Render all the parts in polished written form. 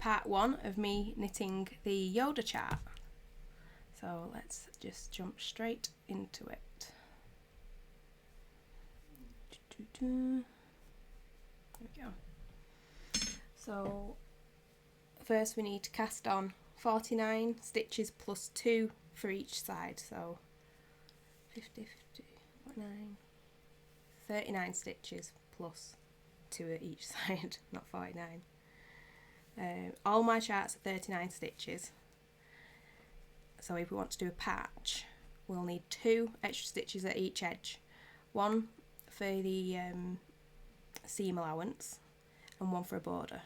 part 1 of me knitting the Yoda chart. So let's just jump straight into it. There we go. So first we need to cast on 49 stitches plus 2 for each side, so 50, 49, 39 stitches plus 2 at each side, not 49. All my charts are 39 stitches, so if we want to do a patch we'll need 2 extra stitches at each edge, one for the seam allowance and one for a border.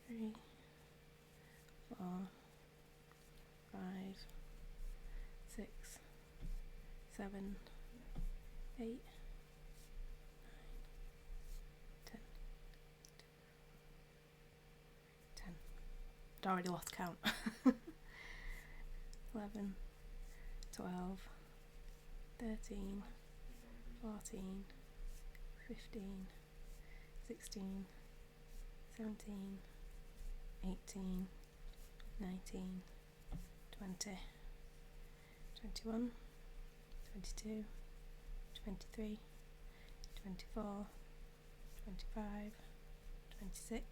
3, 4, 5, 6, 7, 8, 9, 10. I'd already lost count. 11, 12, 13, 14, 15, 16, 17, 18, 19, 20, 21, 22, 23, 24, 25, 26,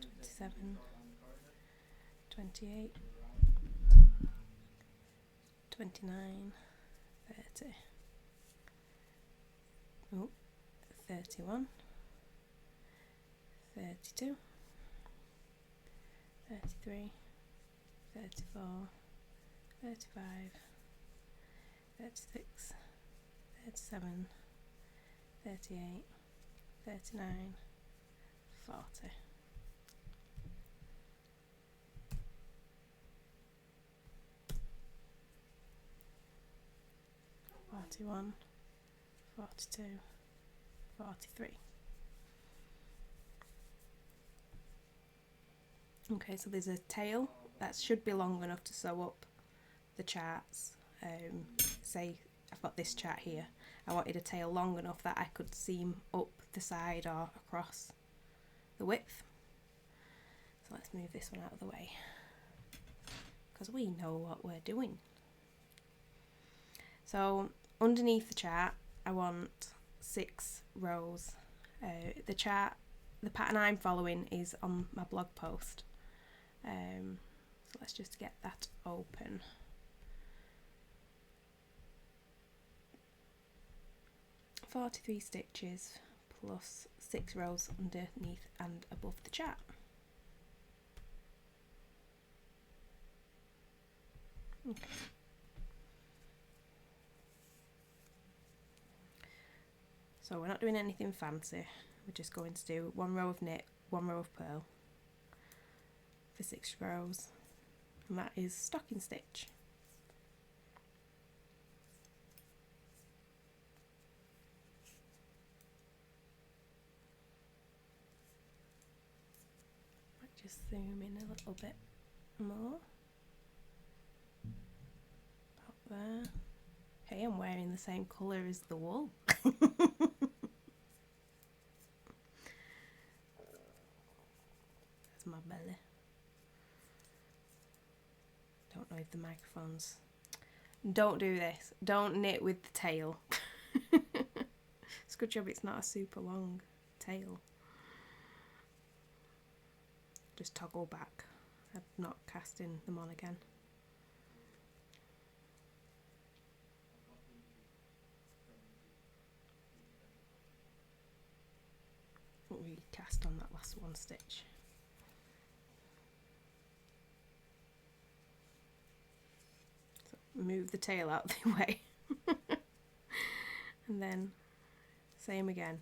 27, 28, 29, 30, 31, 32, 33, 34, 35, 36, 37, 38, 39, 40. 41, 42, 43. Okay, so there's a tail that should be long enough to sew up the charts. Say I've got this chart here, I wanted a tail long enough that I could seam up the side or across the width. So let's move this one out of the way because we know what we're doing. So underneath the chart I want 6 rows. The pattern I'm following is on my blog post. So let's just get that open. $43 stitches plus 6 rows underneath and above the chart. Okay. So we're not doing anything fancy, we're just going to do 1 row of knit, 1 row of purl for 6 rows, and that is stocking stitch. Might just zoom in a little bit more. About there. Hey, I'm wearing the same colour as the wool. That's my belly. Don't know if the microphone's... Don't do this. Don't knit with the tail. It's a good job it's not a super long tail. Just toggle back. I'm not casting them on again. Recast on that last one stitch. So move the tail out of the way. And then same again.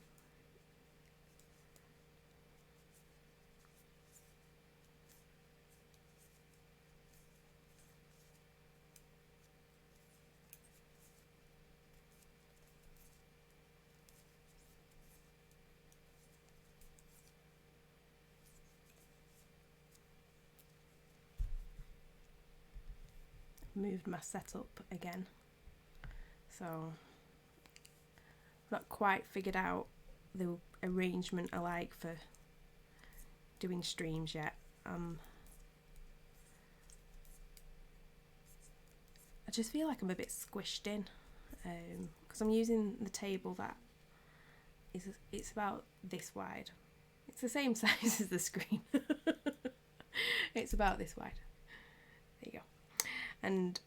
Moved my setup again, so I've not quite figured out the arrangement I like for doing streams yet. I just feel like I'm a bit squished in, because I'm using the table that it's about this wide. It's the same size as the screen. It's about this wide. There you go. And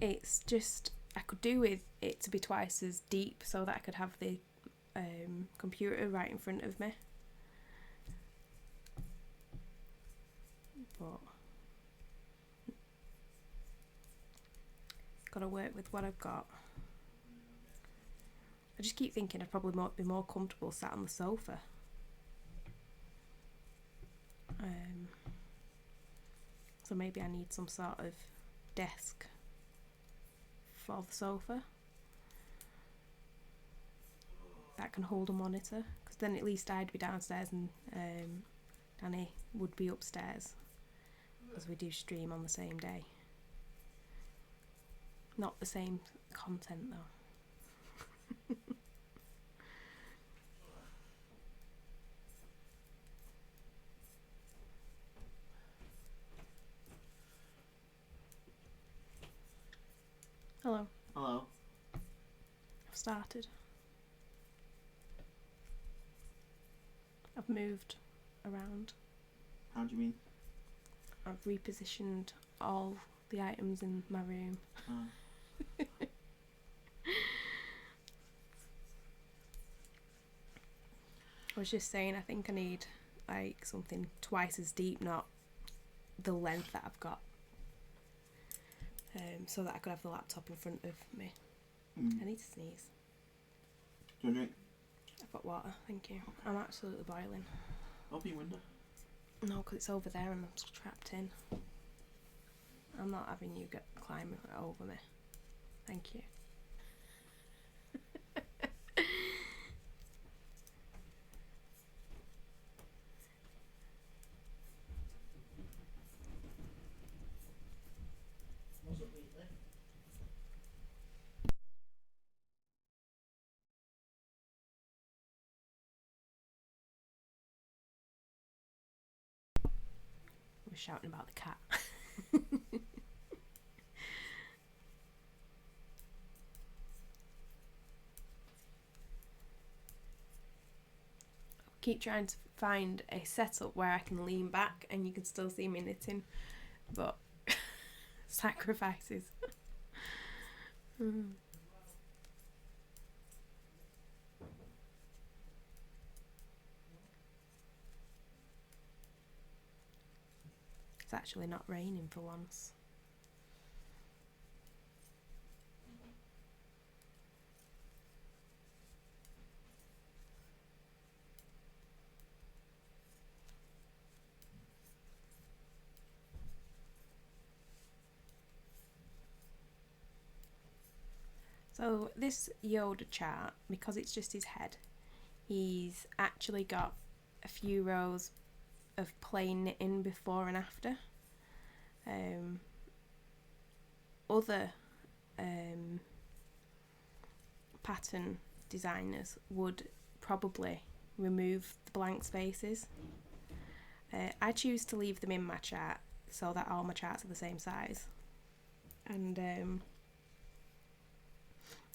it's just, I could do with it to be twice as deep so that I could have the computer right in front of me. But gotta work with what I've got. I just keep thinking I'd probably be more comfortable sat on the sofa. So maybe I need some sort of desk for the sofa that can hold a monitor, because then at least I'd be downstairs and Danny would be upstairs, as we do stream on the same day. Not the same content though. Hello. Hello. I've started. I've moved around. How do you mean? I've repositioned all the items in my room. Oh. I was just saying, I think I need like something twice as deep, not the length that I've got, so that I could have the laptop in front of me. I need to sneeze. Do you want a drink? I've got water, thank you. I'm absolutely boiling. Open your window. No, because it's over there and I'm trapped in. I'm not having you climb over me. Thank you. We're shouting about the cat. Keep trying to find a setup where I can lean back and you can still see me knitting, but sacrifices. It's actually not raining for once. So this Yoda chart, because it's just his head, he's actually got a few rows of plain knitting before and after. Other pattern designers would probably remove the blank spaces. I choose to leave them in my chart so that all my charts are the same size, and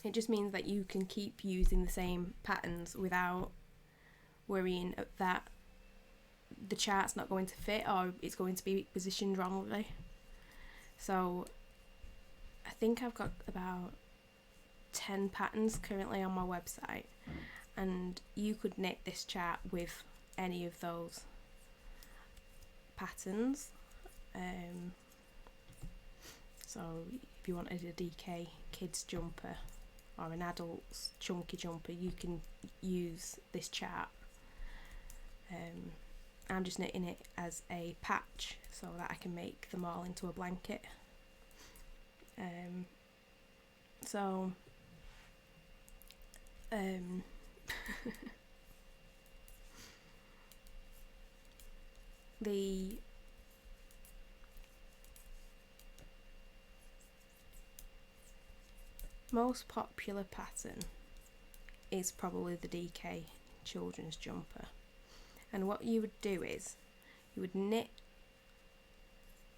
it just means that you can keep using the same patterns without worrying that the chart's not going to fit or it's going to be positioned wrongly. So I think I've got about 10 patterns currently on my website, and you could knit this chart with any of those patterns. So if you wanted a DK kids jumper or an adult's chunky jumper, you can use this chart. I'm just knitting it as a patch so that I can make them all into a blanket. The most popular pattern is probably the DK children's jumper. And what you would do is you would knit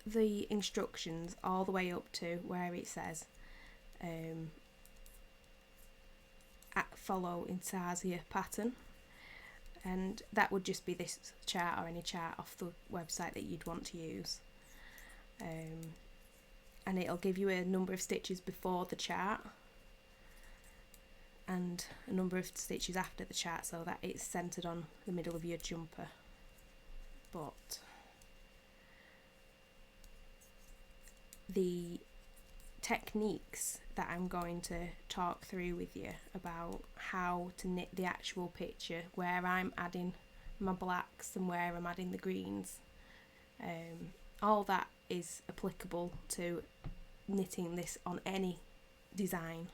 the instructions all the way up to where it says follow Intarsia pattern, and that would just be this chart or any chart off the website that you'd want to use, and it'll give you a number of stitches before the chart and a number of stitches after the chart, so that it's centered on the middle of your jumper. But the techniques that I'm going to talk through with you about how to knit the actual picture, where I'm adding my blacks and where I'm adding the greens, all that is applicable to knitting this on any design.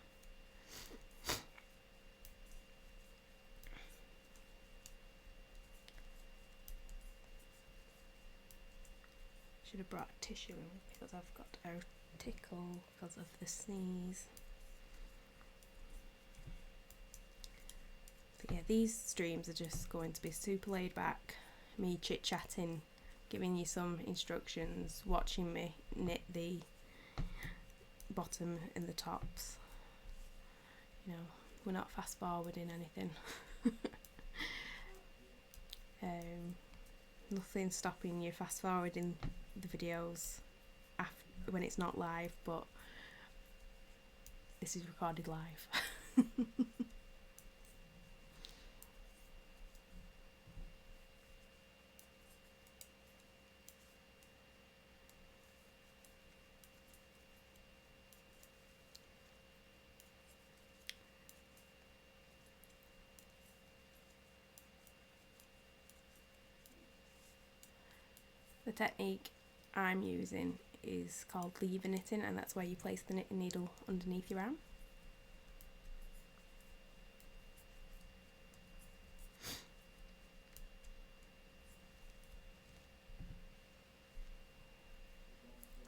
Should have brought a tissue in because I've got a tickle because of the sneeze. But yeah, these streams are just going to be super laid back, me chit chatting, giving you some instructions, watching me knit the bottom and the tops. You know, we're not fast forwarding anything. Nothing stopping you fast forwarding the videos after, when it's not live, but this is recorded live. The technique I'm using is called lever knitting, and that's where you place the knitting needle underneath your arm.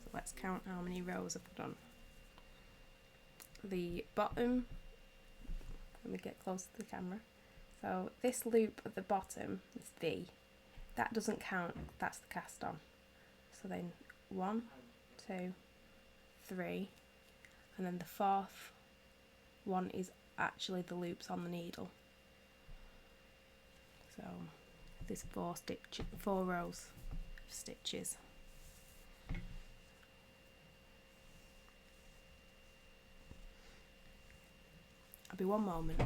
So let's count how many rows I've done. The bottom, let me get close to the camera. So this loop at the bottom, this V, that doesn't count, that's the cast on. So then 1, 2, 3, and then the fourth one is actually the loops on the needle. So there's 4 rows of stitches. I'll be one moment.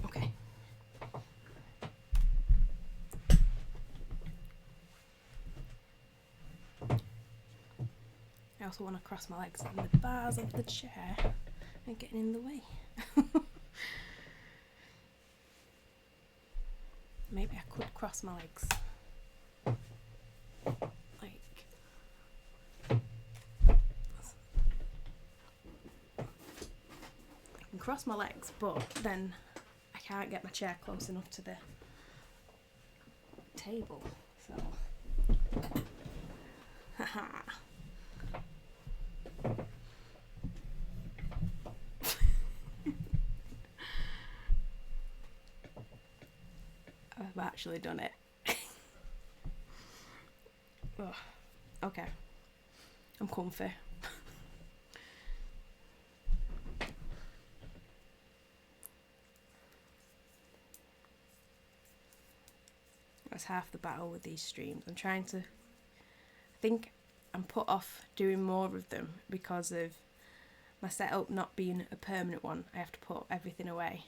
Okay. I also want to cross my legs, and the bars of the chair are getting in the way. Maybe I could cross my legs. Like, I can cross my legs, but then I can't get my chair close enough to the table, so haha. I've actually done it. Ugh. Okay, I'm comfy. That's half the battle with these streams. I'm trying to, I think I'm put off doing more of them because of my setup not being a permanent one. I have to put everything away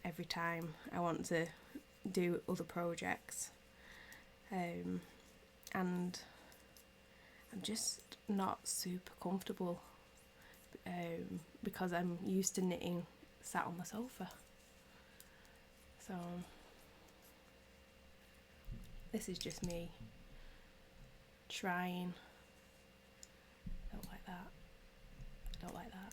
every time I want to do other projects, and I'm just not super comfortable because I'm used to knitting sat on the sofa. So this is just me trying. I don't like that. I don't like that.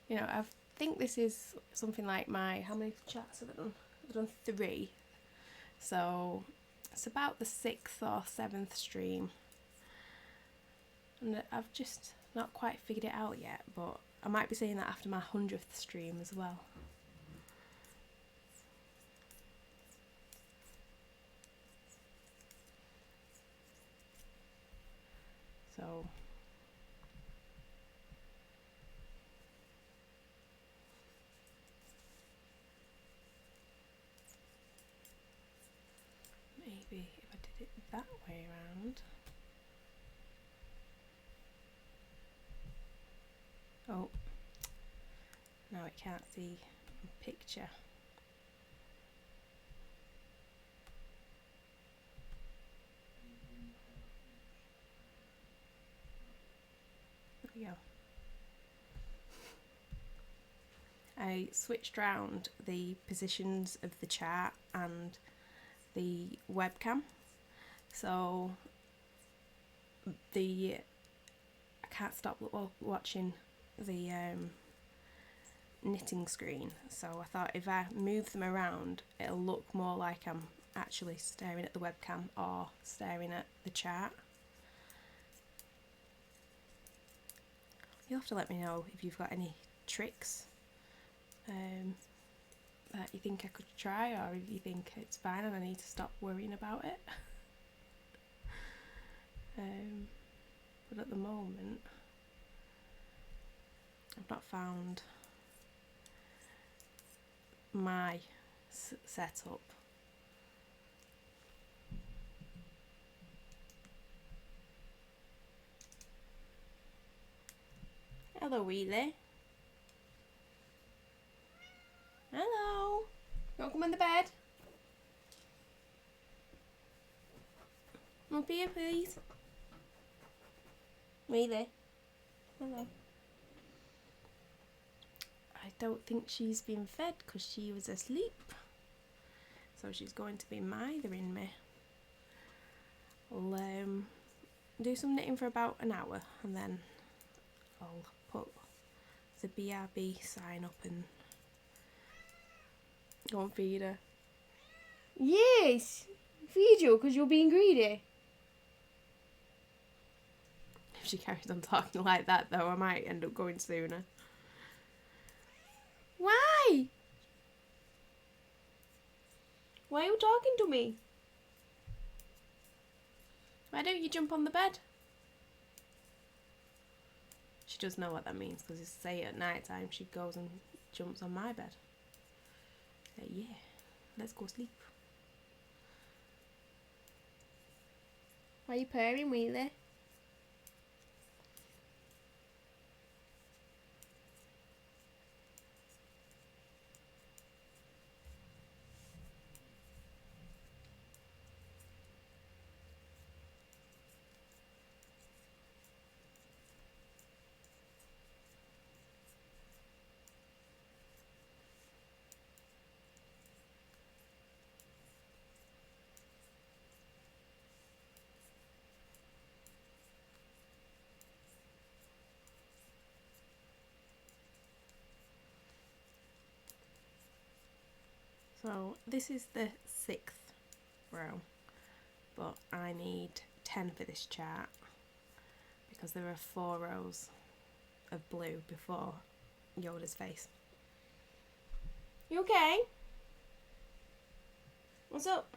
You know, I think this is something like my, how many chats have I done? I've done 3. So it's about the 6th or 7th stream. And I've just not quite figured it out yet, but I might be saying that after my 100th stream as well. So maybe if I did it that way around. Oh, now it can't see the picture. There we go. I switched round the positions of the chart and the webcam, so I can't stop watching the knitting screen, so I thought if I move them around it'll look more like I'm actually staring at the webcam or staring at the chart. You'll have to let me know if you've got any tricks that you think I could try, or if you think it's fine and I need to stop worrying about it. But at the moment I've not found my setup. Hello, Wheelie. Hello. You want to come in the bed? Up here, please. Wheelie. Hello. I don't think she's been fed because she was asleep. So she's going to be mithering me. I'll do some knitting for about an hour and then I'll put the BRB sign up and go and feed her. Yes! Feed you because you're being greedy. If she carries on talking like that though, I might end up going sooner. Why? Why are you talking to me? Why don't you jump on the bed? She does know what that means because it's say at night time she goes and jumps on my bed. Yeah, let's go sleep. Why are you purring, Wheelie? So this is the 6th row, but I need 10 for this chart because there are 4 rows of blue before Yoda's face. You okay? What's up?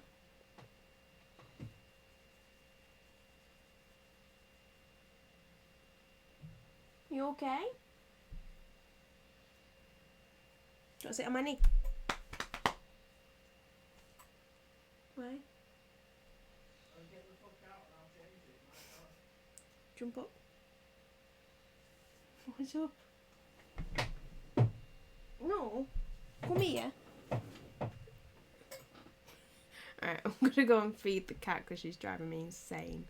You okay? Do you want to sit on my knee? Why? I'll get the fuck out and I'll change it. Jump up. What's up? No. Come here. Alright, I'm gonna go and feed the cat because she's driving me insane.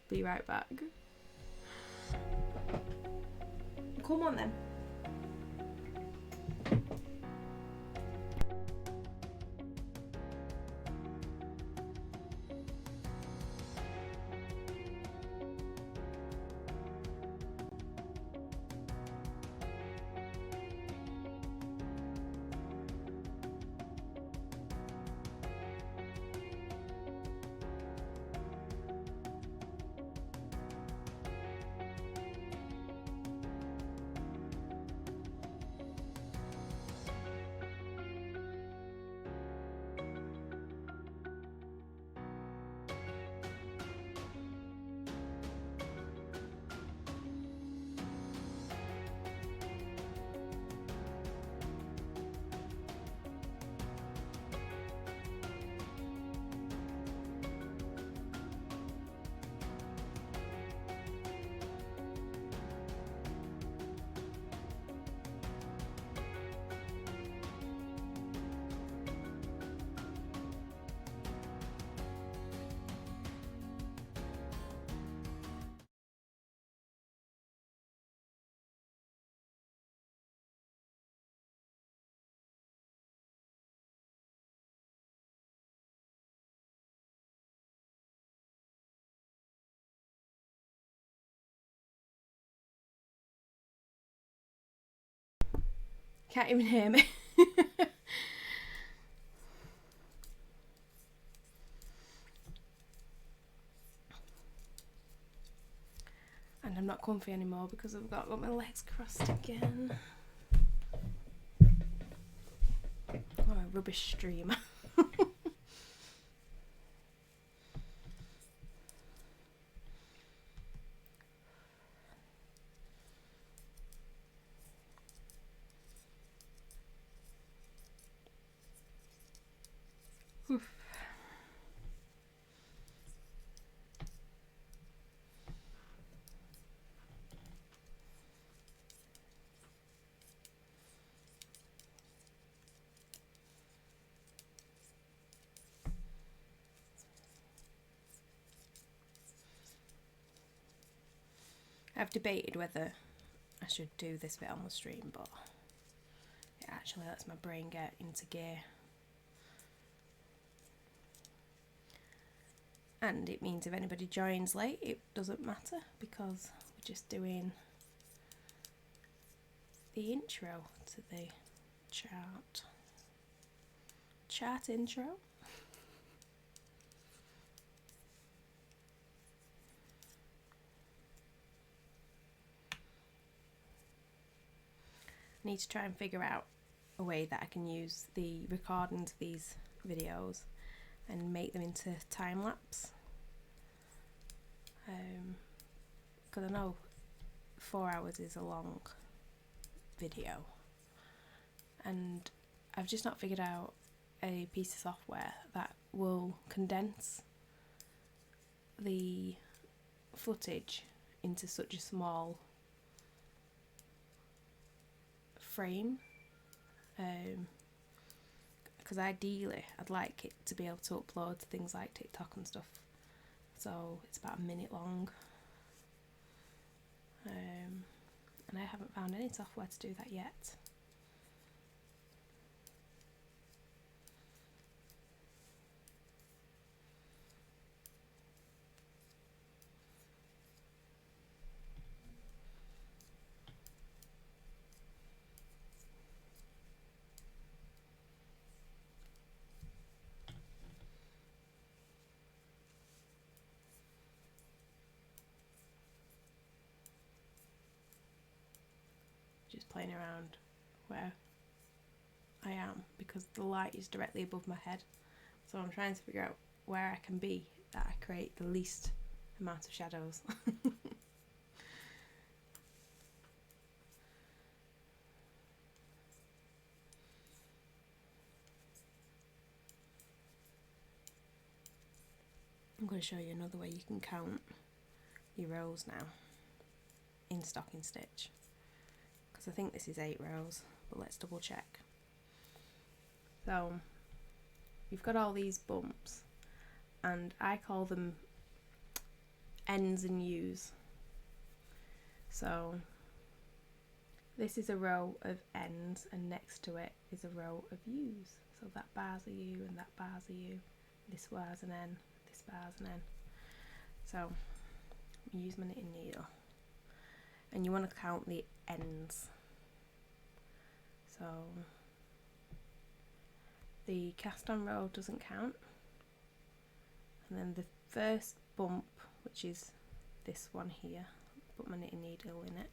Be right back. Come on then. Can't even hear me. And I'm not comfy anymore because I've got my legs crossed again. Oh, a rubbish streamer. I've debated whether I should do this bit on the stream, but it actually lets my brain get into gear. And it means if anybody joins late, it doesn't matter because we're just doing the intro to the chart. Chart intro. I need to try and figure out a way that I can use the recordings of these videos and make them into time lapse. Because I know 4 hours is a long video, and I've just not figured out a piece of software that will condense the footage into such a small frame, because ideally I'd like it to be able to upload to things like TikTok and stuff, so it's about a minute long, and I haven't found any software to do that yet. Just playing around where I am because the light is directly above my head, so I'm trying to figure out where I can be that I create the least amount of shadows. I'm going to show you another way you can count your rows now in stocking stitch, because I think this is 8 rows, but let's double check. So you've got all these bumps, and I call them N's and U's. So this is a row of N's, and next to it is a row of U's. So that bar's a U and that bar's a U. This bar's an N, this bar's an N. So use my knitting needle, and you want to count the ends. So the cast on row doesn't count, and then the first bump, which is this one here, put my knitting needle in it,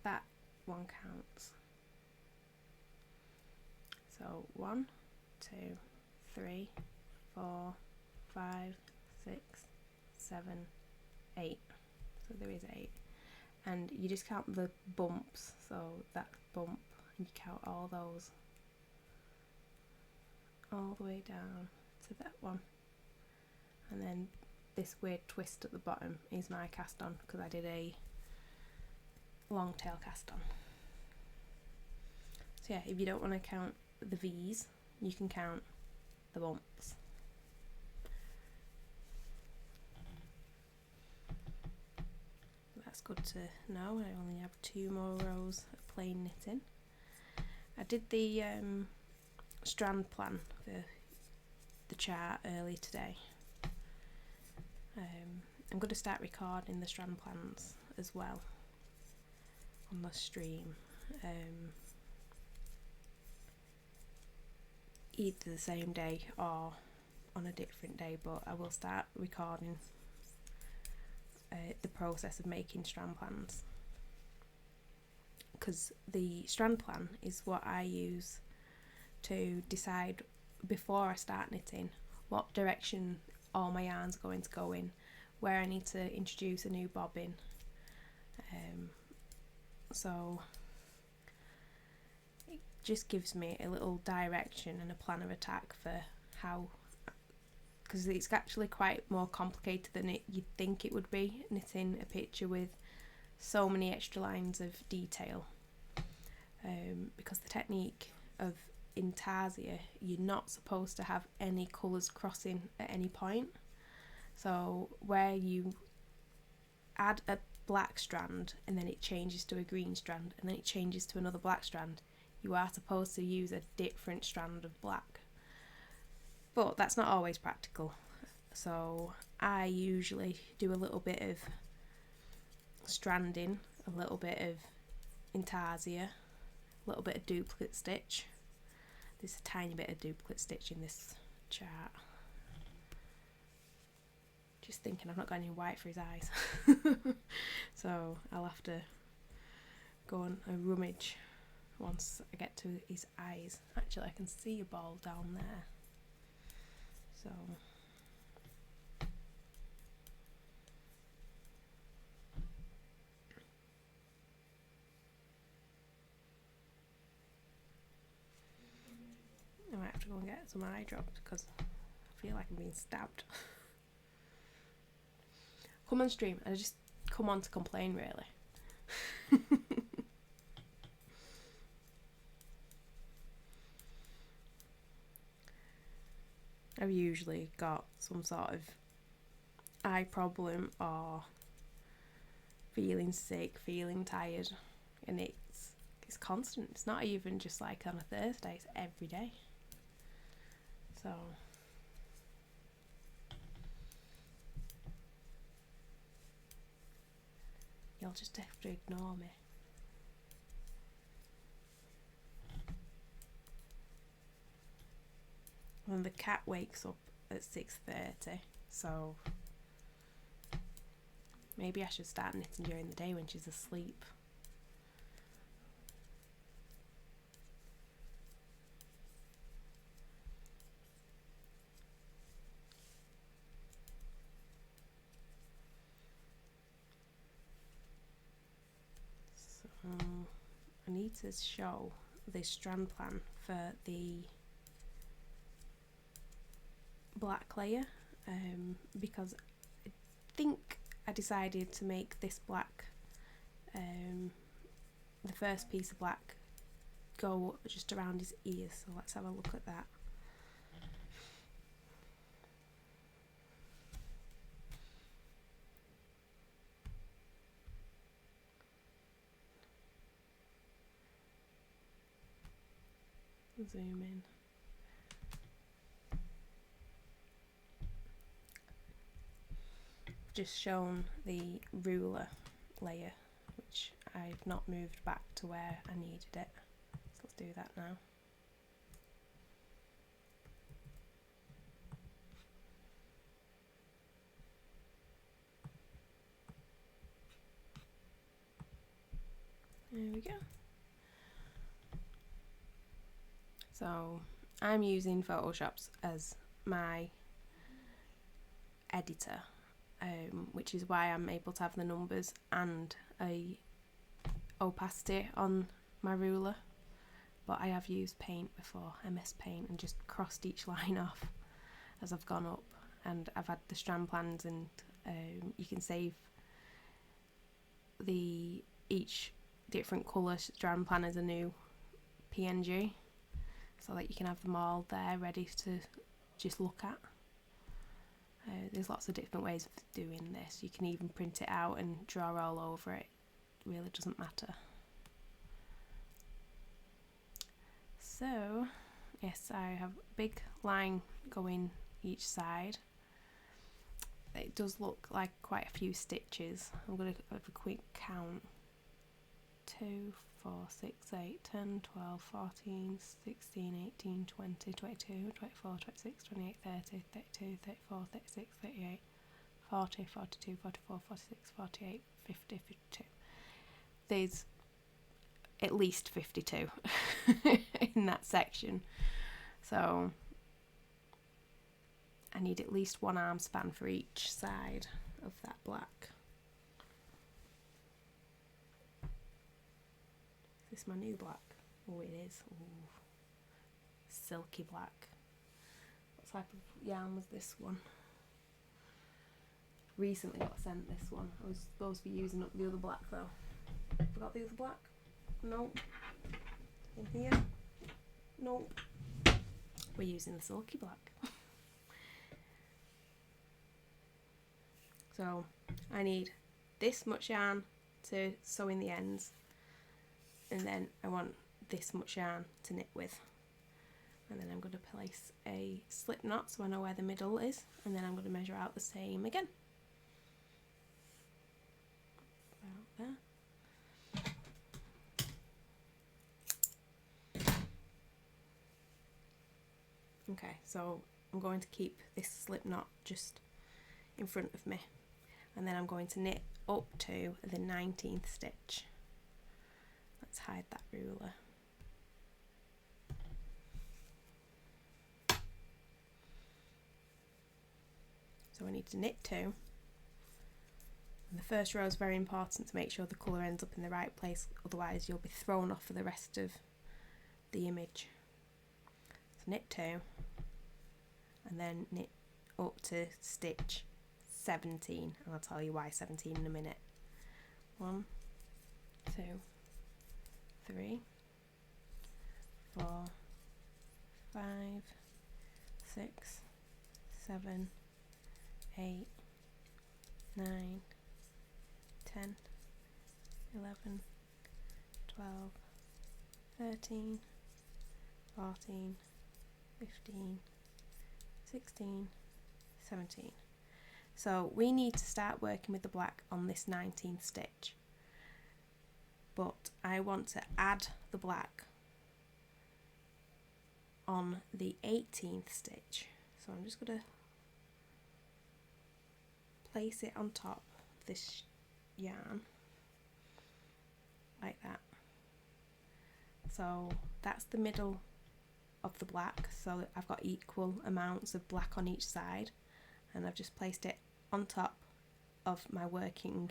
that one counts. So 1, 2, 3, 4, 5, 6, 7, 8. So there is 8, and you just count the bumps. So that bump, and you count all those all the way down to that one, and then this weird twist at the bottom is my cast on, because I did a long tail cast on. So yeah, if you don't want to count the V's, you can count the bumps. That's good to know. I only have 2 more rows of plain knitting. I did the strand plan for the chart early today. I'm going to start recording the strand plans as well on the stream, either the same day or on a different day, but I will start recording the process of making strand plans, because the strand plan is what I use to decide before I start knitting what direction all my yarns are going to go in, where I need to introduce a new bobbin. So it just gives me a little direction and a plan of attack for how, because it's actually quite more complicated than you'd think it would be, knitting a picture with so many extra lines of detail, because the technique of Intarsia, you're not supposed to have any colours crossing at any point. So where you add a black strand and then it changes to a green strand and then it changes to another black strand, you are supposed to use a different strand of black. But that's not always practical. So I usually do a little bit of stranding, a little bit of Intarsia, a little bit of duplicate stitch. There's a tiny bit of duplicate stitch in this chart. Just thinking I've not got any white for his eyes. So I'll have to go on a rummage once I get to his eyes. Actually, I can see a ball down there. So I might have to go and get some eye drops because I feel like I'm being stabbed. Come on stream, I just come on to complain really. I've usually got some sort of eye problem or feeling sick, feeling tired, and it's constant. It's not even just like on a Thursday, it's every day. So you'll just have to ignore me. And the cat wakes up at 6:30, so maybe I should start knitting during the day when she's asleep. So I need to show the strand plan for the black layer, because I think I decided to make this black, the first piece of black, go just around his ears. So let's have a look at that. Zoom in. Just shown the ruler layer, which I've not moved back to where I needed it. So let's do that now. There we go. So I'm using Photoshop as my editor, which is why I'm able to have the numbers and a opacity on my ruler. But I have used paint before, MS Paint, and just crossed each line off as I've gone up. And I've had the strand plans, and you can save each different colour strand plan as a new PNG, so that you can have them all there ready to just look at. There's lots of different ways of doing this. You can even print it out and draw all over it. It really doesn't matter. So yes, I have a big line going each side. It does look like quite a few stitches. I'm going to have a quick count. 2, 4, 6, 8, 10, 12, 14, 16, 18, 20, 22, 24, 26, 28, 30, 32, 34, 36, 38, 40, 42, 44, 46, 48, 50, 52. There's at least 52 in that section. So I need at least one arm span for each side of that black. Is this my new black? Oh, it is. Ooh. Silky black. What type of yarn was this one? Recently got sent this one. I was supposed to be using up the other black though. Forgot the other black? Nope. In here? Nope. We're using the silky black. So I need this much yarn to sew in the ends, and then I want this much yarn to knit with, and then I'm going to place a slip knot so I know where the middle is, and then I'm going to measure out the same again. About there. Okay, so I'm going to keep this slip knot just in front of me, and then I'm going to knit up to the 19th stitch. Let's hide that ruler. So I need to knit 2. And the first row is very important to make sure the colour ends up in the right place, otherwise you'll be thrown off for the rest of the image. So knit 2, and then knit up to stitch 17, and I'll tell you why 17 in a minute. 1, 2, 3, 4, 5, 6, 7, 8, 9, 10, 11, 12, 13, 14, 15, 16, 17. So we need to start working with the black on this 19th stitch, but I want to add the black on the 18th stitch. So I'm just going to place it on top of this yarn like that. So that's the middle of the black, so I've got equal amounts of black on each side, and I've just placed it on top of my working.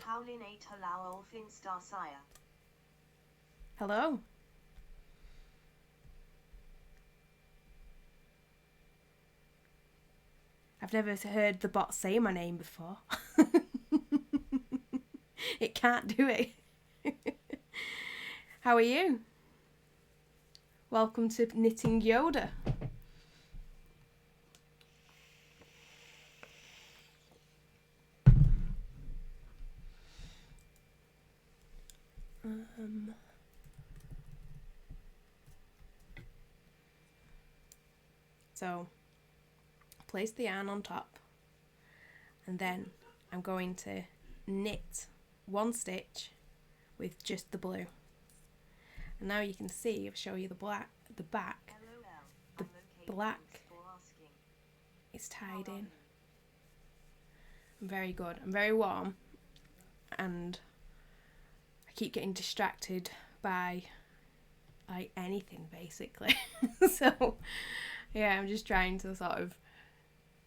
Hello. I've never heard the bot say my name before. It can't do it. How are you? Welcome to Knitting Yoda. So place the yarn on top, and then I'm going to knit 1 stitch with just the blue. And now you can see, I'll show you the back, the black is tied in. I'm very good, I'm very warm, and I keep getting distracted by like anything basically. So yeah, I'm just trying to sort of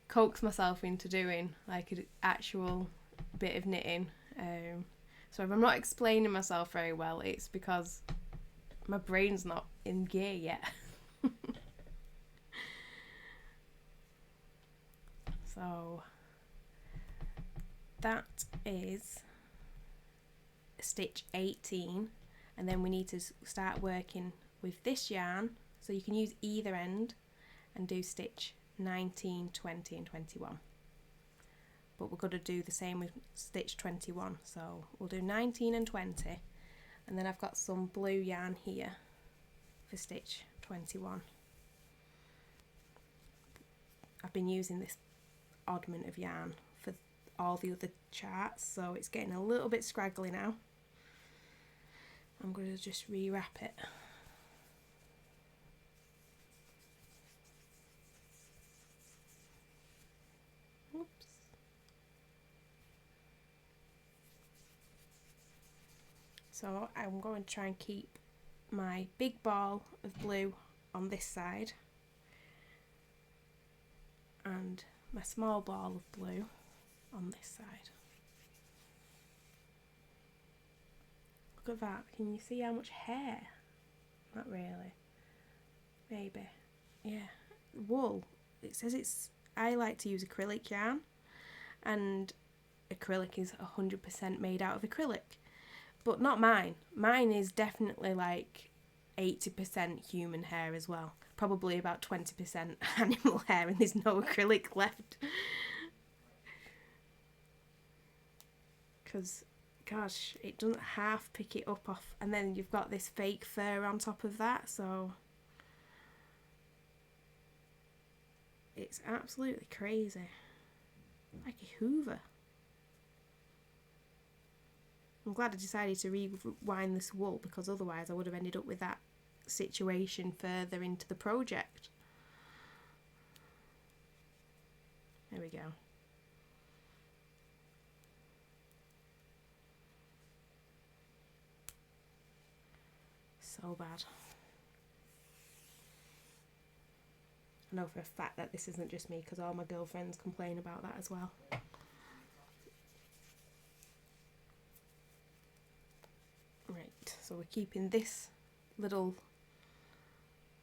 coax myself into doing like an actual bit of knitting. So if I'm not explaining myself very well, it's because my brain's not in gear yet. So that is stitch 18, and then we need to start working with this yarn, so you can use either end and do stitch 19, 20 and 21, but we're going to do the same with stitch 21. So we'll do 19 and 20, and then I've got some blue yarn here for stitch 21. I've been using this oddment of yarn for all the other charts, so it's getting a little bit scraggly now. I'm going to just rewrap it. Oops. So I'm going to try and keep my big ball of blue on this side and my small ball of blue on this side. Look at that. Can you see how much hair? Not really. Maybe. Yeah. Wool. It says it's... I like to use acrylic yarn, and acrylic is 100% made out of acrylic. But not mine. Mine is definitely like 80% human hair as well. Probably about 20% animal hair, and there's no acrylic left. Because, gosh, it doesn't half pick it up off. And then you've got this fake fur on top of that, so... It's absolutely crazy. Like a hoover. I'm glad I decided to rewind this wool, because otherwise I would have ended up with that situation further into the project. There we go. So bad. I know for a fact that this isn't just me, because all my girlfriends complain about that as well. Right, so we're keeping this little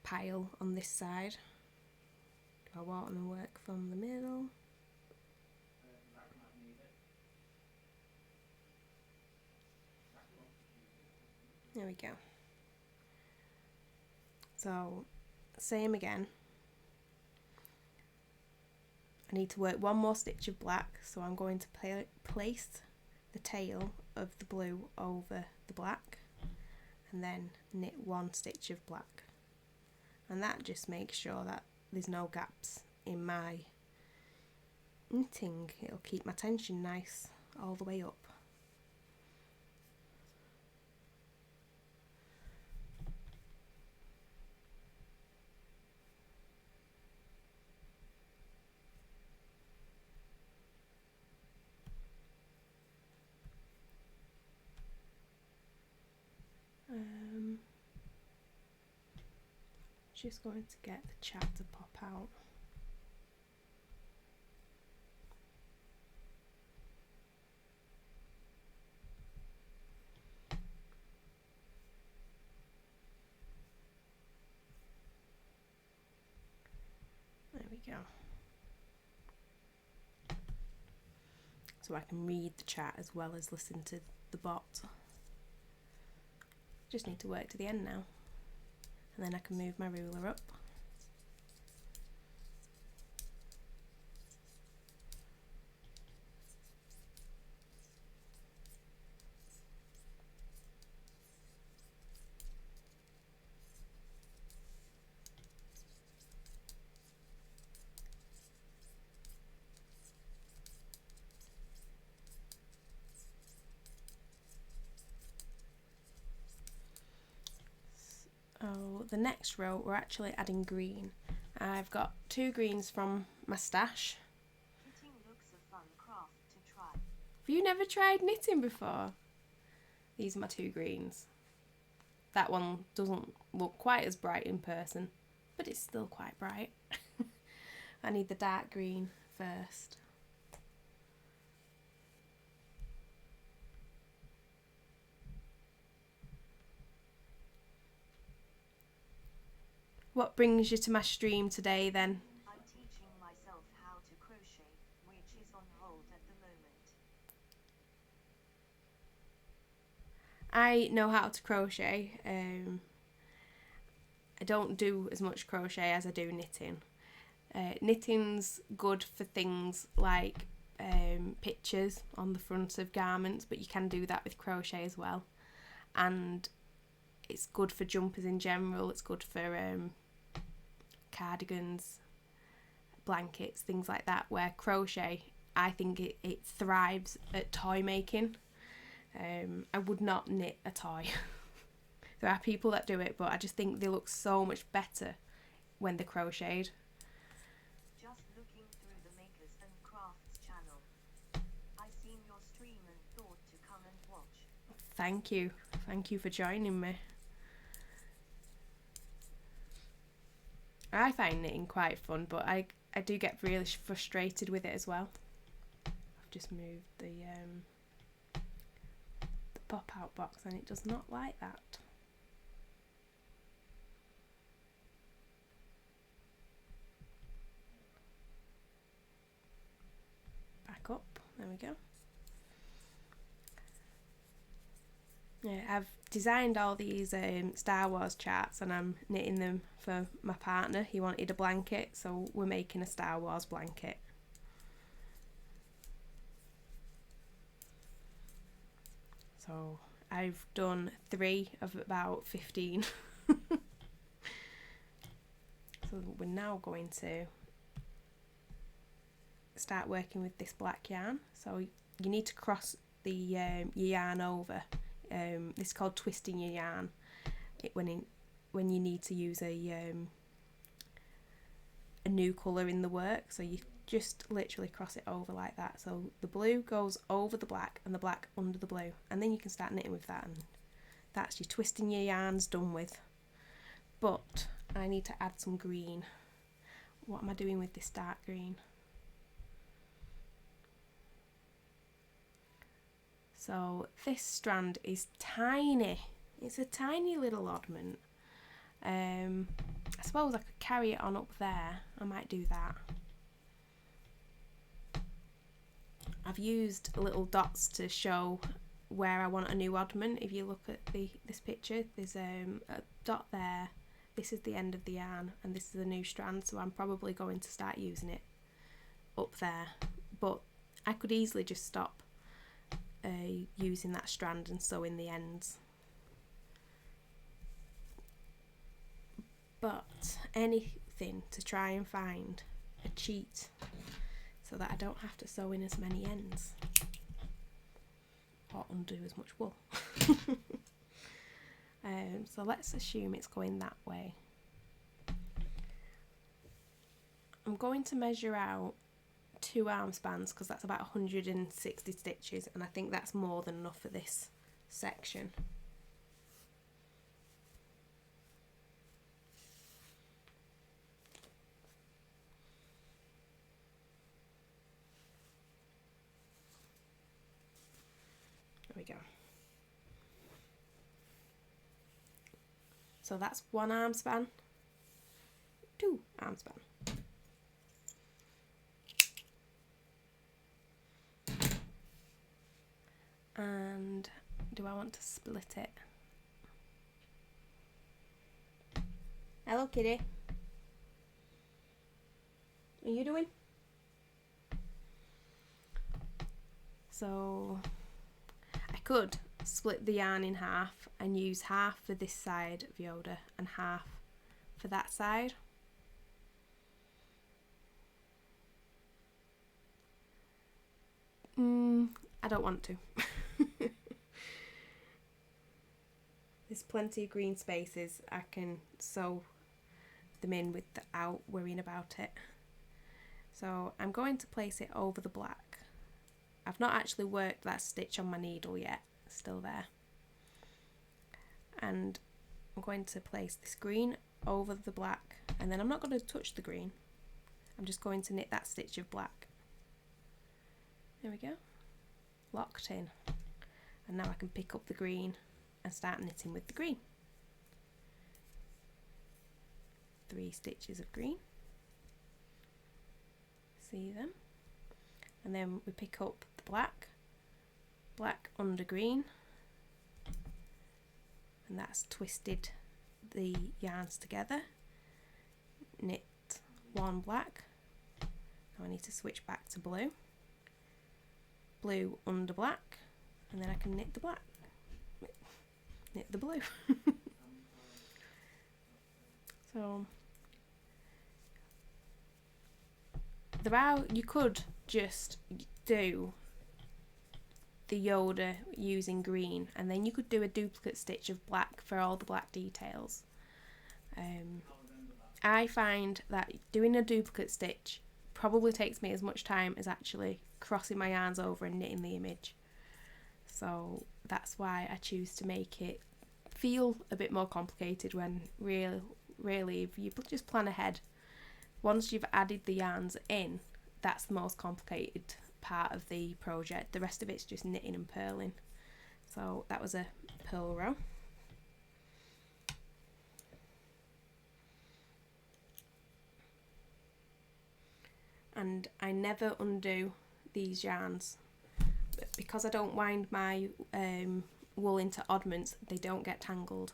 pile on this side. Do our waterman work from the middle. There we go. So, same again. I need to work one more stitch of black, so I'm going to place the tail of the blue over the black and then knit one stitch of black, and that just makes sure that there's no gaps in my knitting. It'll keep my tension nice all the way up. Just going to get the chat to pop out. There we go. So I can read the chat as well as listen to the bot. Just need to work to the end now. And then I can move my ruler up. Oh, the next row we're actually adding green. I've got 2 greens from my stash. Knitting looks a fun craft to try. Have you never tried knitting before? These are my 2 greens. That one doesn't look quite as bright in person, but it's still quite bright. I need the dark green first. What brings you to my stream today then? I'm teaching myself how to crochet, which is on hold at the moment. I know how to crochet. I don't do as much crochet as I do knitting. Knitting's good for things like pictures on the front of garments, but you can do that with crochet as well. And it's good for jumpers in general. It's good for cardigans, blankets, things like that, where crochet, I think it thrives at toy making. I would not knit a toy. There are people that do it, but I just think they look so much better when they're crocheted. Just looking through the Makers and Crafts channel. I seen your stream and thought to come and watch. Thank you. Thank you for joining me. I find knitting quite fun, but I do get really frustrated with it as well. I've just moved the pop-out box and it does not like that. Back up. There we go. Yeah, I've designed all these Star Wars charts and I'm knitting them for my partner. He wanted a blanket, so we're making a Star Wars blanket. So I've done 3 of about 15. So we're now going to start working with this black yarn. So you need to cross the your yarn over. This is called twisting your yarn. When you need to use a new colour in the work. So you just literally cross it over like that. So the blue goes over the black and the black under the blue, and then you can start knitting with that, and that's your twisting your yarns done with. But I need to add some green. What am I doing with this dark green? So this strand is tiny. It's a tiny little oddment. I suppose I could carry it on up there. I might do that. I've used little dots to show where I want a new oddment. If you look at this picture, there's a dot there. This is the end of the yarn and this is a new strand, so I'm probably going to start using it up there. But I could easily just stop using that strand and sew in the ends. But anything to try and find a cheat so that I don't have to sew in as many ends or undo as much wool. So let's assume it's going that way. I'm going to measure out 2 arm spans because that's about 160 stitches, and I think that's more than enough for this section. There we go. So that's 1 arm span, 2 arm span. And do I want to split it? Hello, kitty. What are you doing? So I could split the yarn in half and use half for this side of Yoda and half for that side. I don't want to. There's plenty of green spaces. I can sew them in without worrying about it. So I'm going to place it over the black. I've not actually worked that stitch on my needle yet, it's still there. And I'm going to place this green over the black, and then I'm not going to touch the green. I'm just going to knit that stitch of black. There we go. Locked in. And now I can pick up the green and start knitting with the green. 3 stitches of green. See them? And then we pick up the black, black under green, and that's twisted the yarns together. Knit 1 black. Now I need to switch back to blue. Blue under black, and then I can knit the black. Knit the blue. So you could just do the Yoda using green, and then you could do a duplicate stitch of black for all the black details. I find that doing a duplicate stitch probably takes me as much time as actually crossing my yarns over and knitting the image. So that's why I choose to make it feel a bit more complicated when really if you just plan ahead, once you've added the yarns in, that's the most complicated part of the project. The rest of it's just knitting and purling. So that was a purl row. And I never undo these yarns, because I don't wind my wool into oddments, they don't get tangled,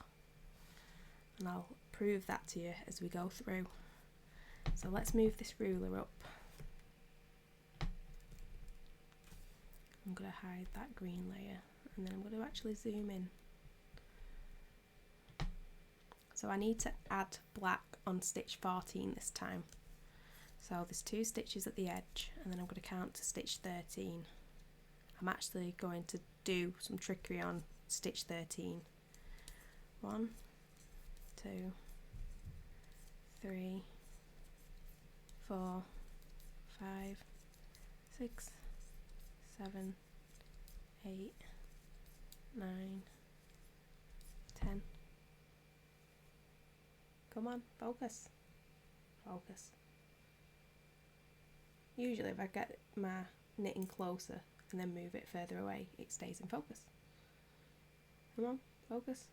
and I'll prove that to you as we go through. So let's move this ruler up. I'm going to hide that green layer, and then I'm going to actually zoom in. So I need to add black on stitch 14 this time. So there's 2 stitches at the edge, and then I'm going to count to stitch 13. I'm actually going to do some trickery on stitch 13. 1, 2, 3, 4, 5, 6, 7, 8, 9, 10. Come on, focus. Focus. Usually if I get my knitting closer and then move it further away, it stays in focus. Come on, focus.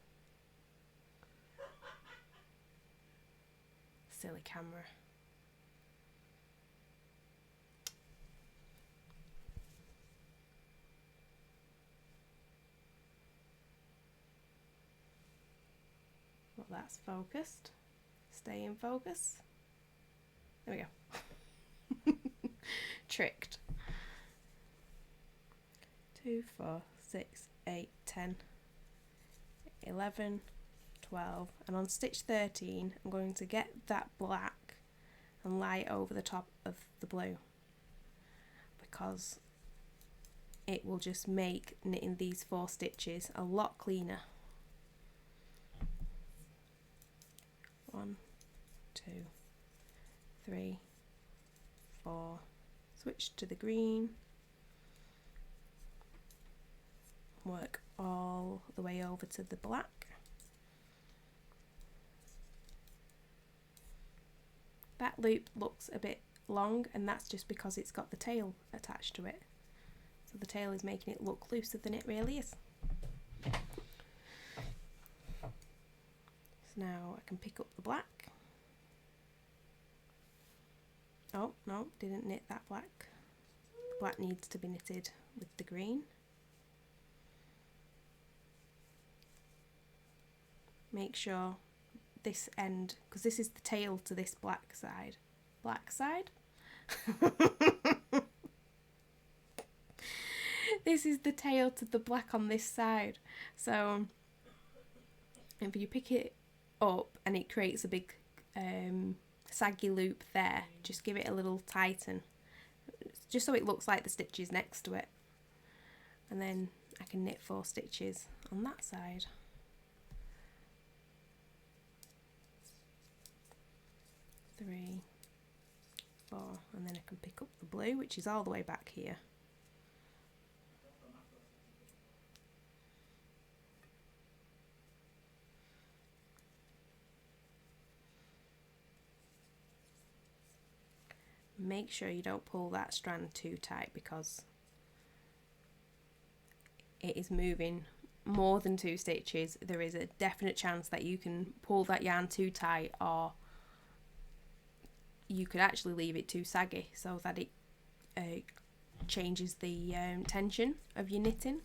Silly camera. Well, that's focused. Stay in focus. There we go. Tricked. 2, 4, 6, 8, 10, 11, 12, and on stitch 13 I'm going to get that black and lie it over the top of the blue, because it will just make knitting these 4 stitches a lot cleaner. 1, 2, 3, 4, switch to the green, work all the way over to the black. That loop looks a bit long, and that's just because it's got the tail attached to it, so the tail is making it look looser than it really is. So now I can pick up the black. Oh no, didn't knit that black. The black needs to be knitted with the green. Make sure this end, because this is the tail to this black side. Black side? This is the tail to the black on this side. So if you pick it up and it creates a big saggy loop there, just give it a little tighten, just so it looks like the stitches next to it, and then I can knit 4 stitches on that side. 3, 4, and then I can pick up the blue, which is all the way back here. Make sure you don't pull that strand too tight, because it is moving more than 2 stitches. There is a definite chance that you can pull that yarn too tight, or you could actually leave it too saggy so that it changes the tension of your knitting.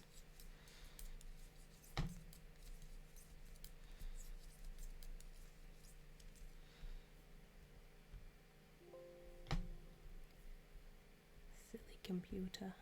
Silly computer.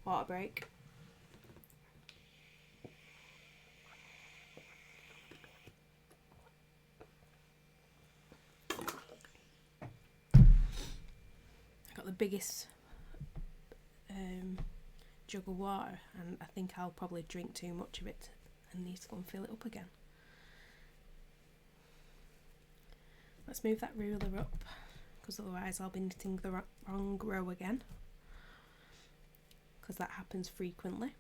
water break. Got the biggest jug of water, and I think I'll probably drink too much of it and need to go and fill it up again. Let's move that ruler up, because otherwise I'll be knitting the wrong row again, because that happens frequently.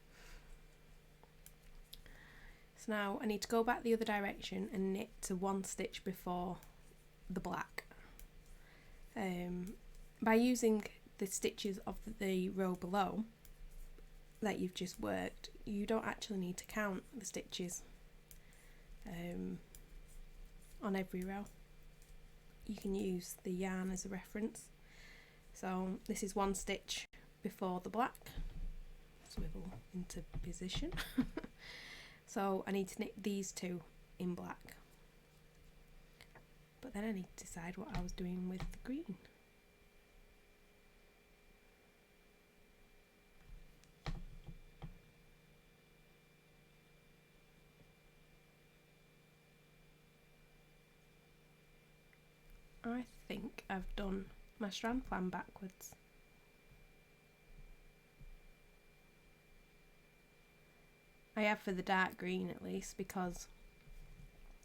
So now I need to go back the other direction and knit to one stitch before the black. By using the stitches of the row below that you've just worked, you don't actually need to count the stitches on every row. You can use the yarn as a reference. So this is one stitch before the black. Swivel into position. So I need to knit these two in black. But then I need to decide what I was doing with the green. I think I've done my strand plan backwards. I have for the dark green at least, because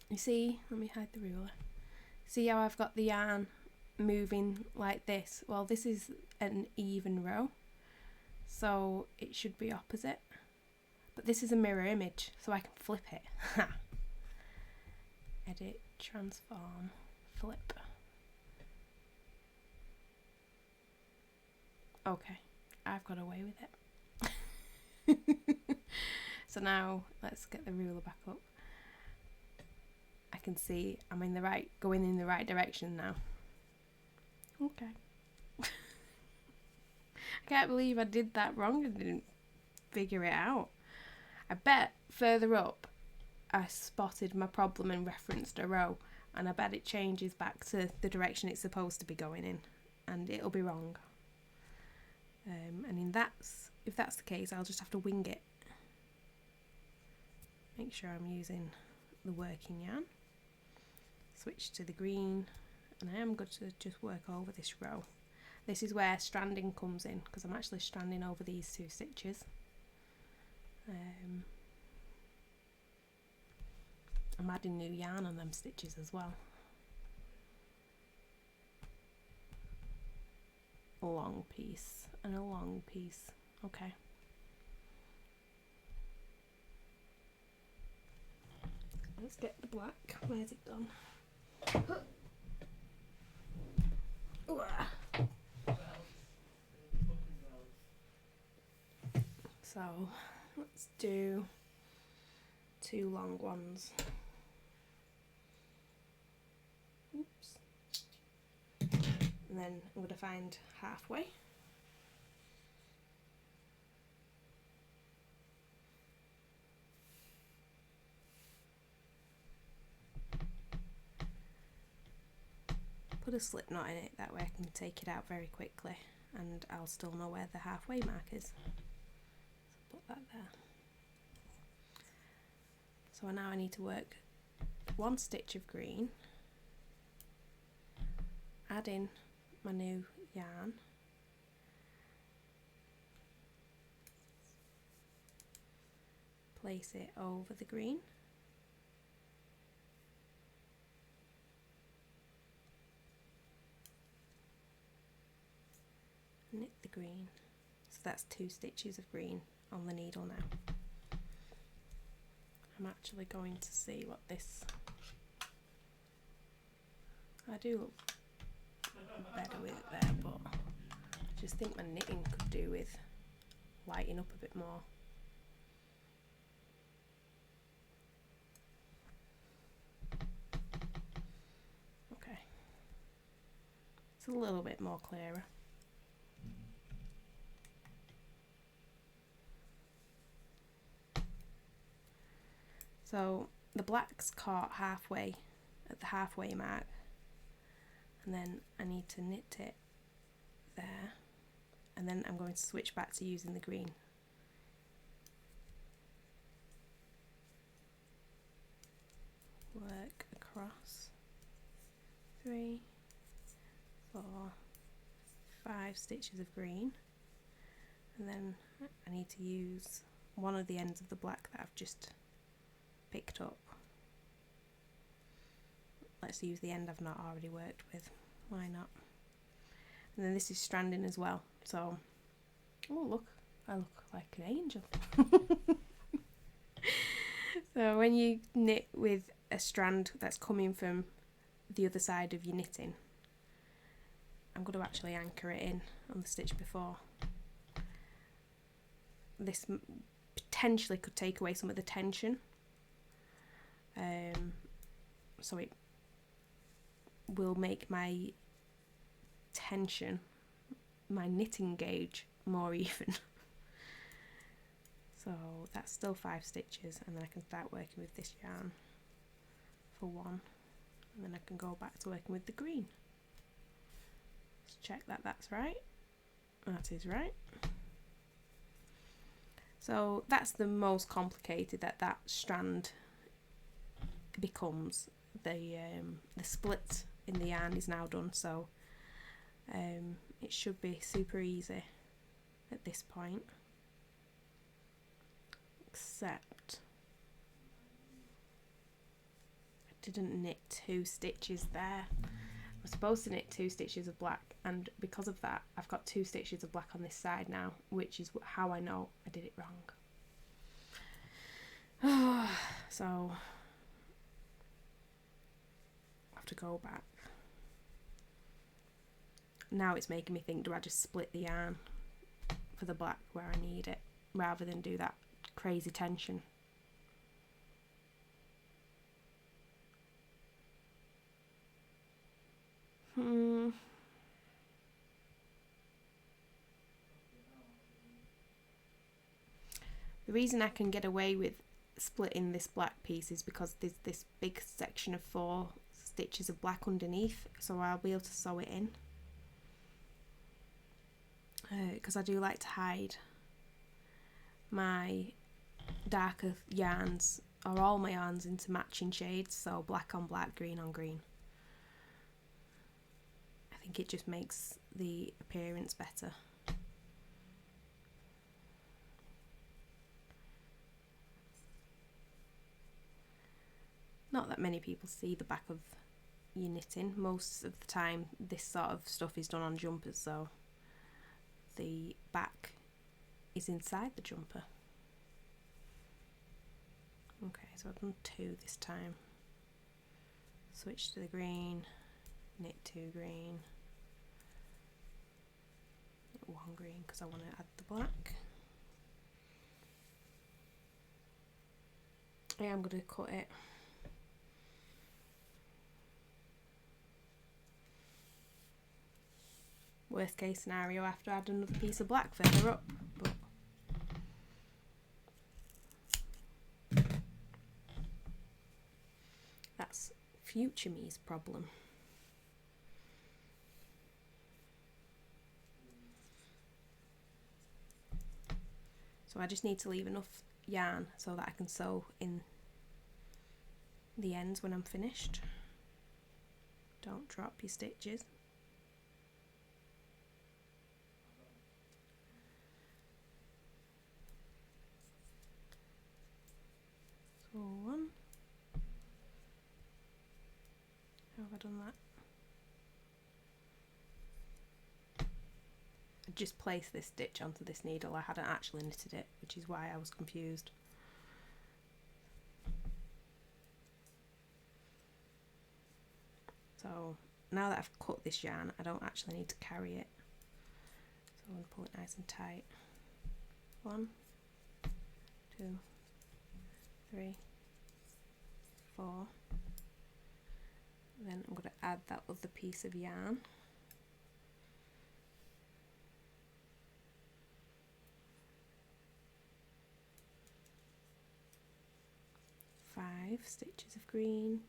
you see, let me hide the ruler. See how I've got the yarn moving like this? Well, this is an even row, so it should be opposite. But this is a mirror image, so I can flip it. Edit, transform, flip. Okay, I've got away with it. So now let's get the ruler back up. I can see I'm going in the right direction now. Okay. I can't believe I did that wrong and didn't figure it out. I bet further up I spotted my problem and referenced a row, and I bet it changes back to the direction it's supposed to be going in, and it'll be wrong. And if that's the case, I'll just have to wing it. Make sure I'm using the working yarn. Switch to the green, and I am going to just work over this row. This is where stranding comes in, because I'm actually stranding over these two stitches. I'm adding new yarn on them stitches as well. A long piece and a long piece. Okay. Let's get the black. Where's it gone? So let's do 2 long ones. Oops. And then I'm going to find halfway. Put a slip knot in it, that way I can take it out very quickly and I'll still know where the halfway mark is. So put that there. So now I need to work 1 stitch of green, add in my new yarn, place it over the green, knit the green. So that's 2 stitches of green on the needle now. I'm actually going to see what this... I do look better with it there, but I just think my knitting could do with lighting up a bit more. Okay, it's a little bit more clearer. So the black's caught halfway at the halfway mark, and then I need to knit it there, and then I'm going to switch back to using the green. work across 3, 4, 5 stitches of green, and then I need to use one of the ends of the black that I've just picked up. Let's use the end I've not already worked with, why not? And then this is stranding as well, so, oh look, I look like an angel. So when you knit with a strand that's coming from the other side of your knitting, I'm going to actually anchor it in on the stitch before. This potentially could take away some of the tension, so it will make my tension, my knitting gauge, more even. So that's still 5 stitches, and then I can start working with this yarn for 1, and then I can go back to working with the green. Let's check that that's right. That is right. So that's the most complicated that strand becomes. The split in the yarn is now done, so it should be super easy at this point. Except I didn't knit 2 stitches there. I was supposed to knit 2 stitches of black, and because of that I've got 2 stitches of black on this side now, which is how I know I did it wrong. So I have to go back. Now it's making me think, do I just split the yarn for the black where I need it rather than do that crazy tension? The reason I can get away with splitting this black piece is because there's this big section of 4 stitches of black underneath, so I'll be able to sew it in, because I do like to hide my darker yarns, or all my yarns, into matching shades, so black on black, green on green. I think it just makes the appearance better. Not that many people see the back of your knitting. Most of the time this sort of stuff is done on jumpers, so the back is inside the jumper. Okay, so I've done 2 this time. Switch to the green, knit 2 green, knit 1 green because I want to add the black. Yeah, I'm going to cut it. Worst case scenario, I have to add another piece of black further up, but that's future me's problem. So I just need to leave enough yarn so that I can sew in the ends when I'm finished. Don't drop your stitches. So 1. How have I done that? I just placed this stitch onto this needle. I hadn't actually knitted it, which is why I was confused. So now that I've cut this yarn, I don't actually need to carry it. So I'm going to pull it nice and tight. 1, 2, 3, 4. Then I'm going to add that other piece of yarn. 5 stitches of green.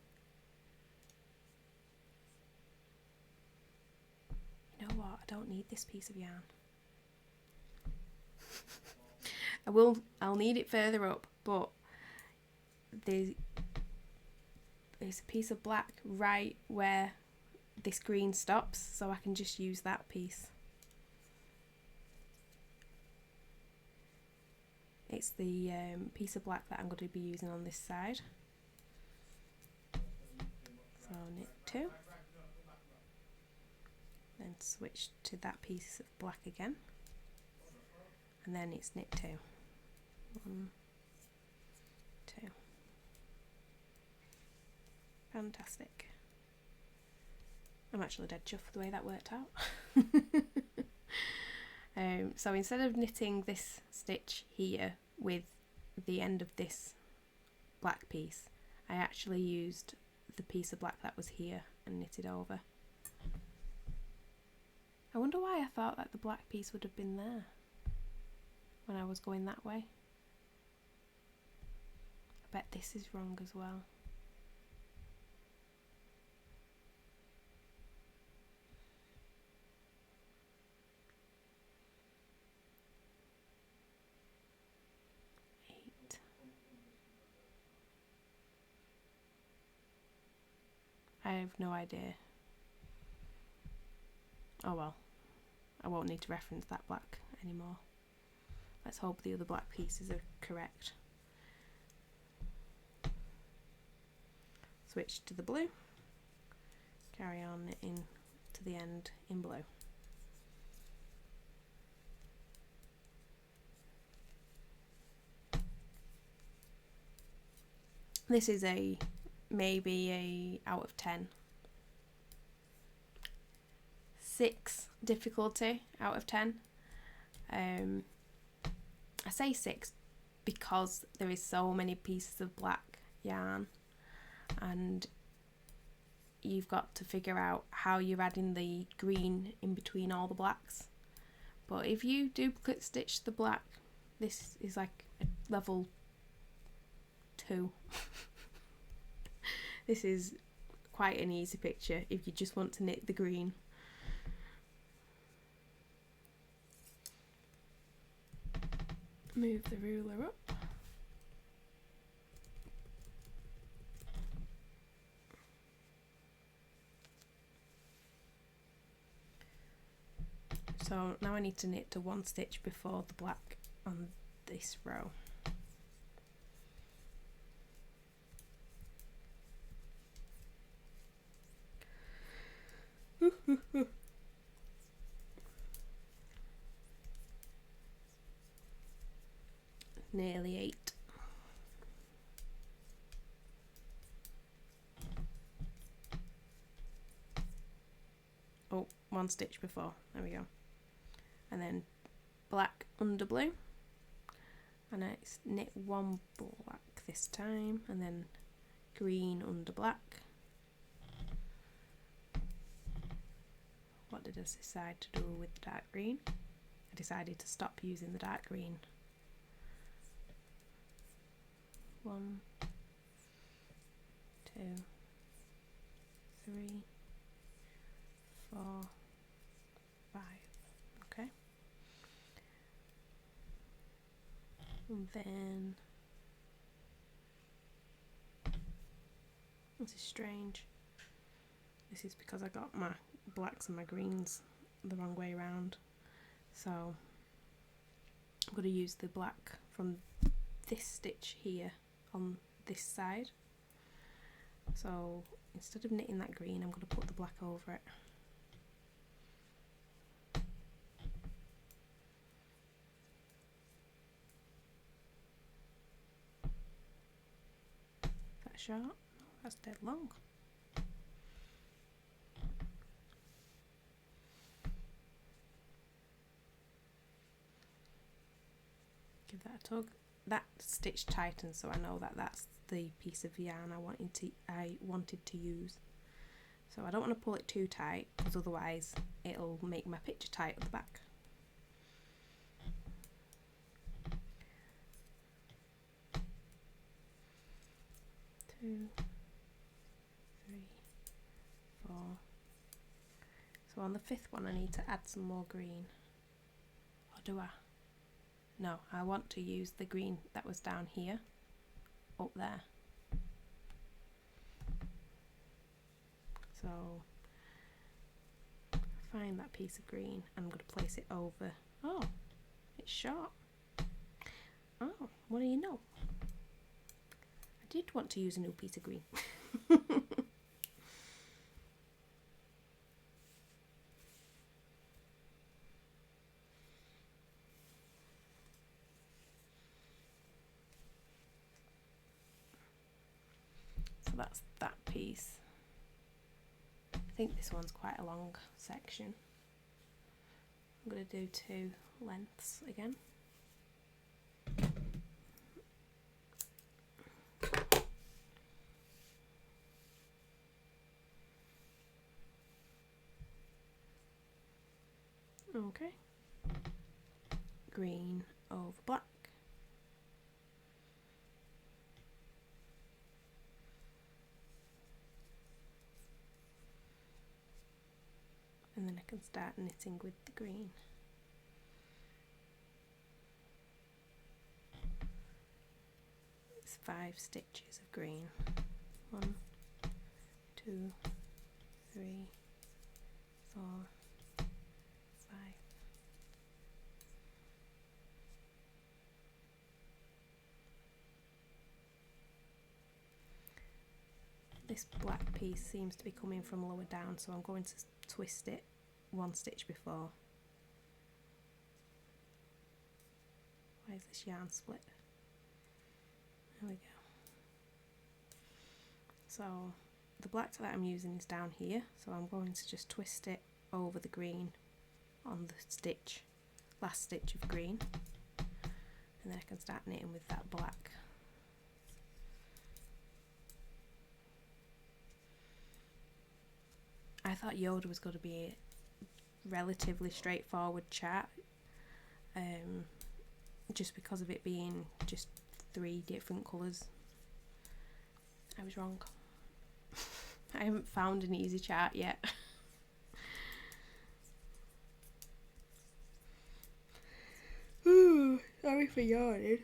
You know what? I don't need this piece of yarn. I'll need it further up, but it's a piece of black right where this green stops, so I can just use that piece. It's the piece of black that I'm going to be using on this side. So knit 2, then switch to that piece of black again, and then it's knit 2. 1, 2. Fantastic. I'm actually dead chuffed with the way that worked out. So instead of knitting this stitch here with the end of this black piece, I actually used the piece of black that was here and knitted over. I wonder why I thought that the black piece would have been there when I was going that way. I bet this is wrong as well. I have no idea. Oh well, I won't need to reference that black anymore. Let's hope the other black pieces are correct. Switch to the blue, carry on knitting to the end in blue. This is maybe a out of 10. 6 difficulty out of 10. I say 6 because there is so many pieces of black yarn and you've got to figure out how you're adding the green in between all the blacks. But if you duplicate stitch the black, this is like a level 2. This is quite an easy picture if you just want to knit the green. Move the ruler up. So now I need to knit to 1 stitch before the black on this row. Nearly 8. Oh, 1 stitch before. There we go. And then black under blue. And I knit 1 black this time, and then green under black. What did I decide to do with the dark green? I decided to stop using the dark green. 1, 2, 3, 4, 5. Okay. And then this is strange. This is because I got my blacks and my greens the wrong way around. So I'm going to use the black from this stitch here on this side. So instead of knitting that green, I'm going to put the black over it. Is that short? No, that's dead long. Give that a tug. That stitch tightens, so I know that that's the piece of yarn I wanted to use. So I don't want to pull it too tight, because otherwise it'll make my picture tight at the back. Two, 3, 4. So on the 5th one I need to add some more green. Or do I? No, I want to use the green that was down here, up there. So find that piece of green and I'm going to place it over. Oh, it's short. Oh, what do you know? I did want to use a new piece of green. So that's that piece. I think this one's quite a long section. I'm going to do 2 lengths again. Okay. Green over black. And then I can start knitting with the green. It's 5 stitches of green. 1, 2, 3, 4, 5. This black piece seems to be coming from lower down, so I'm going to twist it 1 stitch before. Why is this yarn split? There we go. So the black that I'm using is down here, so I'm going to just twist it over the green on the stitch, last stitch of green, and then I can start knitting with that black. I thought Yoda was going to be a relatively straightforward chart, just because of it being just 3 different colours. I was wrong. I haven't found an easy chart yet. Ooh, sorry for yawning.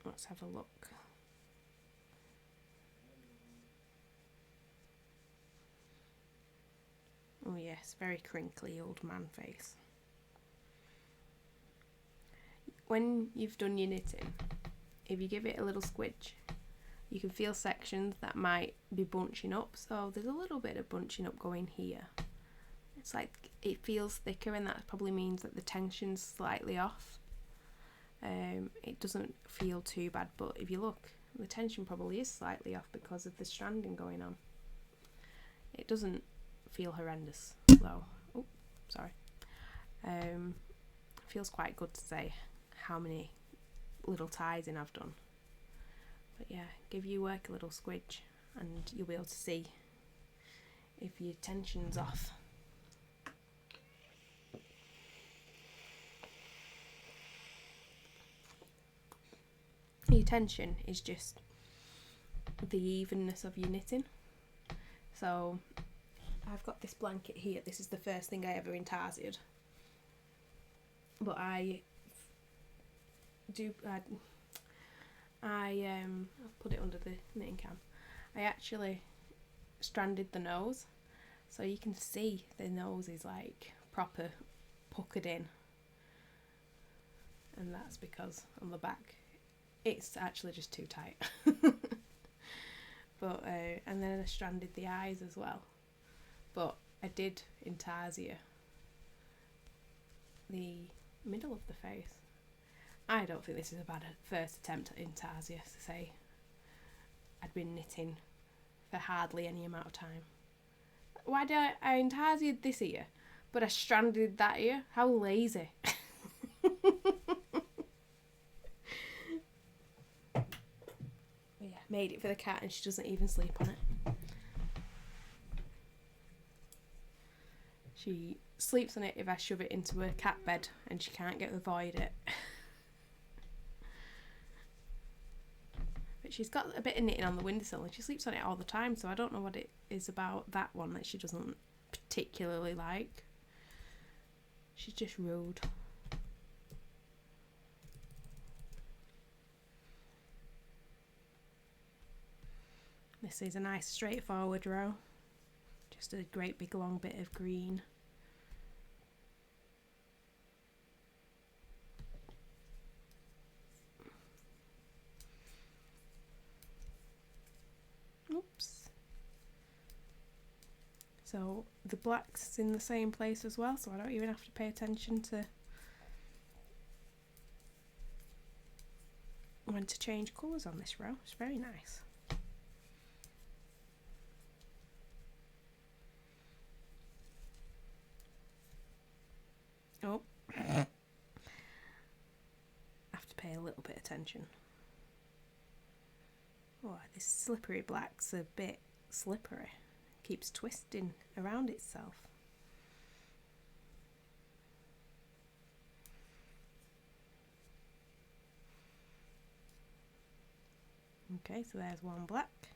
Let's have a look. Oh yes, very crinkly old man face. When you've done your knitting, if you give it a little squidge, you can feel sections that might be bunching up. So there's a little bit of bunching up going here. It's like it feels thicker, and that probably means that the tension's slightly off. It doesn't feel too bad, but if you look, the tension probably is slightly off because of the stranding going on. It doesn't feel horrendous though. Oh, sorry. Feels quite good to say how many little ties in I've done. But yeah, give your work a little squidge and you'll be able to see if your tension's off. Your tension is just the evenness of your knitting. So I've got this blanket here. This is the first thing I ever intarsia'd, but I'll put it under the knitting cam. I actually stranded the nose, so you can see the nose is like proper puckered in, and that's because on the back it's actually just too tight. But and then I stranded the eyes as well. But I did Intarsia the middle of the face. I don't think this is a bad first attempt at Intarsia, to say I'd been knitting for hardly any amount of time. Why did I Intarsia'd this ear, but I stranded that ear? How lazy. Yeah, made it for the cat and she doesn't even sleep on it. She sleeps on it if I shove it into her cat bed and she can't get avoid it. But she's got a bit of knitting on the windowsill and she sleeps on it all the time, so I don't know what it is about that one that she doesn't particularly like. She's just rude. This is a nice straightforward row. Just a great big long bit of green. Oops. So the black's in the same place as well, so I don't even have to pay attention to when to change colours on this row. It's very nice. Oh, I have to pay a little bit of attention. Oh, this slippery black's a bit slippery. Keeps twisting around itself. Okay, so there's one black.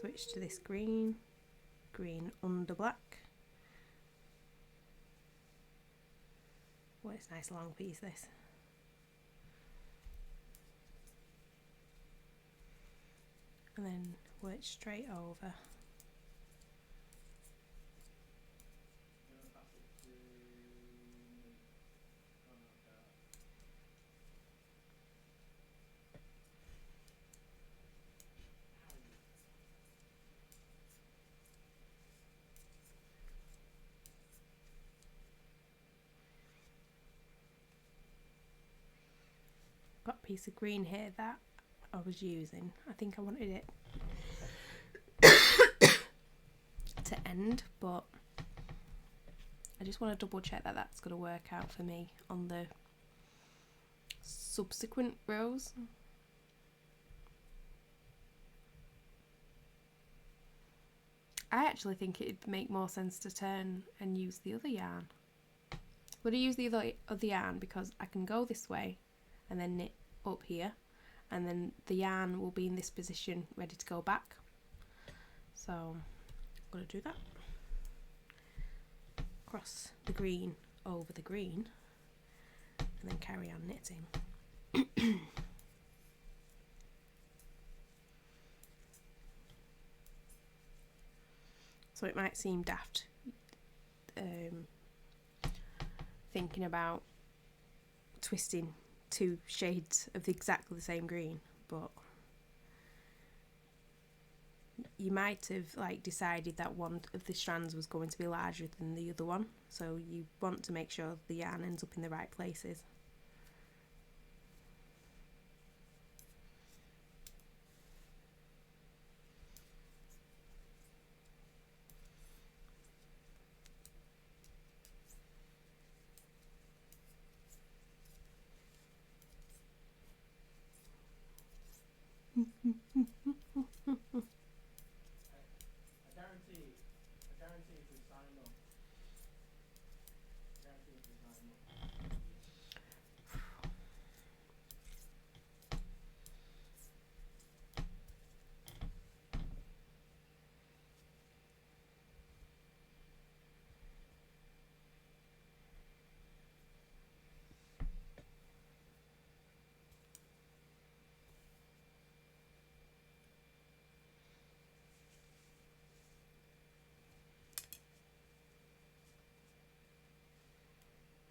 Switch to this green. Green under black. Oh, it's a nice long piece, this. And then work straight over. Got a piece of green here that I was using. I think I wanted it to end, but I just want to double check that that's going to work out for me on the subsequent rows. I actually think it'd make more sense to turn and use the other yarn. Would I use the other yarn because I can go this way and then knit up here, and then the yarn will be in this position ready to go back. So I'm going to do that. Cross the green over the green and then carry on knitting. So it might seem daft thinking about twisting two shades of exactly the same green, but you might have like decided that one of the strands was going to be larger than the other one, so you want to make sure the yarn ends up in the right places. I guarantee if we sign up. I guarantee if we sign up.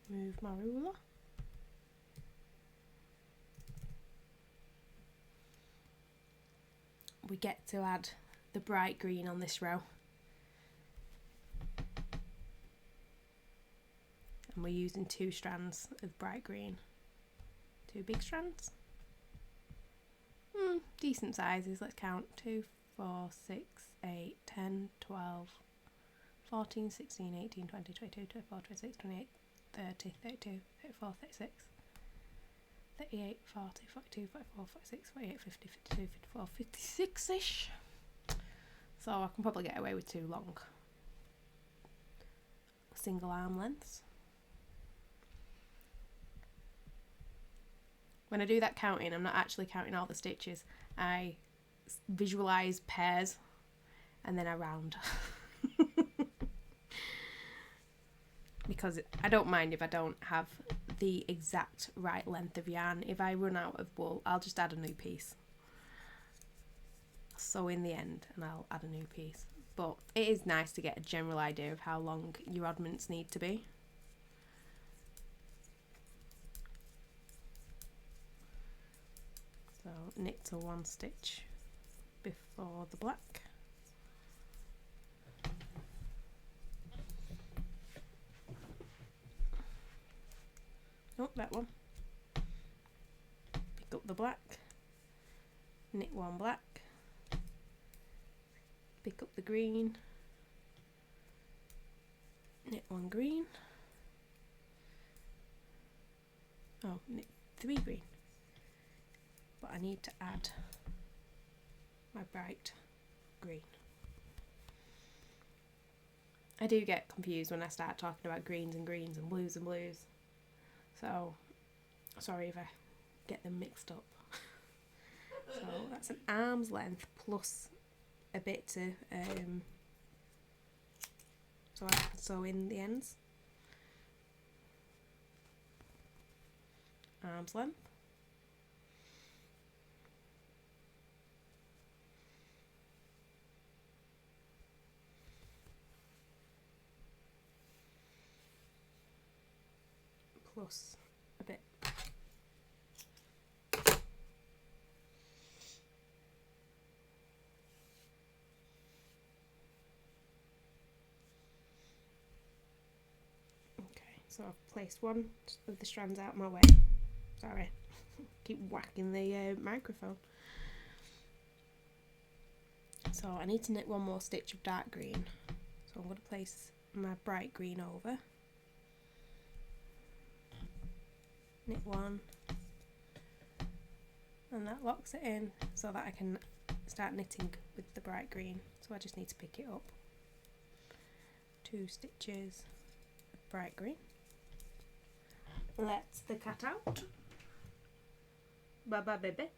Move my ruler. We get to add the bright green on this row. And we're using 2 strands of bright green. 2 big strands. Decent sizes, let's count. 2, 4, 6, 8, 10, 12, 14, 16, 18, 20, 22, 24, 26, 28, 30, 32, 34, 36, 38, 40, 42, 44, 46, 48, 50, 52, 54, 56-ish. So I can probably get away with 2 long single arm lengths. When I do that counting, I'm not actually counting all the stitches. I visualise pairs and then I round. Because I don't mind if I don't have the exact right length of yarn. If I run out of wool, I'll just add a new piece. sew in the end and I'll add a new piece. But it is nice to get a general idea of how long your oddments need to be. So knit to 1 stitch before the black. Oh, that one. Pick up the black, knit 1 black, pick up the green, knit 1 green, oh, knit 3 green, but I need to add my bright green. I do get confused when I start talking about greens and blues and blues, so sorry if I get them mixed up. So that's an arm's length plus a bit to so I can sew in the ends. Arm's length. Plus a bit. So I've placed one of the strands out my way. Sorry, keep whacking the microphone. So I need to knit 1 more stitch of dark green. So I'm going to place my bright green over. Knit 1. And that locks it in so that I can start knitting with the bright green. So I just need to pick it up. 2 stitches of bright green. Let the cat out. Bye bye, baby.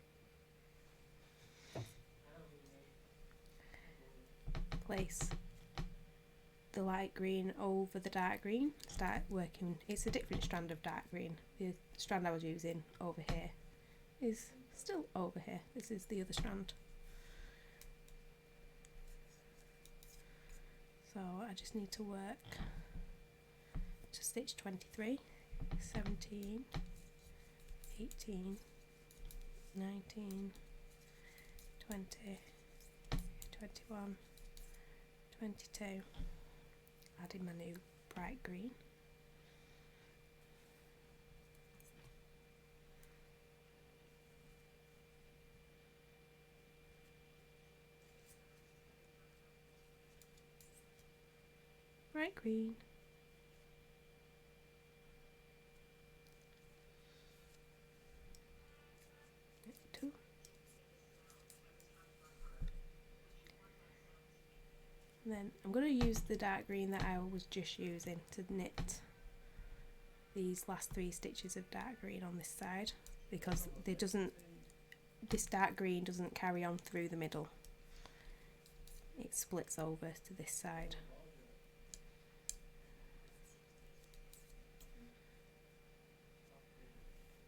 Place the light green over the dark green. Start working. It's a different strand of dark green. The strand I was using over here is still over here. This is the other strand. So I just need to work to stitch 23. 17, 18, 19, 20, 21, 22, adding my new bright green. Bright green. And then I'm going to use the dark green that I was just using to knit these last 3 stitches of dark green on this side, because this dark green doesn't carry on through the middle. It splits over to this side.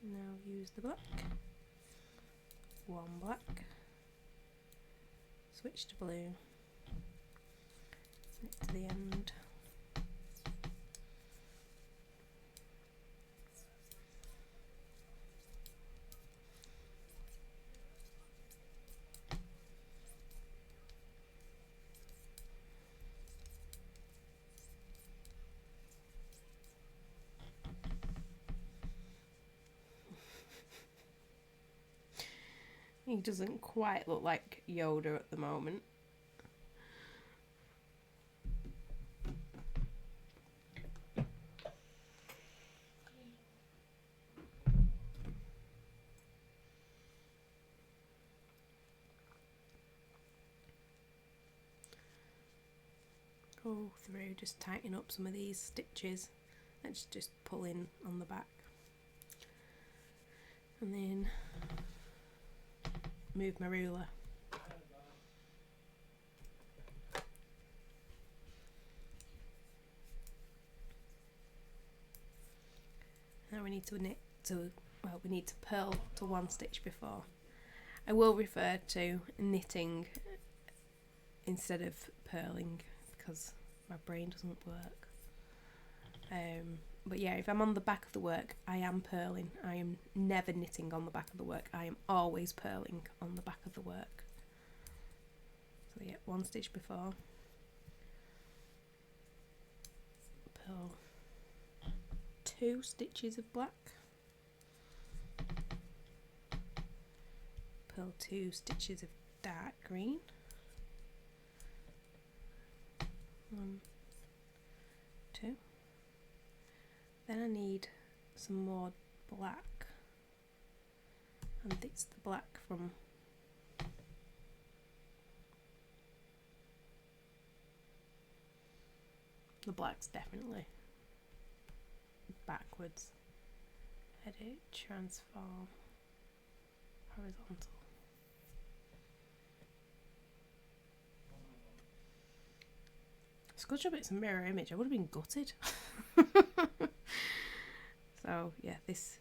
Now use the black. 1 black. Switch to blue. Knit to the end. He doesn't quite look like Yoda at the moment. Go through, just tighten up some of these stitches. Let's just pull in on the back. And then move my ruler. Now we need to knit to, well, we need to purl to 1 stitch before. I will refer to knitting instead of purling because my brain doesn't work. But yeah, if I'm on the back of the work, I am purling. I am never knitting on the back of the work. I am always purling on the back of the work. So yeah, 1 stitch before. Purl 2 stitches of black. Purl 2 stitches of dark green. 1, 2. Then I need some more black, and it's the black from the black's definitely backwards. Edit, transform, horizontal. It's a good job it's a mirror image. I would have been gutted. So yeah, this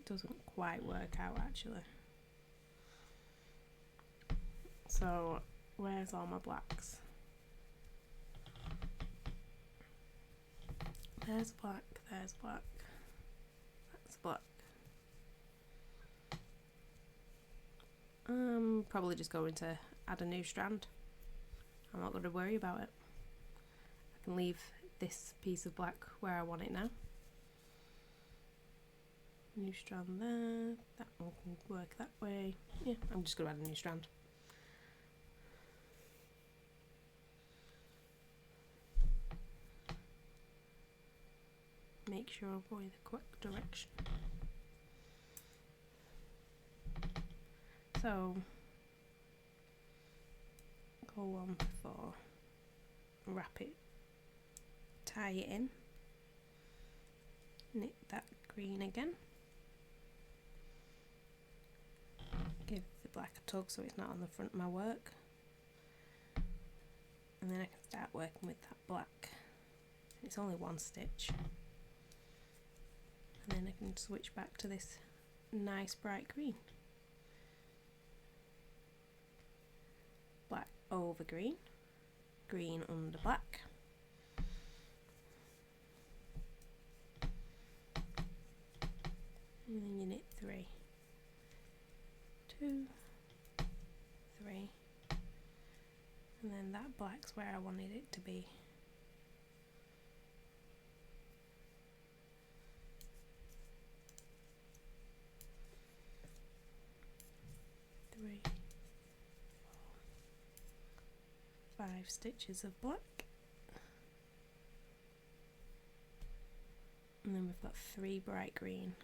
doesn't quite work out actually. So where's all my blacks? There's black, there's black, that's black. I'm probably just going to add a new strand. I'm not going to worry about it. I can leave this piece of black where I want it now. New strand there, that one can work that way. Yeah, I'm just going to add a new strand. Make sure I'm going the correct direction. So, go on before, wrap it, tie it in, knit that green again, give the black a tug so it's not on the front of my work, and then I can start working with that black. It's only 1 stitch, and then I can switch back to this nice bright green. Black over green, green under black, and then you knit 3, 2, 3, and then that black's where I wanted it to be. Three, 4, 5 stitches of black, and then we've got 3 bright green.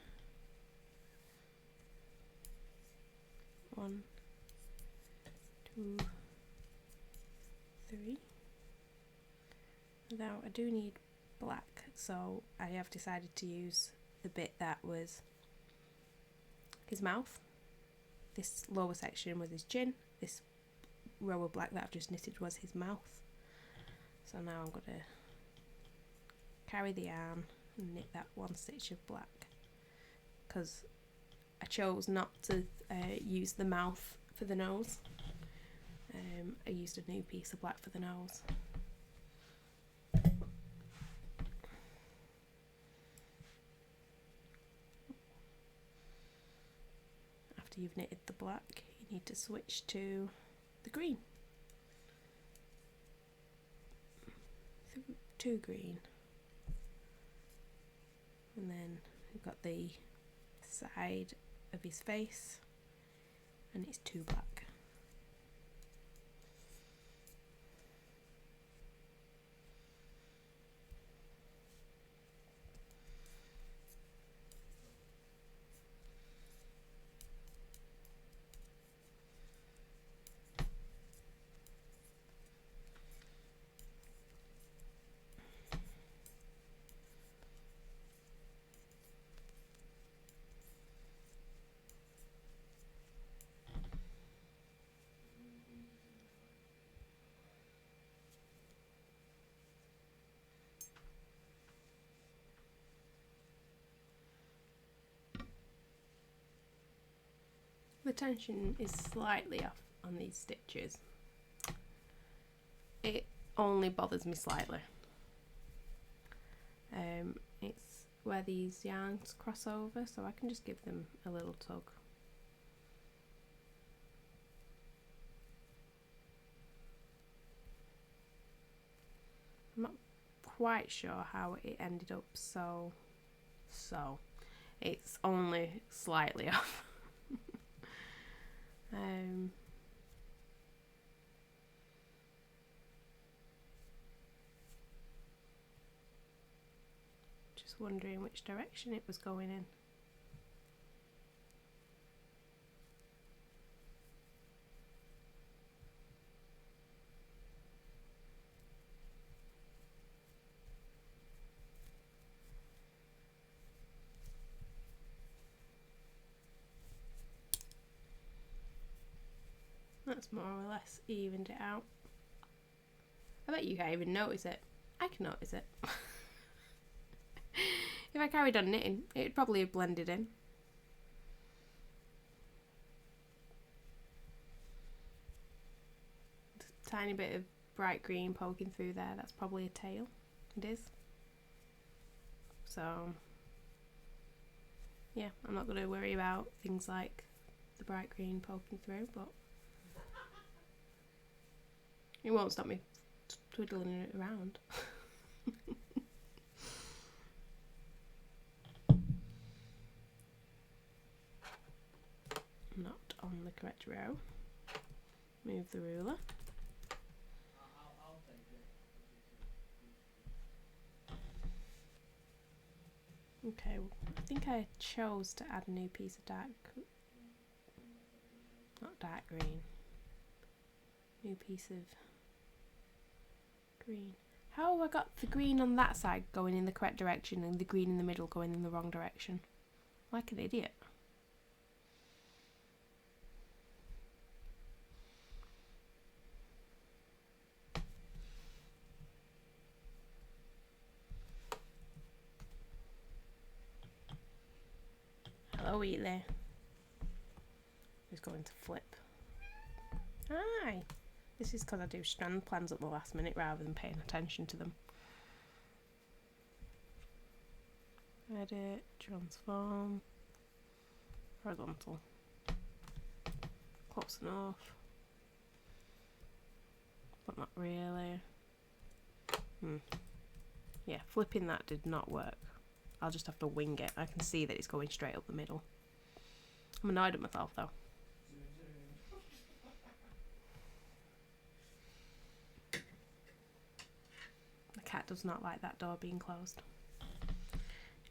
1, 2, 3. Now I do need black, so I have decided to use the bit that was his mouth. This lower section was his chin. This row of black that I've just knitted was his mouth. So now I'm going to carry the yarn and knit that 1 stitch of black, because I chose not to use the mouth for the nose. I used a new piece of black for the nose. After you've knitted the black, you need to switch to the green. 2 green, and then we've got the side of his face, and it's 2 black. the tension is slightly off on these stitches. It only bothers me slightly. It's where these yarns cross over, so I can just give them a little tug. I'm not quite sure how it ended up so it's only slightly off. Just wondering which direction it was going in. That's more or less evened it out. I bet you can't even notice it. I can notice it. If I carried on knitting, it'd probably have blended in. A tiny bit of bright green poking through there, that's probably a tail. It is. So, yeah, I'm not going to worry about things like the bright green poking through, but it won't stop me twiddling it around. Not on the correct row. Move the ruler. I'll take it. Okay, well, I think I chose to add a new piece of not dark green. New piece of green. How have I got the green on that side going in the correct direction and the green in the middle going in the wrong direction? Like an idiot. Hello, Wheatley. Who's going to flip? Hi! This is because I do strand plans at the last minute rather than paying attention to them. Edit, transform, horizontal. Close enough. But not really. Yeah, flipping that did not work. I'll just have to wing it. I can see that it's going straight up the middle. I'm annoyed at myself though. The cat does not like that door being closed.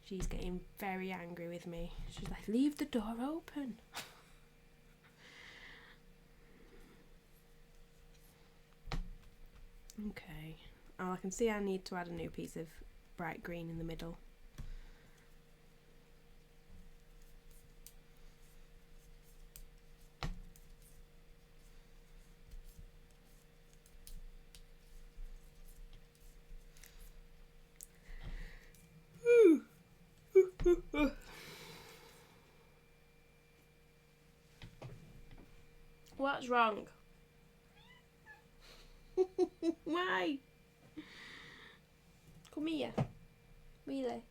She's getting very angry with me. She's like, leave the door open. Okay. Oh, I can see I need to add a new piece of bright green in the middle. What's wrong? Why? Come here. Really?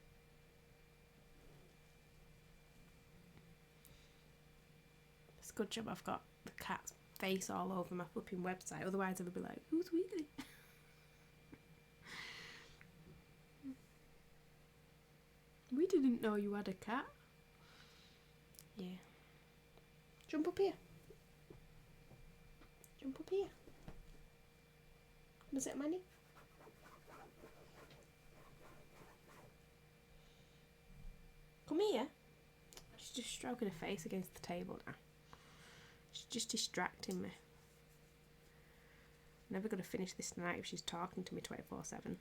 It's a good job I've got the cat's face all over my flipping website, otherwise I would be like, who's Wheatley? We didn't know you had a cat. Yeah. Jump up here. Jump up here. Come and sit on my knee. Come here. She's just stroking her face against the table now. She's just distracting me. I'm never going to finish this tonight if she's talking to me 24/7.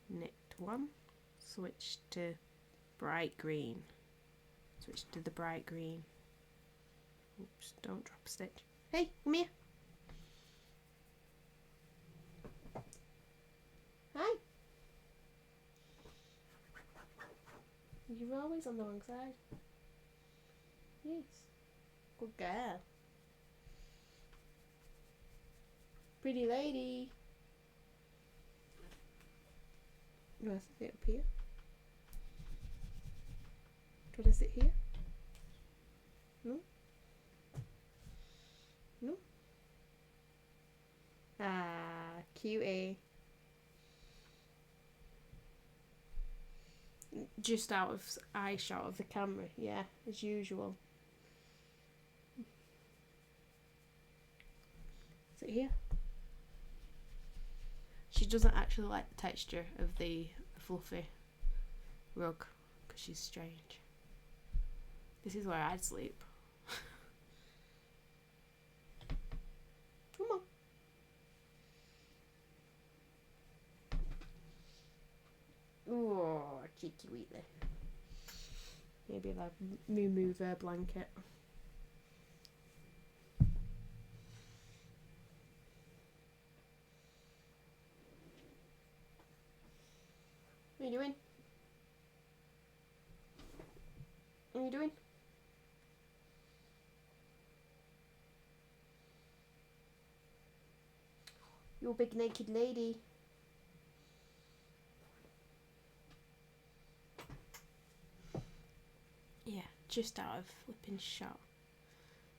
Knit one. Switch to bright green. Switch to the bright green. Oops, don't drop a stitch. Hey, come here. Hi. You're always on the wrong side. Yes. Good girl. Pretty lady. You want to sit up here? Do you want to sit here? No? No? Ah, cutie. Just out of eye shot of the camera, yeah, as usual. Sit here. She doesn't actually like the texture of the fluffy rug because she's strange. This is where I'd sleep. Come on. Oh, cheeky Wheatley. Maybe if I move her blanket. What are you doing? What are you doing? You big naked lady. Yeah, just out of flipping shot.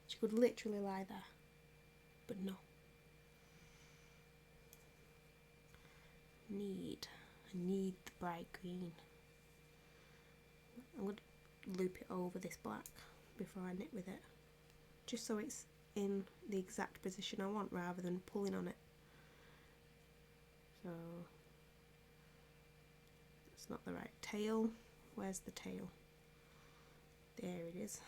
She could literally lie there. But no. I need the bright green. I'm going to loop it over this black before I knit with it. Just so it's in the exact position I want rather than pulling on it. So, it's not the right tail. Where's the tail? There it is.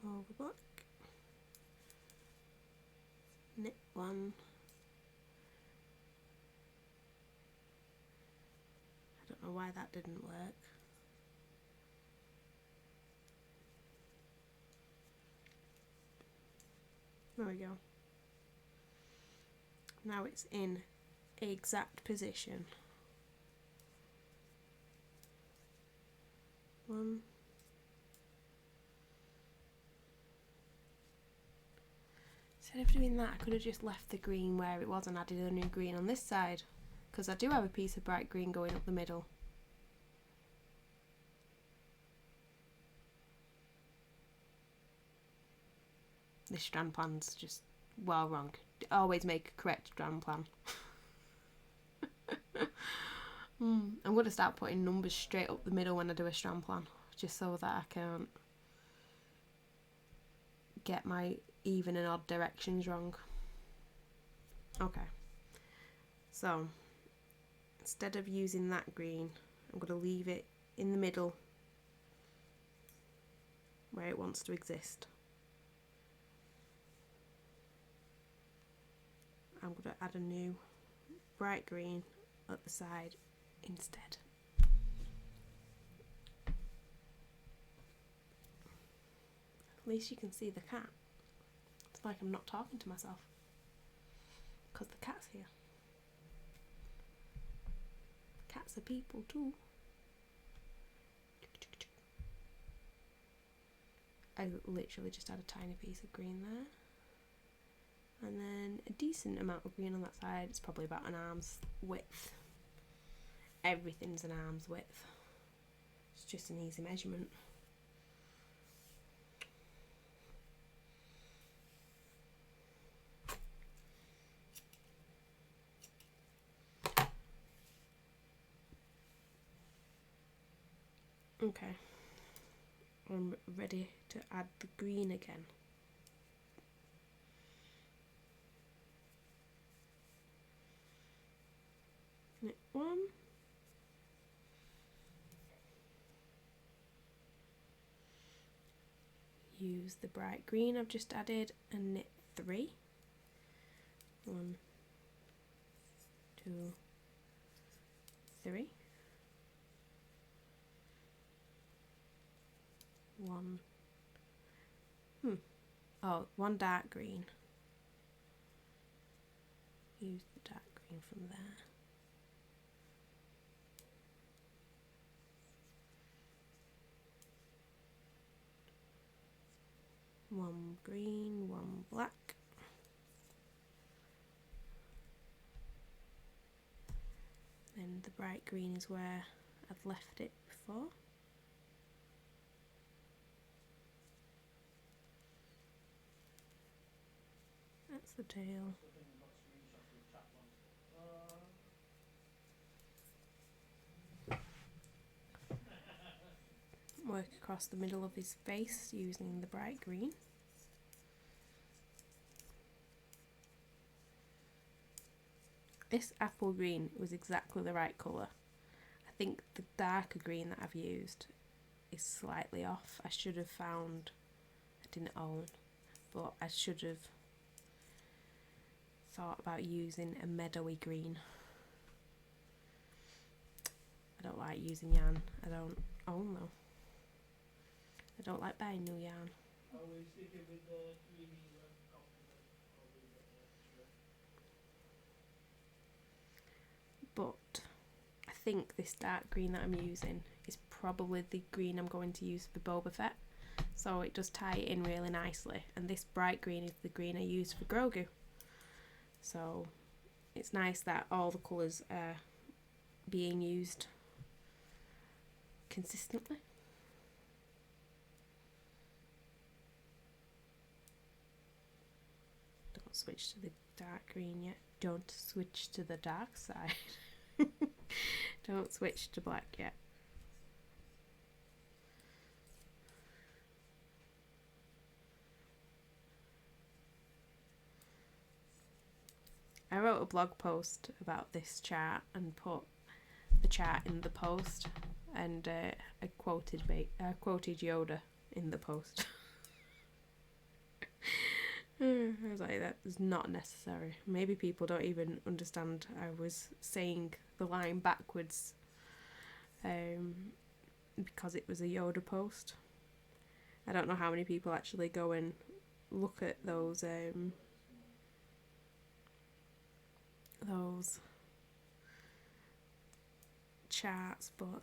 Over black. Knit one. I don't know why that didn't work. There we go. Now it's in exact position. One. Instead of doing that, I could have just left the green where it was and added a new green on this side, because I do have a piece of bright green going up the middle. This strand plan's just well wrong. Always make a correct strand plan. I'm going to start putting numbers straight up the middle when I do a strand plan, just so that I can't get my even and odd directions wrong. Okay, so instead of using that green, I'm going to leave it in the middle where it wants to exist. I'm going to add a new bright green at the side instead. At least you can see the cat. It's like I'm not talking to myself because the cat's here. Cats are people too. I literally just add a tiny piece of green there. And then a decent amount of green on that side. It's probably about an arm's width. Everything's an arm's width. It's just an easy measurement. Okay. I'm ready to add the green again. Knit one. Use the bright green I've just added and knit 3. 1, 2, 3. 1. Oh, one dark green. Use the dark green. working from there. One green, one black. Then the bright green is where I've left it before. That's the tail. Work across the middle of his face using the bright green. This apple green was exactly the right colour. I think the darker green that I've used is slightly off. I should have found, I didn't own, but I should have thought about using a meadowy green. I don't like using yarn. I don't own though. I don't like buying new yarn. Are we sticking with the creamy cotton then? Or we got extra? But I think this dark green that I'm using is probably the green I'm going to use for Boba Fett. So it does tie it in really nicely. And this bright green is the green I use for Grogu. So it's nice that all the colours are being used consistently. Don't switch to the dark green yet. Don't switch to the dark side. Don't switch to black yet. I wrote a blog post about this chart and put the chart in the post, and I quoted Yoda in the post. I was like, that is not necessary. Maybe people don't even understand I was saying the line backwards because it was a Yoda post. I don't know how many people actually go and look at those charts, but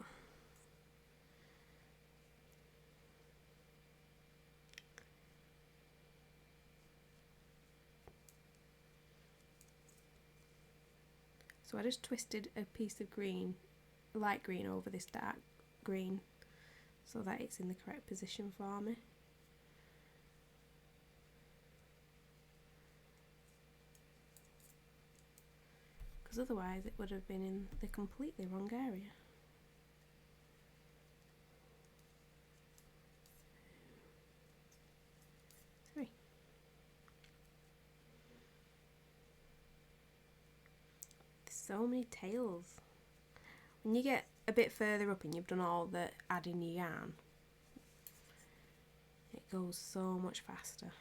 so I just twisted a piece of green, light green, over this dark green so that it's in the correct position for me. Because otherwise it would have been in the completely wrong area. Three. There's so many tails. When you get a bit further up and you've done all the adding your yarn, it goes so much faster.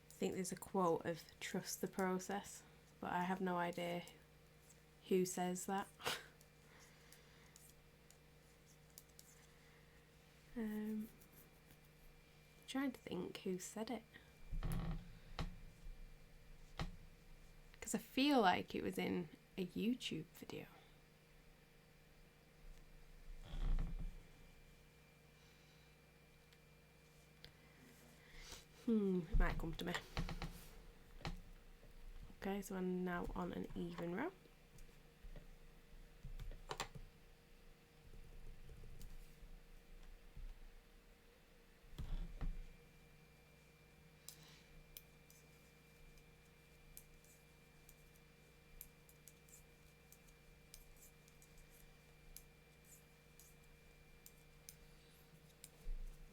I think there's a quote of trust the process, but I have no idea who says that. Trying to think who said it, because I feel like it was in a YouTube video. It might come to me. Okay, so I'm now on an even row.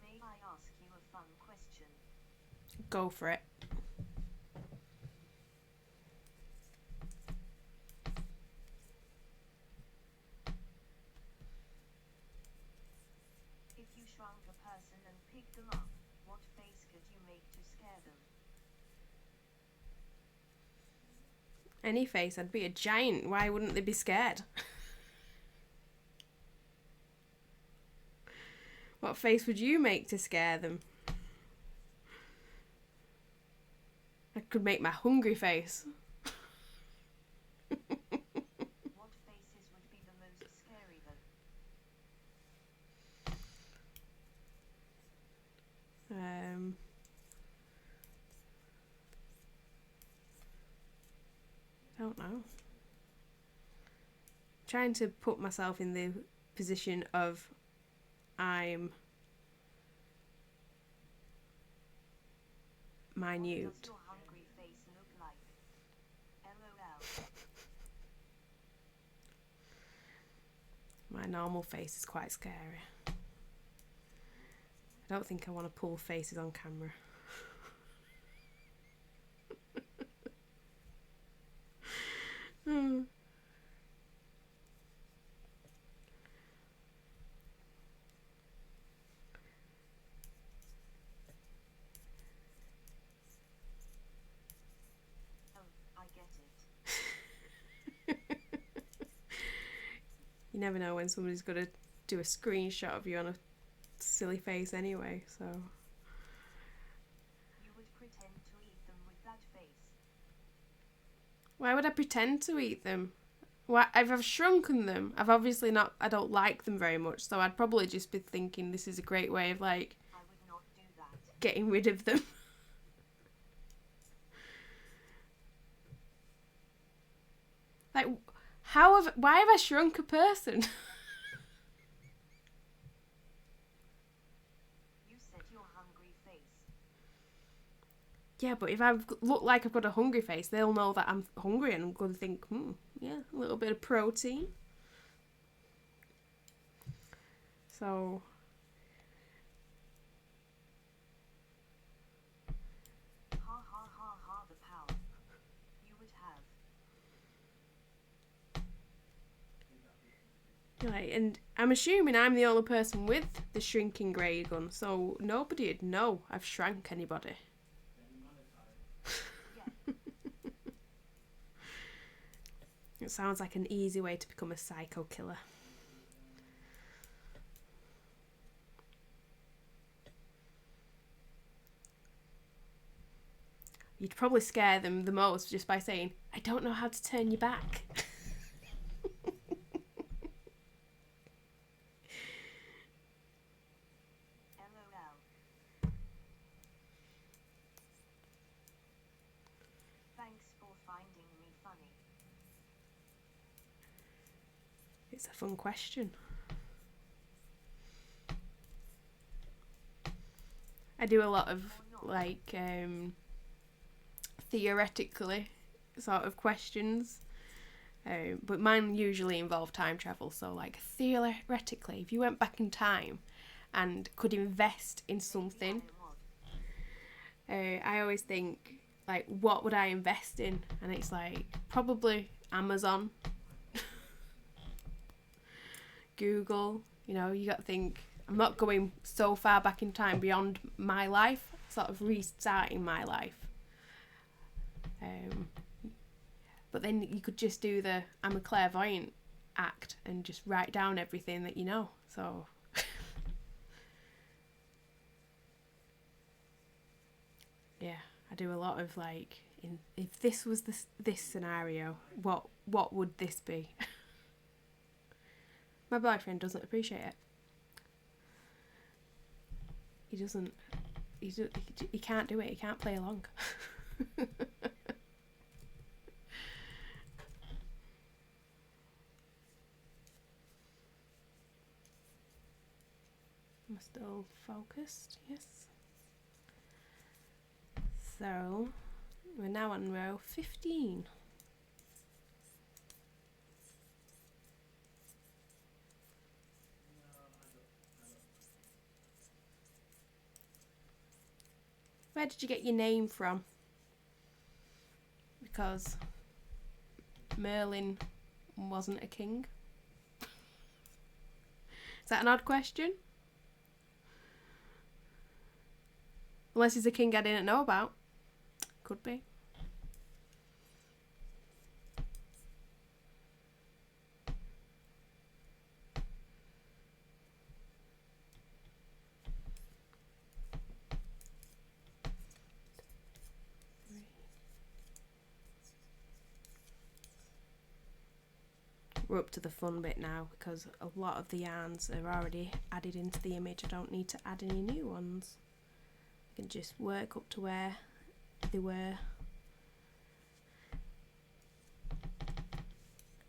May I ask you a fun question? Go for it. If you shrunk a person and picked them up, what face could you make to scare them? Any face, I'd be a giant. Why wouldn't they be scared? What face would you make to scare them? I could make my hungry face. What faces would be the most scary though? I don't know. Trying to put myself in the position of I'm minute. What does your hungry face look like? LOL. My normal face is quite scary. I don't think I want to pull faces on camera. Oh, I get it. You never know when somebody's going to do a screenshot of you on a silly face anyway, so... You would pretend to eat them with that face. Why would I pretend to eat them? Why, if I've shrunken them, I've obviously not... I don't like them very much, so I'd probably just be thinking this is a great way of, like, I would not do that. getting rid of them. Like, why have I shrunk a person? You said your hungry face. Yeah, but if I look like I've got a hungry face, they'll know that I'm hungry and I'm going to think, yeah, a little bit of protein. So... Ha ha ha ha, the power you would have. Right, and I'm assuming I'm the only person with the shrinking grey gun, so nobody'd know I've shrank anybody. Yeah. It sounds like an easy way to become a psycho killer. You'd probably scare them the most just by saying, I don't know how to turn you back. LOL. Thanks for finding me funny. It's a fun question. I do a lot of, like, theoretically sort of questions. But mine usually involve time travel. So, like, theoretically, if you went back in time and could invest in something, I always think, like, what would I invest in? And it's like, probably Amazon, Google. You know, you got to think, I'm not going so far back in time beyond my life, sort of restarting my life. But then you could just do the I'm a clairvoyant act and just write down everything that you know. So yeah, I do a lot of, like, if this was this scenario, what would this be? My boyfriend doesn't appreciate it. He doesn't. He can't do it. He can't play along. Am I still focused? Yes. So, we're now on row 15. Where did you get your name from? Because Merlin wasn't a king. Is that an odd question? Unless he's a king I didn't know about. Could be. we're up to the fun bit now, because a lot of the yarns are already added into the image. I don't need to add any new ones. I can just work up to where they were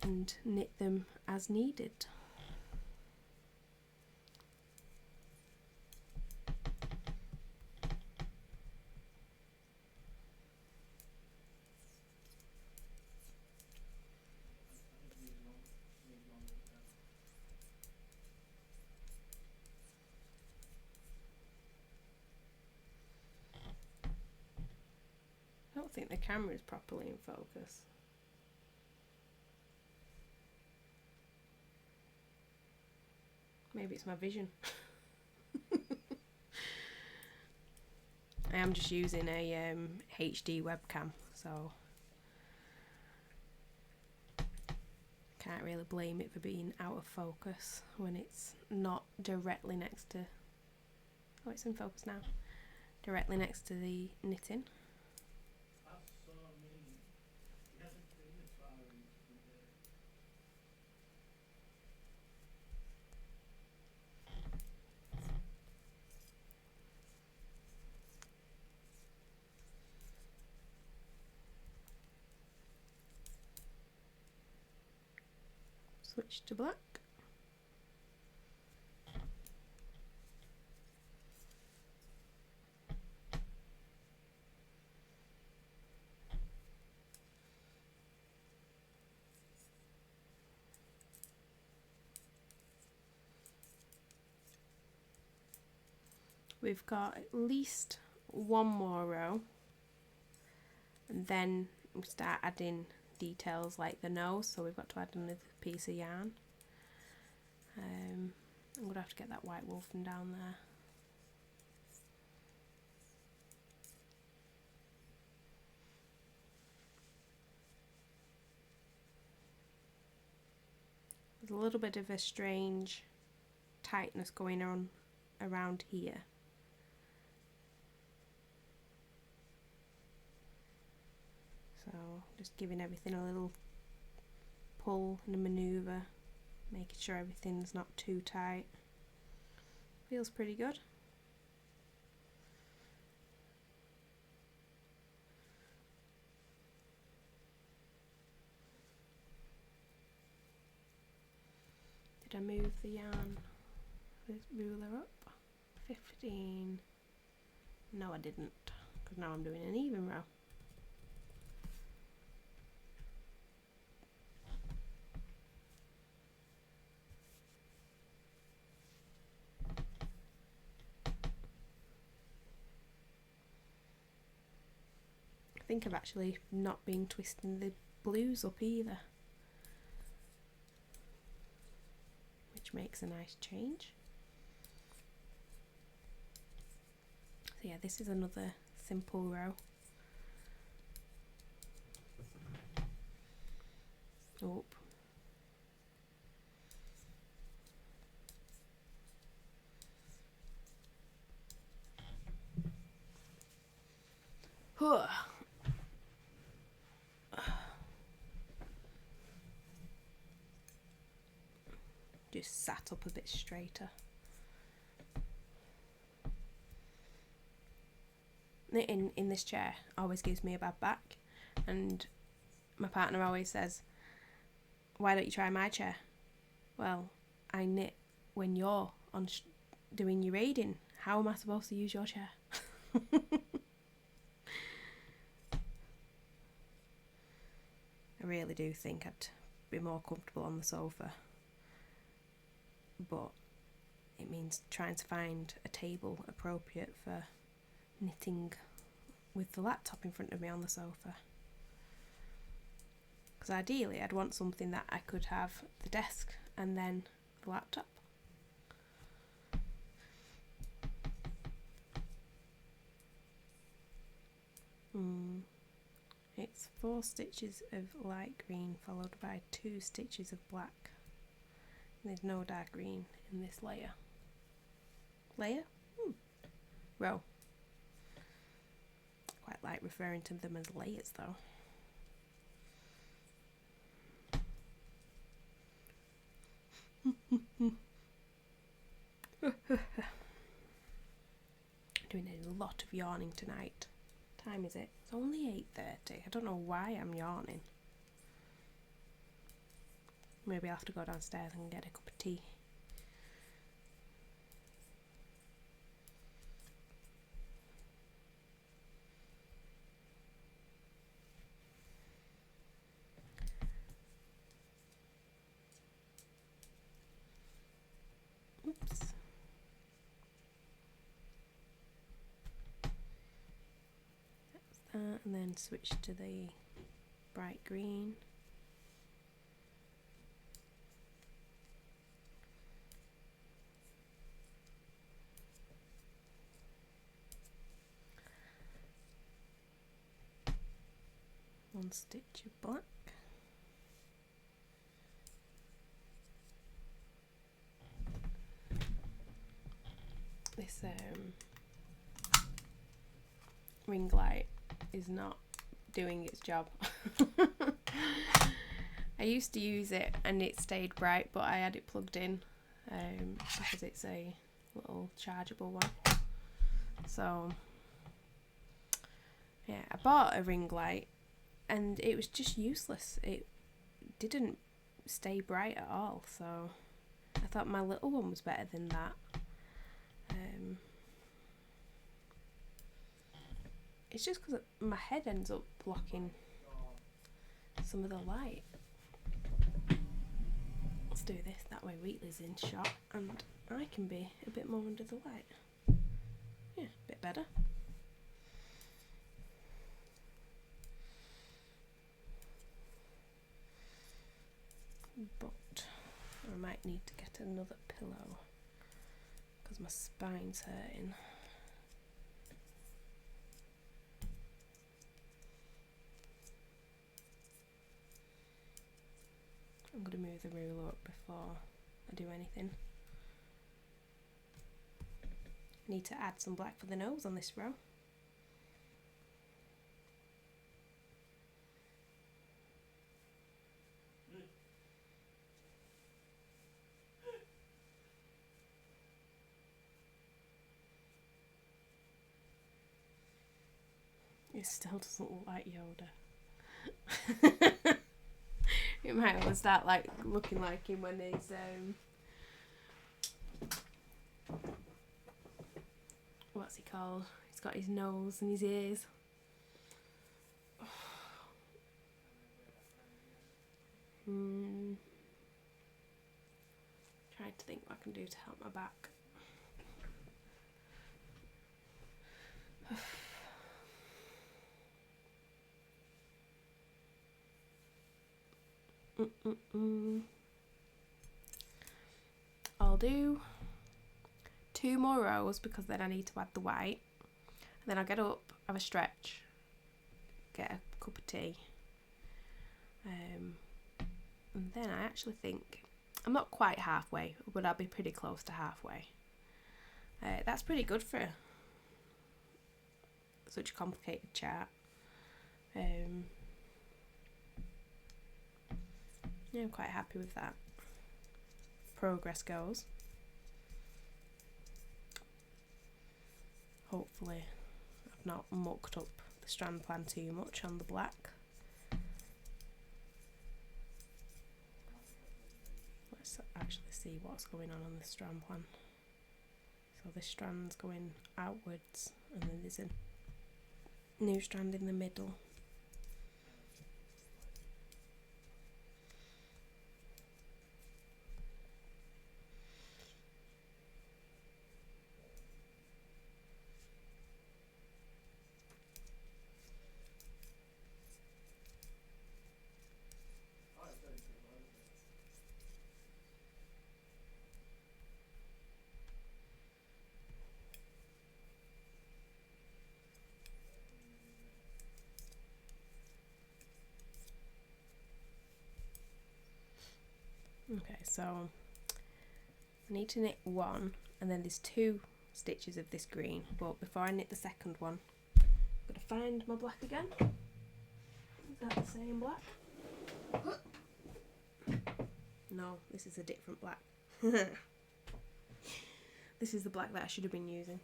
and knit them as needed. I don't think the camera is properly in focus. Maybe it's my vision. I am just using a HD webcam, so can't really blame it for being out of focus when it's not directly next to... Oh, it's in focus now. Directly next to the knitting. That's so mean. He hasn't been this far into the day. Switch to black. We've got at least one more row, and then we start adding details like the nose, so we've got to add another piece of yarn. I'm going to have to get that white wool from down there. There's a little bit of a strange tightness going on around here. So just giving everything a little pull and a manoeuvre, making sure everything's not too tight. Feels pretty good. Did I move the yarn ruler up? 15. No, I didn't, because now I'm doing an even row. I think I've actually not been twisting the blues up either, which makes a nice change. So yeah, this is another simple row. Oh. Huh. Just sat up a bit straighter. Knitting in this chair always gives me a bad back, and my partner always says, why don't you try my chair? Well, I knit when you're on doing your raiding. How am I supposed to use your chair? I really do think I'd be more comfortable on the sofa, but it means trying to find a table appropriate for knitting with the laptop in front of me on the sofa. Because ideally I'd want something that I could have the desk and then the laptop. It's 4 stitches of light green followed by 2 stitches of black. There's no dark green in this layer. Row. Quite like referring to them as layers though. Doing a lot of yawning tonight. What time is it? It's only 8:30. I don't know why I'm yawning. Maybe I'll have to go downstairs and get a cup of tea. Oops. That's that, and then switch to the bright green. One stitch of black. This ring light is not doing its job. I used to use it and it stayed bright, but I had it plugged in because it's a little chargeable one. So yeah, I bought a ring light and it was just useless. It didn't stay bright at all, so I thought my little one was better than that. It's just because my head ends up blocking some of the light. Let's do this, that way Wheatley's in shot and I can be a bit more under the light. Yeah, a bit better. But I might need to get another pillow because my spine's hurting. I'm going to move the ruler up before I do anything. Need to add some black for the nose on this row. It still doesn't look like Yoda. It might well start like looking like him when he's what's he called? He's got his nose and his ears. Trying to think what I can do to help my back. I'll do 2 more rows because then I need to add the white, and then I'll get up, have a stretch, get a cup of tea, and then I actually think I'm not quite halfway, but I'll be pretty close to halfway. That's pretty good for such a complicated chart. Yeah, I'm quite happy with that. Progress goes. Hopefully I've not mucked up the strand plan too much on the black. Let's actually see what's going on the strand plan. So this strand's going outwards and then there's a new strand in the middle. Okay, so I need to knit 1 and then there's 2 stitches of this green, but before I knit the second one I'm going to find my black again. Is that the same black? No, this is a different black. This is the black that I should have been using.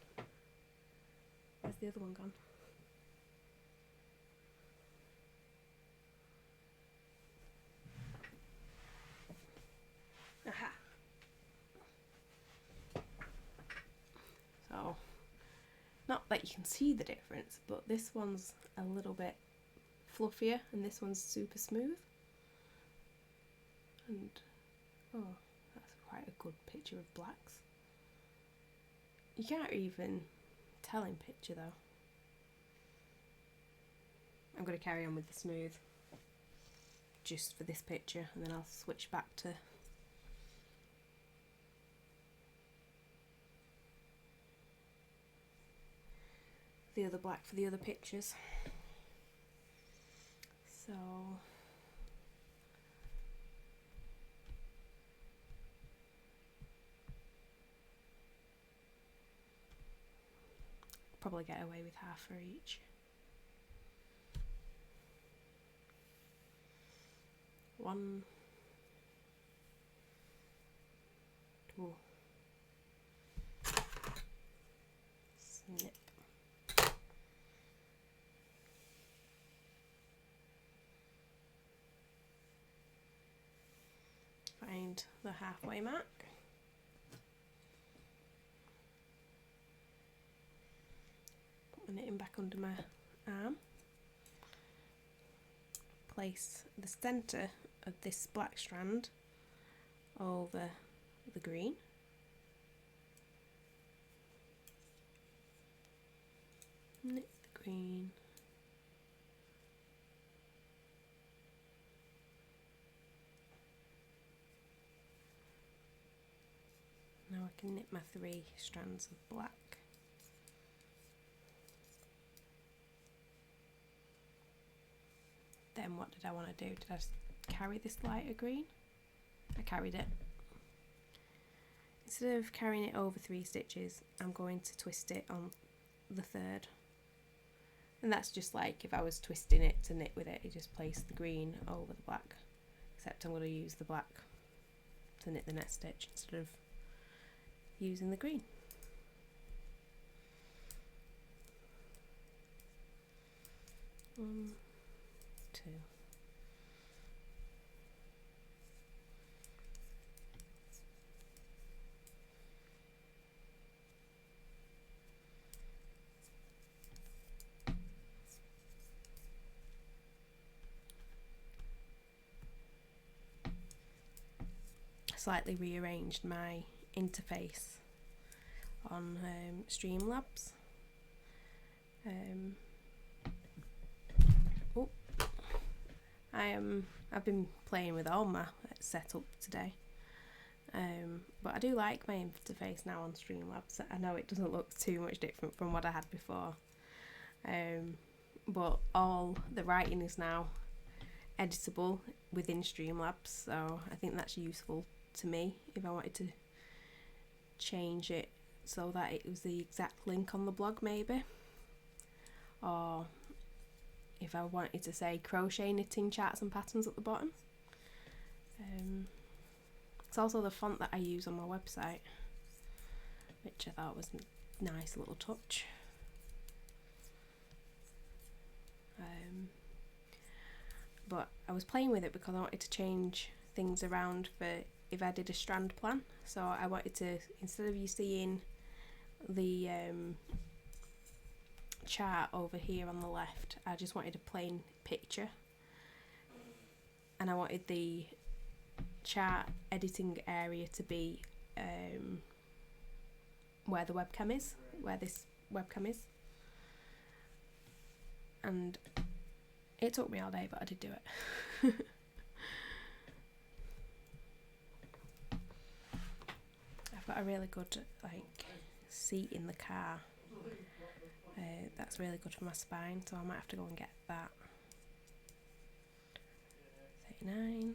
Where's the other one gone? Aha! So, not that you can see the difference, but this one's a little bit fluffier and this one's super smooth. And, oh, that's quite a good picture of blacks. You can't even tell in picture though. I'm going to carry on with the smooth just for this picture, and then I'll switch back to the other black for the other pictures. So probably get away with half for each. One, two, snip. Find the halfway mark. Put my knitting back under my arm. Place the centre of this black strand over the green. Knit the green. Now I can knit my 3 strands of black. Then what did I want to do? Did I just carry this lighter green? I carried it. Instead of carrying it over 3 stitches, I'm going to twist it on the 3rd. And that's just like if I was twisting it to knit with it, you just place the green over the black. Except I'm going to use the black to knit the next stitch instead of using the green. One, two. Slightly rearranged my interface on Streamlabs. I've been playing with all my setup today, but I do like my interface now on Streamlabs. I know it doesn't look too much different from what I had before, but all the writing is now editable within Streamlabs, so I think that's useful to me if I wanted to change it so that it was the exact link on the blog maybe, or if I wanted to say crochet knitting charts and patterns at the bottom. It's also the font that I use on my website, which I thought was a nice little touch. But I was playing with it because I wanted to change things around for if I did a strand plan. So I wanted to, instead of you seeing the chart over here on the left, I just wanted a plain picture, and I wanted the chart editing area to be where the webcam is, where this webcam is. And it took me all day, but I did do it. I've got a really good seat in the car. That's really good for my spine, so I might have to go and get that. 39,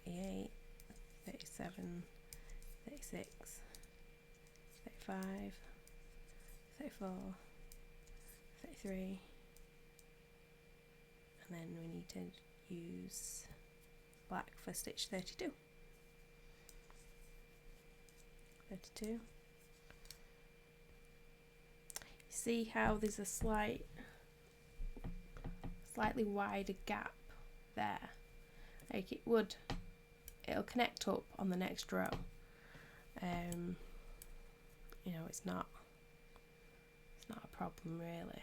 38, 37, 36, 35, 34, 33, and then we need to use black for stitch 32. 32. See how there's a slightly wider gap there. Like it'll connect up on the next row. You know, it's not a problem really,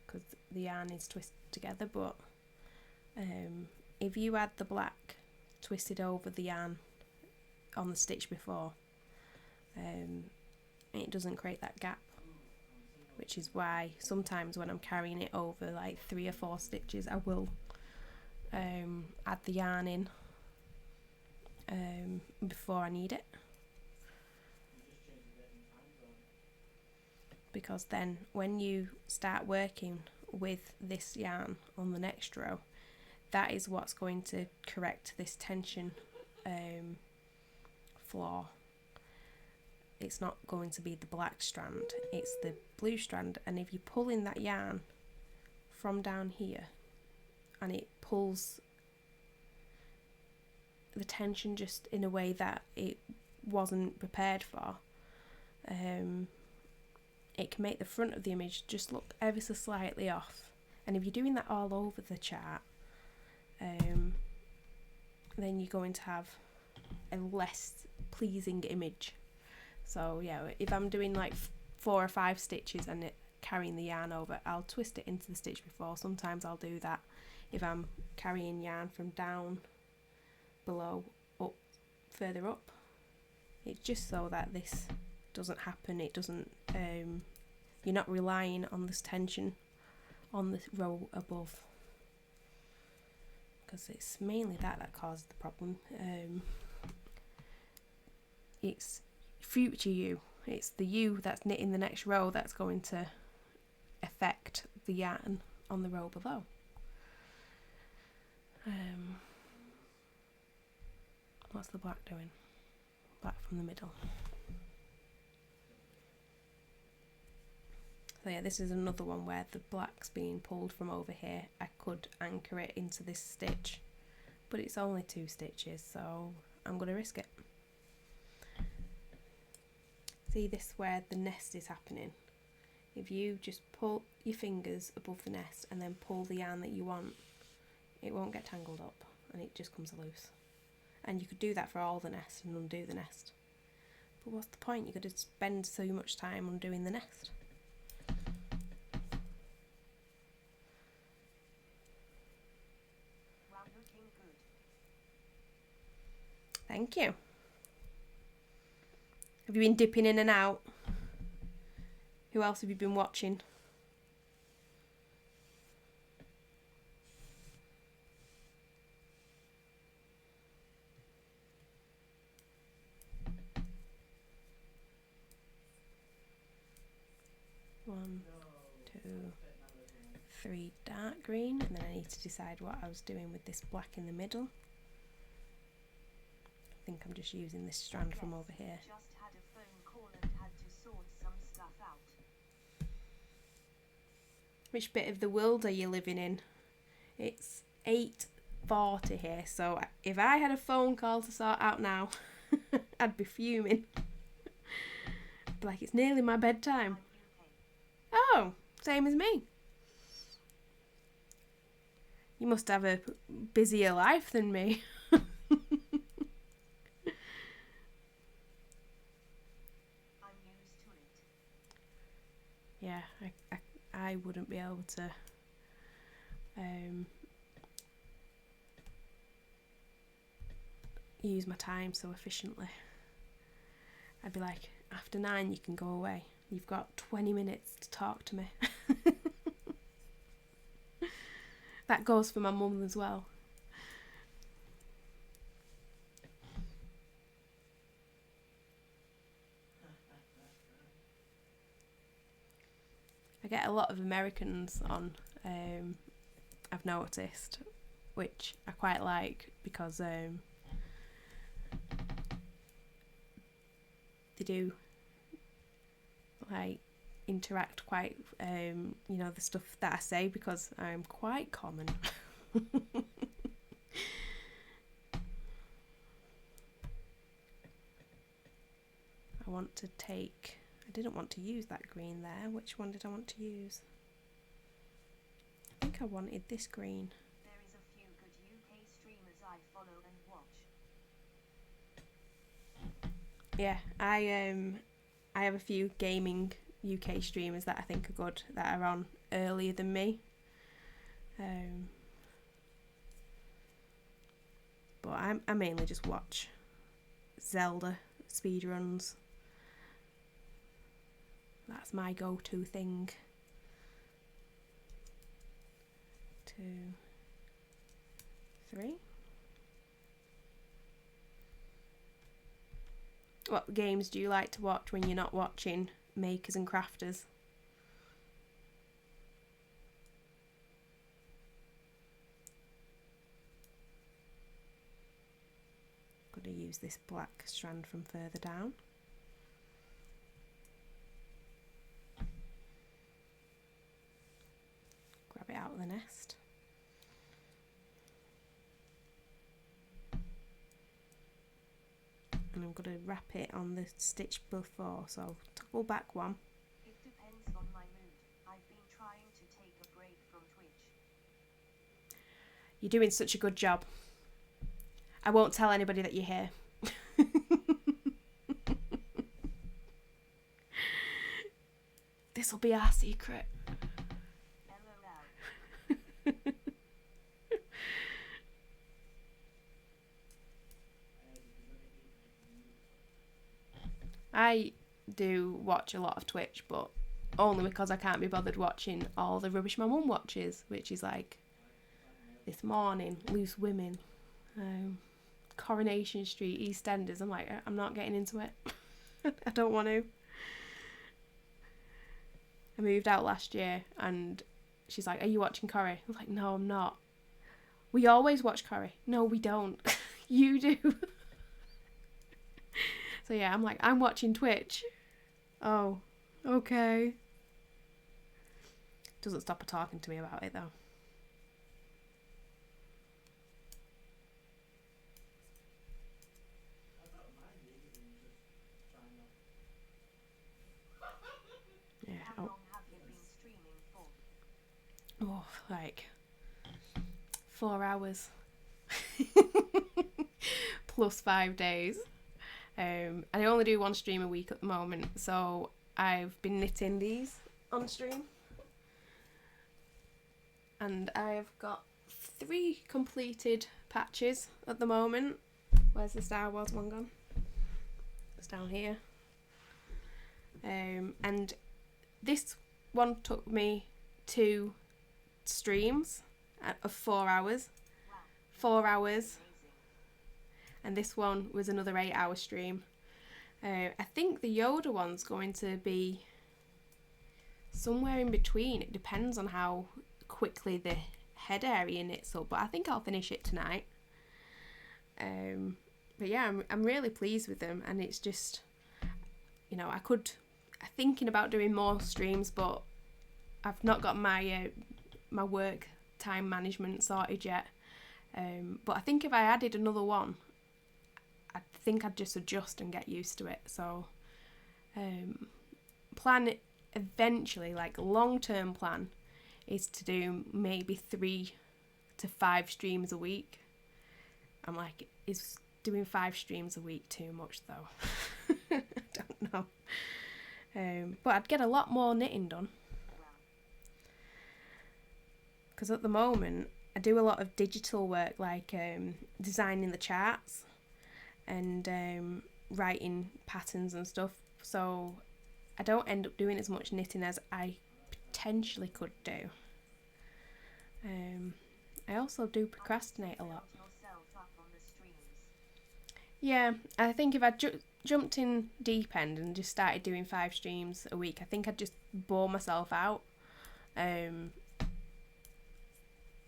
because the yarn is twisted together, but if you had the black twisted over the yarn on the stitch before, it doesn't create that gap, which is why sometimes when I'm carrying it over like 3 or 4 stitches, I will add the yarn in before I need it, because then when you start working with this yarn on the next row, that is what's going to correct this tension flaw. It's not going to be the black strand, it's the blue strand, and if you pull in that yarn from down here and it pulls the tension just in a way that it wasn't prepared for, it can make the front of the image just look ever so slightly off. And if you're doing that all over the chart, then you're going to have a less pleasing image. So yeah, if I'm doing like 4 or 5 stitches and carrying the yarn over, I'll twist it into the stitch before. Sometimes I'll do that if I'm carrying yarn from down below up further up. It's just so that this doesn't happen. It doesn't you're not relying on this tension on the row above, because it's mainly that causes the problem. It's future you, it's the you that's knitting the next row that's going to affect the yarn on the row below. What's the black doing? Black from the middle. So yeah, this is another one where the black's being pulled from over here. I could anchor it into this stitch, but it's only 2 stitches, so I'm going to risk it. See this where the nest is happening? If you just pull your fingers above the nest and then pull the yarn that you want, it won't get tangled up and it just comes loose. And you could do that for all the nest and undo the nest. But what's the point? You're going to spend so much time undoing the nest. Wow, looking good. Thank you. Have you been dipping in and out? Who else have you been watching? One, 2, 3 dark green, and then I need to decide what I was doing with this black in the middle. I think I'm just using this strand from over here. Just had a phone call and had to sort some stuff out. Which bit of the world are you living in? It's 8:40 here, so if I had a phone call to sort out now, I'd be fuming. I'd be like, it's nearly my bedtime. Oh, same as me. You must have a busier life than me. I'm used to it. Yeah, I wouldn't be able to use my time so efficiently. I'd be like, after 9 you can go away. You've got 20 minutes to talk to me. That goes for my mum as well. I get a lot of Americans on, I've noticed, which I quite like, because they do like interact quite, you know, the stuff that I say, because I'm quite common. I want to take, I didn't want to use that green there. Which one did I want to use? I think I wanted this green. There is a few good UK streamers I follow and watch. Yeah, I have a few gaming UK streamers that I think are good, that are on earlier than me. But I mainly just watch Zelda speedruns. That's my go-to thing. 2, 3. What games do you like to watch when you're not watching makers and crafters? Going to use this black strand from further down. Grab it out of the nest. And I'm going to wrap it on the stitch before, so toggle back one. It depends on my mood. I've been trying to take a break from Twitch. You're doing such a good job. I won't tell anybody that you're here. This'll be our secret. LOL. I do watch a lot of Twitch, but only because I can't be bothered watching all the rubbish my mum watches, which is like This Morning, Loose Women, Coronation Street, EastEnders. I'm like, I'm not getting into it. I don't want to. I moved out last year and she's like, are you watching Corrie? I was like, no, I'm not. We always watch Corrie. No, we don't. You do. So yeah, I'm like, I'm watching Twitch. Oh, okay. Doesn't stop her talking to me about it though. Yeah. How long have you been streaming for? Oh, like 4 hours. Plus 5 days. And I only do one stream a week at the moment, so I've been knitting these on stream. And I've got 3 completed patches at the moment. Where's the Star Wars one gone? It's down here. And this one took me 2 streams of 4 hours. Wow. 4 hours. Amazing. And this one was another 8-hour stream. I think the Yoda one's going to be somewhere in between. It depends on how quickly the head area knits up, but I think I'll finish it tonight. But yeah, I'm really pleased with them, and it's just, you know, I'm thinking about doing more streams, but I've not got my my work time management sorted yet. But I think if I added another one, I think I'd just adjust and get used to it. So plan eventually, like long-term plan, is to do maybe 3 to 5 streams a week. I'm like, is doing 5 streams a week too much though? I don't know. But I'd get a lot more knitting done. Because at the moment, I do a lot of digital work, like designing the charts and writing patterns and stuff. So I don't end up doing as much knitting as I potentially could do. I also do procrastinate a lot. Yeah, I think if I jumped in deep end and just started doing 5 streams a week, I think I'd just bore myself out.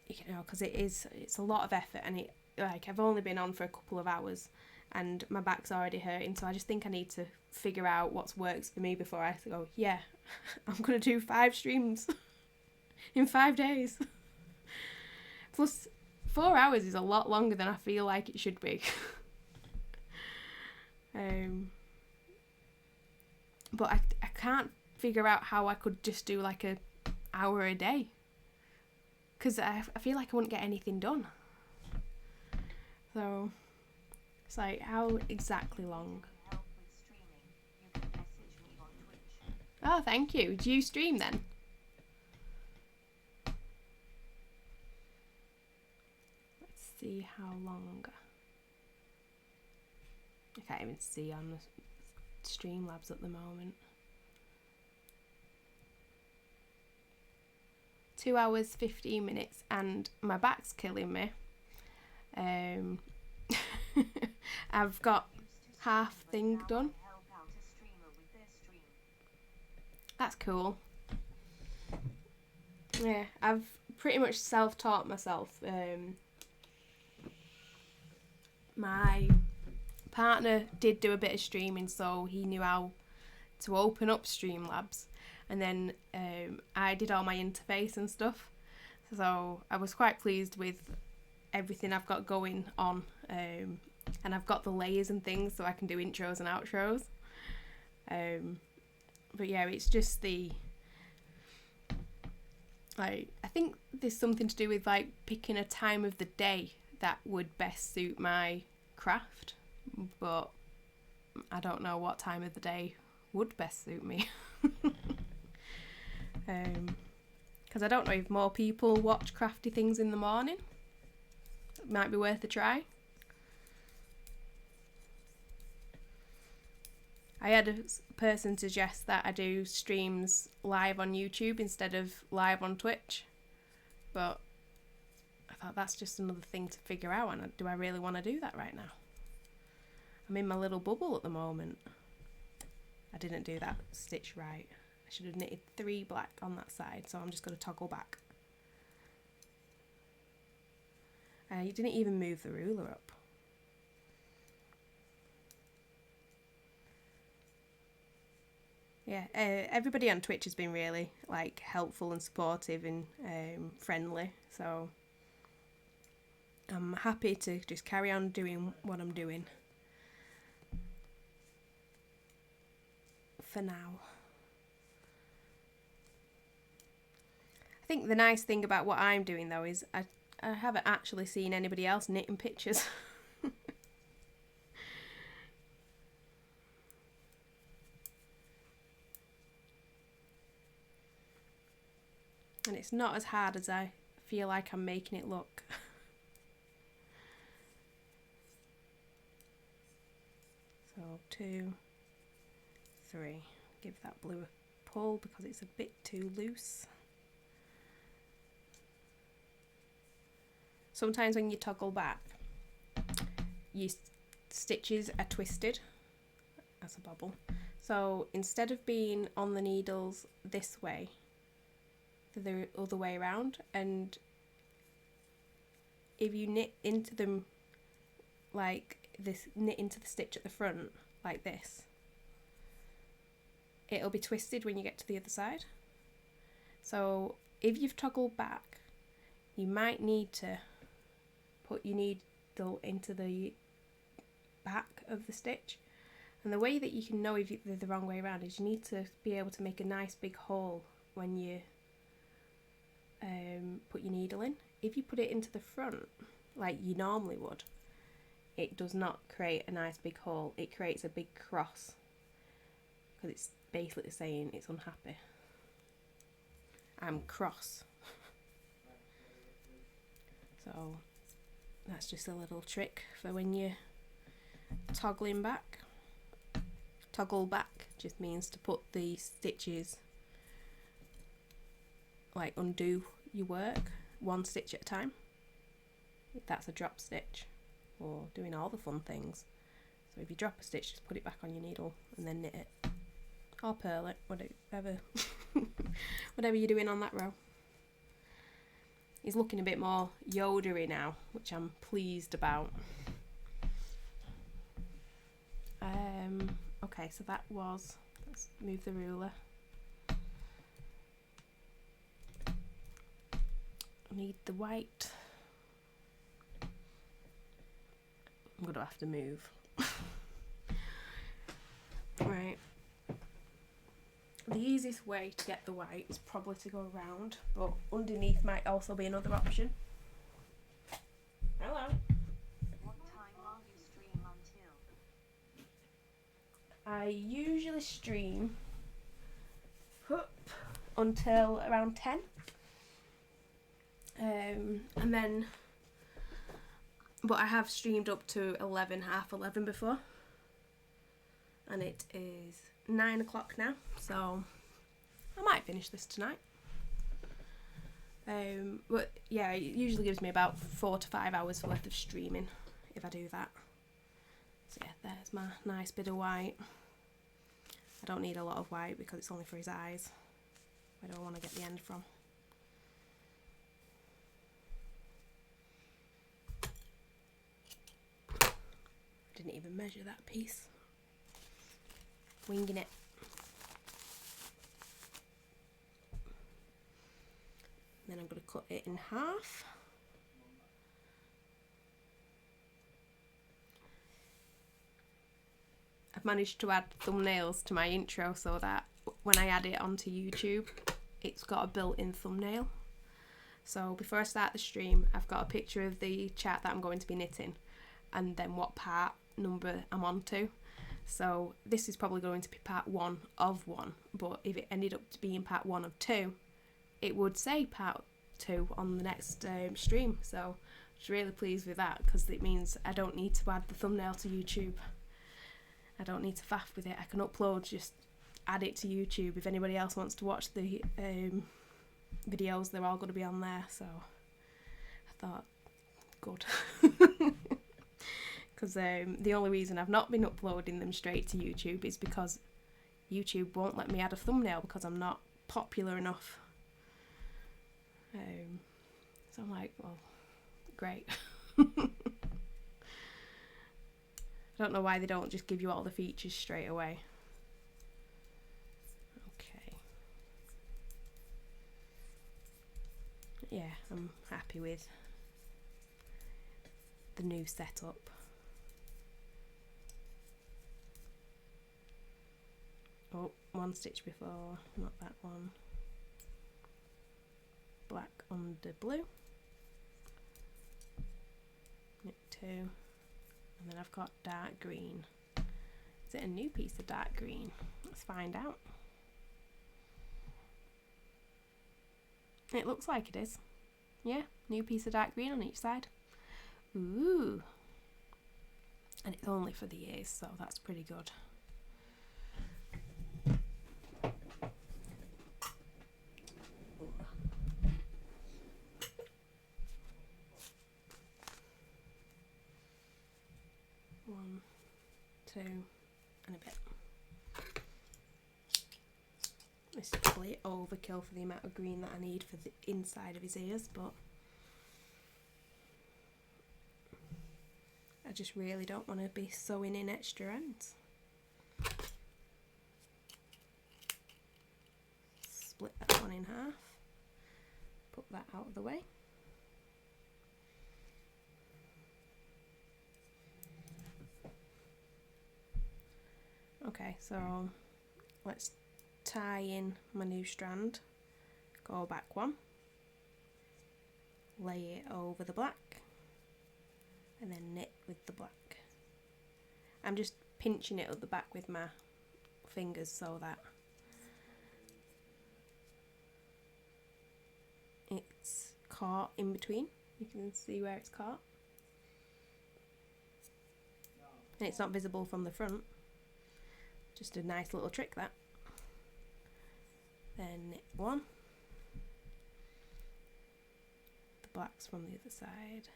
You know, because it's a lot of effort, and I've only been on for a couple of hours and my back's already hurting, so I just think I need to figure out what works for me before I go, yeah, I'm going to do 5 streams in 5 days. Plus 4 hours is a lot longer than I feel like it should be. but I can't figure out how I could just do like a hour a day, because I feel like I wouldn't get anything done. So it's like, how exactly long? Help with streaming. You can message me on Twitch. Oh, thank you. Do you stream then? Let's see how long. I can't even see on the Streamlabs at the moment. 2 hours 15 minutes, and my back's killing me. I've got half thing done. Help out a streamer with their stream. That's cool. Yeah, I've pretty much self-taught myself. My partner did do a bit of streaming, so he knew how to open up Streamlabs, and then I did all my interface and stuff, so I was quite pleased with everything I've got going on, and I've got the layers and things so I can do intros and outros, but yeah, it's just the, like, I think there's something to do with like picking a time of the day that would best suit my craft, but I don't know what time of the day would best suit me. Because I don't know if more people watch crafty things in the morning. It might be worth a try. I had a person suggest that I do streams live on YouTube instead of live on Twitch, but I thought that's just another thing to figure out, and do I really want to do that right now? I'm in my little bubble at the moment. I didn't do that stitch right. I should have knitted 3 black on that side, so I'm just going to toggle back. You didn't even move the ruler up. Yeah, everybody on Twitch has been really like helpful and supportive and friendly, so I'm happy to just carry on doing what I'm doing for now. I think the nice thing about what I'm doing though is I haven't actually seen anybody else knitting pictures. And it's not as hard as I feel like I'm making it look. So 2, 3. Give that blue a pull because it's a bit too loose. Sometimes when you toggle back, your stitches are twisted. That's a bobble. So instead of being on the needles this way, the other way around, and if you knit into them like this, knit into the stitch at the front like this, it'll be twisted when you get to the other side. So if you've toggled back, you might need to put your needle into the back of the stitch, and the way that you can know if they're the wrong way around is you need to be able to make a nice big hole when you put your needle in. If you put it into the front like you normally would, it does not create a nice big hole, it creates a big cross because it's basically saying it's unhappy. I'm cross. So that's just a little trick for when you're toggling back. Toggle back just means to put the stitches, like undo your work 1 stitch at a time. That's a drop stitch, or doing all the fun things. So if you drop a stitch, just put it back on your needle and then knit it, or purl it, whatever whatever you're doing on that row. He's looking a bit more Yoda-y now, which I'm pleased about. Okay, so that was, let's move the ruler. I need the white. I'm gonna have to move. Right. the easiest way to get the white is probably to go around, but underneath might also be another option. Hello. What time will you stream until? I usually stream until around 10. And then, but I have streamed up to 11, half 11 before. And it is 9 o'clock now, so I might finish this tonight. But yeah, it usually gives me about 4 to 5 hours worth of streaming if I do that. So yeah, there's my nice bit of white. I don't need a lot of white because it's only for his eyes. I don't want to get the end from. Didn't even measure that piece. Winging it. Then I'm going to cut it in half. I've managed to add thumbnails to my intro so that when I add it onto YouTube, it's got a built-in thumbnail. So before I start the stream, I've got a picture of the chart that I'm going to be knitting and then what part number I'm on to. So this is probably going to be part 1 of 1, but if it ended up being part 1 of 2, it would say part 2 on the next stream. So I'm just really pleased with that because it means I don't need to add the thumbnail to YouTube. I don't need to faff with it. I can upload, just add it to YouTube. If anybody else wants to watch the videos, they're all going to be on there. So I thought, good. Because the only reason I've not been uploading them straight to YouTube is because YouTube won't let me add a thumbnail because I'm not popular enough. So I'm like, well, great. I don't know why they don't just give you all the features straight away. Okay. Yeah, I'm happy with the new setup. Oh, one stitch before, not that one. Black under blue. Knit 2. And then I've got dark green. Is it a new piece of dark green? Let's find out. It looks like it is. Yeah, new piece of dark green on each side. Ooh. And it's only for the ears, so that's pretty good. One, two, and a bit. This is probably overkill for the amount of green that I need for the inside of his ears, but I just really don't want to be sewing in extra ends. Split that one in half, put that out of the way. Okay, so let's tie in my new strand, go back one, lay it over the black, and then knit with the black. I'm just pinching it at the back with my fingers so that it's caught in between. You can see where it's caught. And it's not visible from the front. Just a nice little trick, that. Then knit one. The black's from the other side.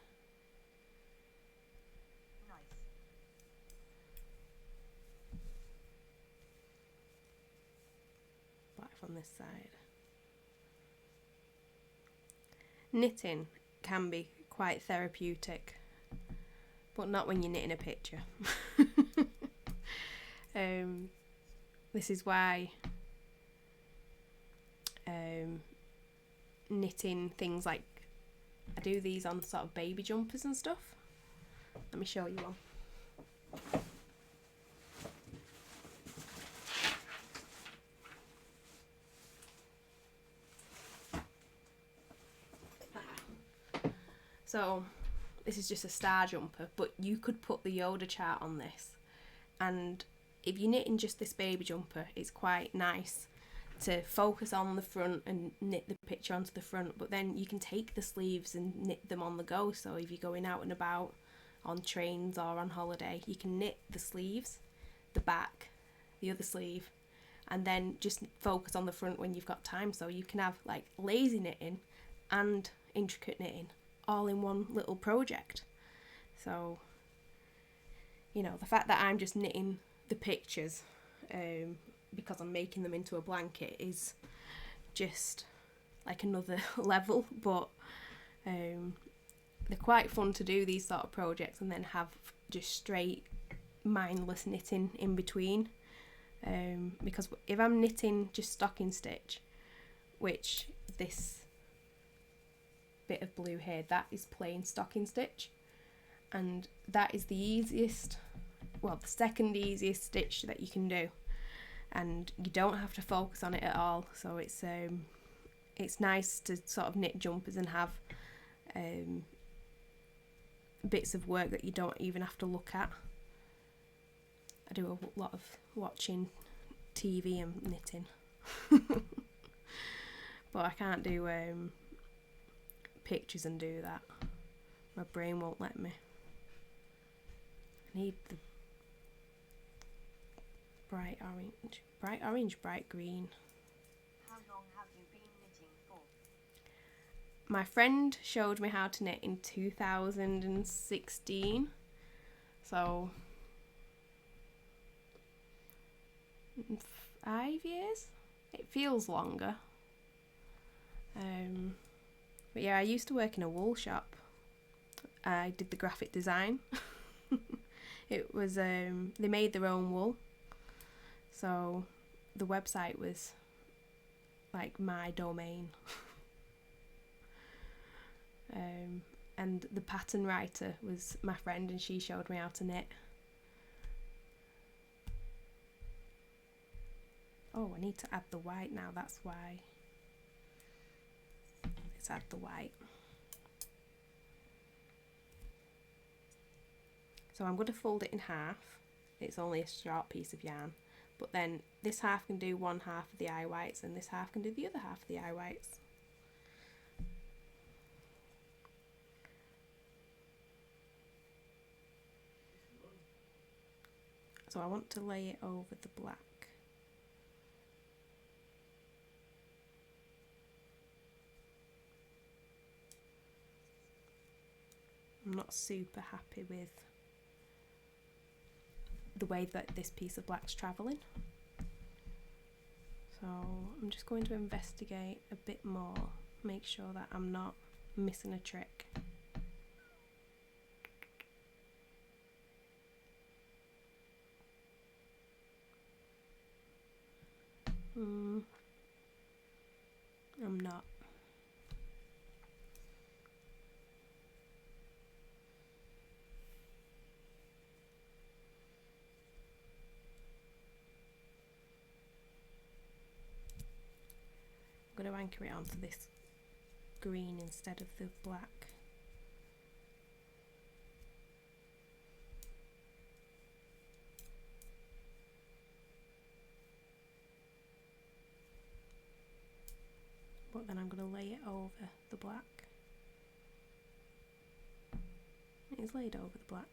Nice. Black from this side. Knitting can be quite therapeutic, but not when you're knitting a picture. This is why knitting things like, I do these on sort of baby jumpers and stuff. Let me show you one. So this is just a star jumper, but you could put the Yoda chart on this, and if you're knitting just this baby jumper, it's quite nice to focus on the front and knit the picture onto the front, but then you can take the sleeves and knit them on the go. So if you're going out and about on trains or on holiday, you can knit the sleeves, the back, the other sleeve, and then just focus on the front when you've got time. So you can have like lazy knitting and intricate knitting all in one little project. So, you know, the fact that I'm just knitting the pictures because I'm making them into a blanket is just like another level, but they're quite fun to do, these sort of projects, and then have just straight mindless knitting in between, because if I'm knitting just stocking stitch, which this bit of blue here, that is plain stocking stitch, and that is the easiest, well, the second easiest stitch that you can do, and you don't have to focus on it at all. So it's nice to sort of knit jumpers and have bits of work that you don't even have to look at. I do a lot of watching TV and knitting but I can't do pictures and do that. My brain won't let me. I need the bright orange, bright green. How long have you been knitting for? My friend showed me how to knit in 2016, so 5 years? It feels longer. But yeah, I used to work in a wool shop. I did the graphic design. It was, they made their own wool. So the website was like my domain. And the pattern writer was my friend, and she showed me how to knit. Oh, I need to add the white now, that's why. Let's add the white. So I'm going to fold it in half. It's only a short piece of yarn, but then this half can do one half of the eye whites and this half can do the other half of the eye whites. So I want to lay it over the black. I'm not super happy with the way that this piece of black's travelling. So I'm just going to investigate a bit more, make sure that I'm not missing a trick. I'm not. I'm going to anchor it onto this green instead of the black. But then I'm going to lay it over the black. It is laid over the black.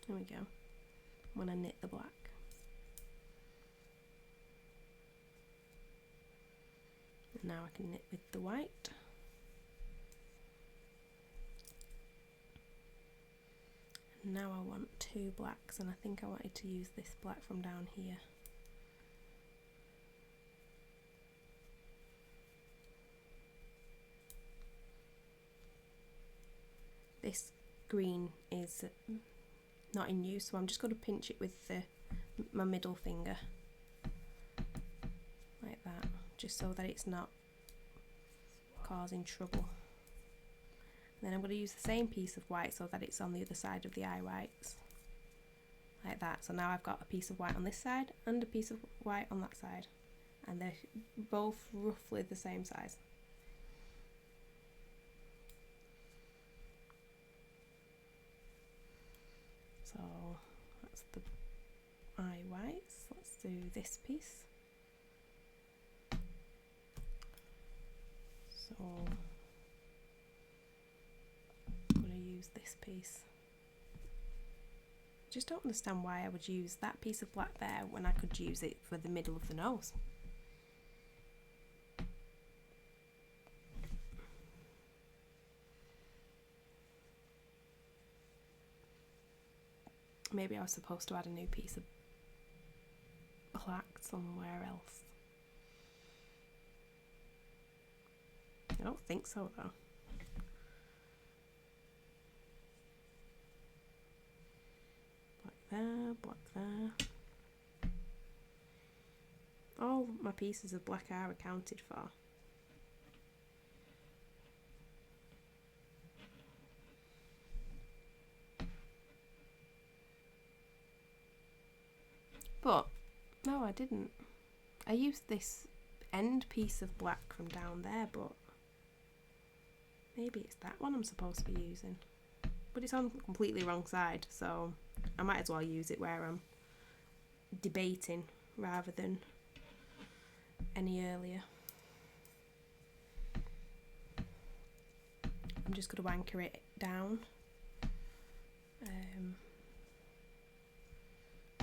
There we go. When I knit the black. And now I can knit with the white. And now I want two blacks, and I think I wanted to use this black from down here. This green is not in use, so I'm just going to pinch it with my middle finger like that, just so that it's not causing trouble. And then I'm going to use the same piece of white so that it's on the other side of the eye whites like that. So now I've got a piece of white on this side and a piece of white on that side, and they're both roughly the same size. eye whites. Let's do this piece. So I'm going to use this piece. Just don't understand why I would use that piece of black there when I could use it for the middle of the nose. Maybe I was supposed to add a new piece of black somewhere else. I don't think so though. Black there, black there. All my pieces of black are accounted for. But, no, I didn't. I used this end piece of black from down there, but maybe it's that one I'm supposed to be using. But it's on the completely wrong side, so I might as well use it where I'm debating rather than any earlier. I'm just going to anchor it down.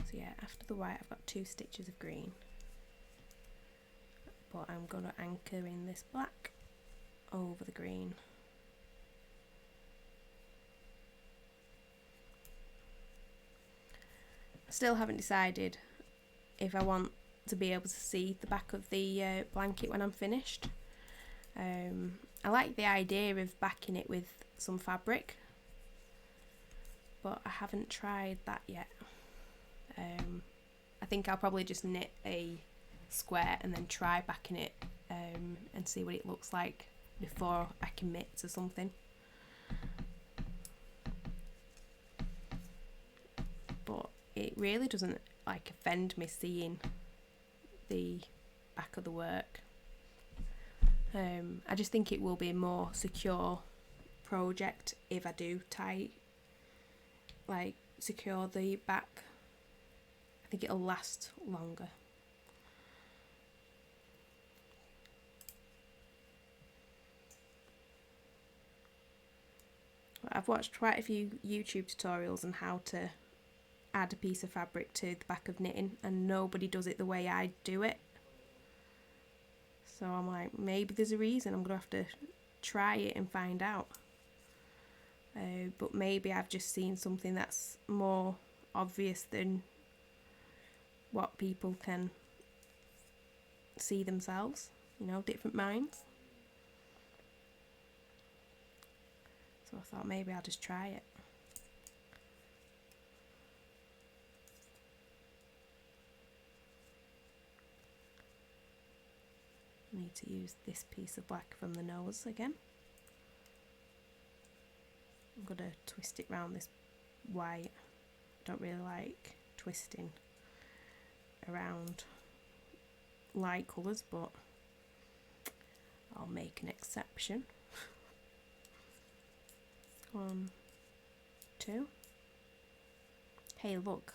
So yeah, after the white I've got 2 stitches of green, but I'm going to anchor in this black over the green. I still haven't decided if I want to be able to see the back of the blanket when I'm finished. I like the idea of backing it with some fabric, but I haven't tried that yet. I think I'll probably just knit a square and then try backing it and see what it looks like before I commit to something. But it really doesn't like offend me seeing the back of the work. I just think it will be a more secure project if I do secure the back. I think it'll last longer. I've watched quite a few YouTube tutorials on how to add a piece of fabric to the back of knitting, and nobody does it the way I do it. So I'm like, maybe there's a reason. I'm going to have to try it and find out. But maybe I've just seen something that's more obvious than what people can see themselves, you know, different minds. So I thought maybe I'll just try it. I need to use this piece of black from the nose again. I'm going to twist it round this white. I don't really like twisting around light colours, but I'll make an exception. 1, 2. Hey, look.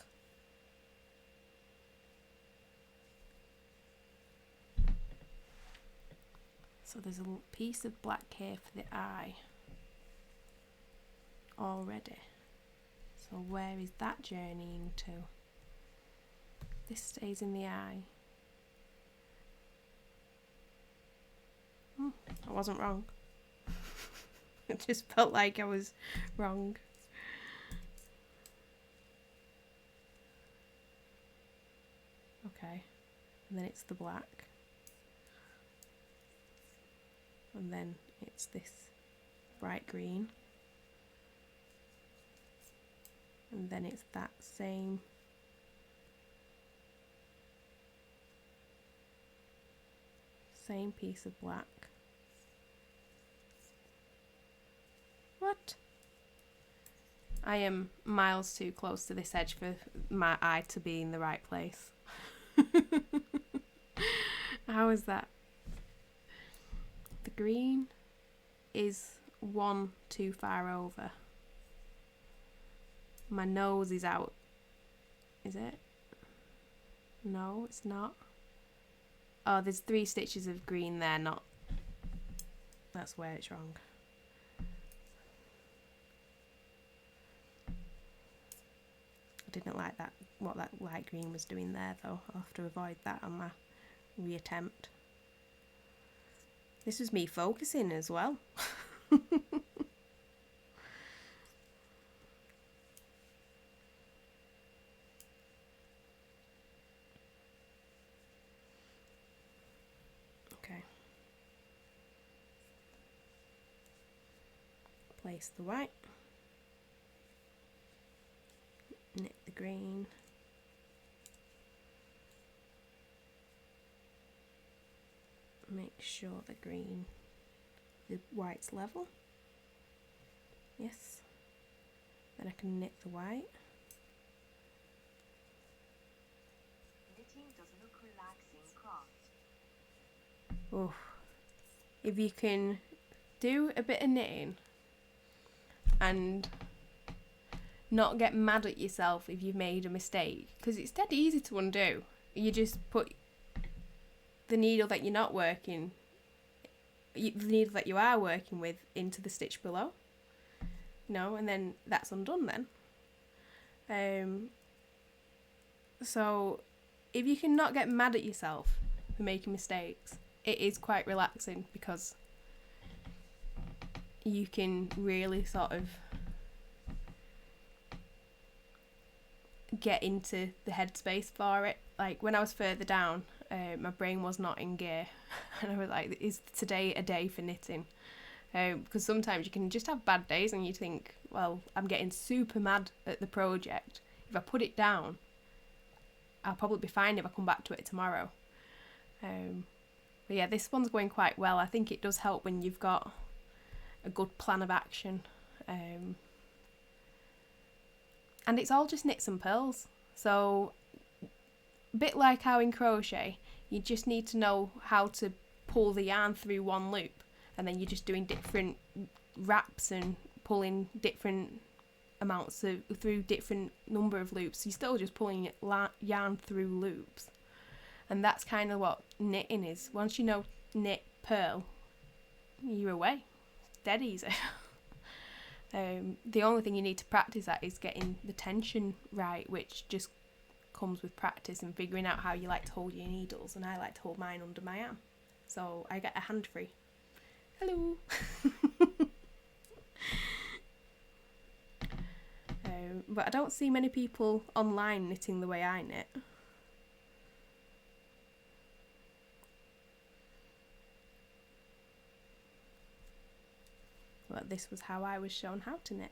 So there's a little piece of black here for the eye already. So where is that journeying to? This stays in the eye. I wasn't wrong. It just felt like I was wrong. Okay, and then it's the black. And then it's this bright green. And then it's that same piece of black. What? I am miles too close to this edge for my eye to be in the right place. How is that? The green is 1 too far over. My nose is out. Is it? No, it's not. Oh, there's 3 stitches of green there, not... That's where it's wrong. I didn't like that, what that light green was doing there though. I'll have to avoid that on my reattempt. This was me focusing as well. Okay. Place the white. Knit the green. Make sure the white's level. Yes. Then I can knit the white. Knitting does look relaxing, craft. Oh, if you can do a bit of knitting and not get mad at yourself if you've made a mistake, because it's dead easy to undo. You just put the needle that you're not working, the needle that you are working with, into the stitch below, and then that's undone then. So if you can not get mad at yourself for making mistakes, it is quite relaxing, because you can really sort of get into the headspace for it. Like when I was further down, my brain was not in gear and I was like, is today a day for knitting? Because sometimes you can just have bad days and you think, well, I'm getting super mad at the project. If I put it down, I'll probably be fine if I come back to it tomorrow. But yeah, this one's going quite well. I think it does help when you've got a good plan of action. And it's all just knits and purls. So a bit like how in crochet, you just need to know how to pull the yarn through one loop, and then you're just doing different wraps and pulling different amounts through different number of loops. You're still just pulling yarn through loops, and that's kind of what knitting is. Once you know knit, purl, you're away. Dead easy. The only thing you need to practice at is getting the tension right, which just comes with practice and figuring out how you like to hold your needles, and I like to hold mine under my arm, so I get a hand free. Hello. But I don't see many people online knitting the way I knit. But this was how I was shown how to knit.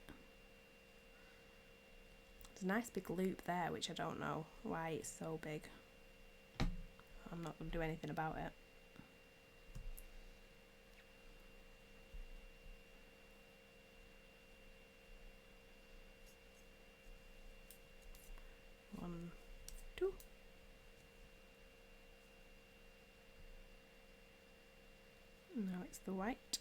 There's a nice big loop there, which I don't know why it's so big. I'm not going to do anything about it. One, two. Now it's the white.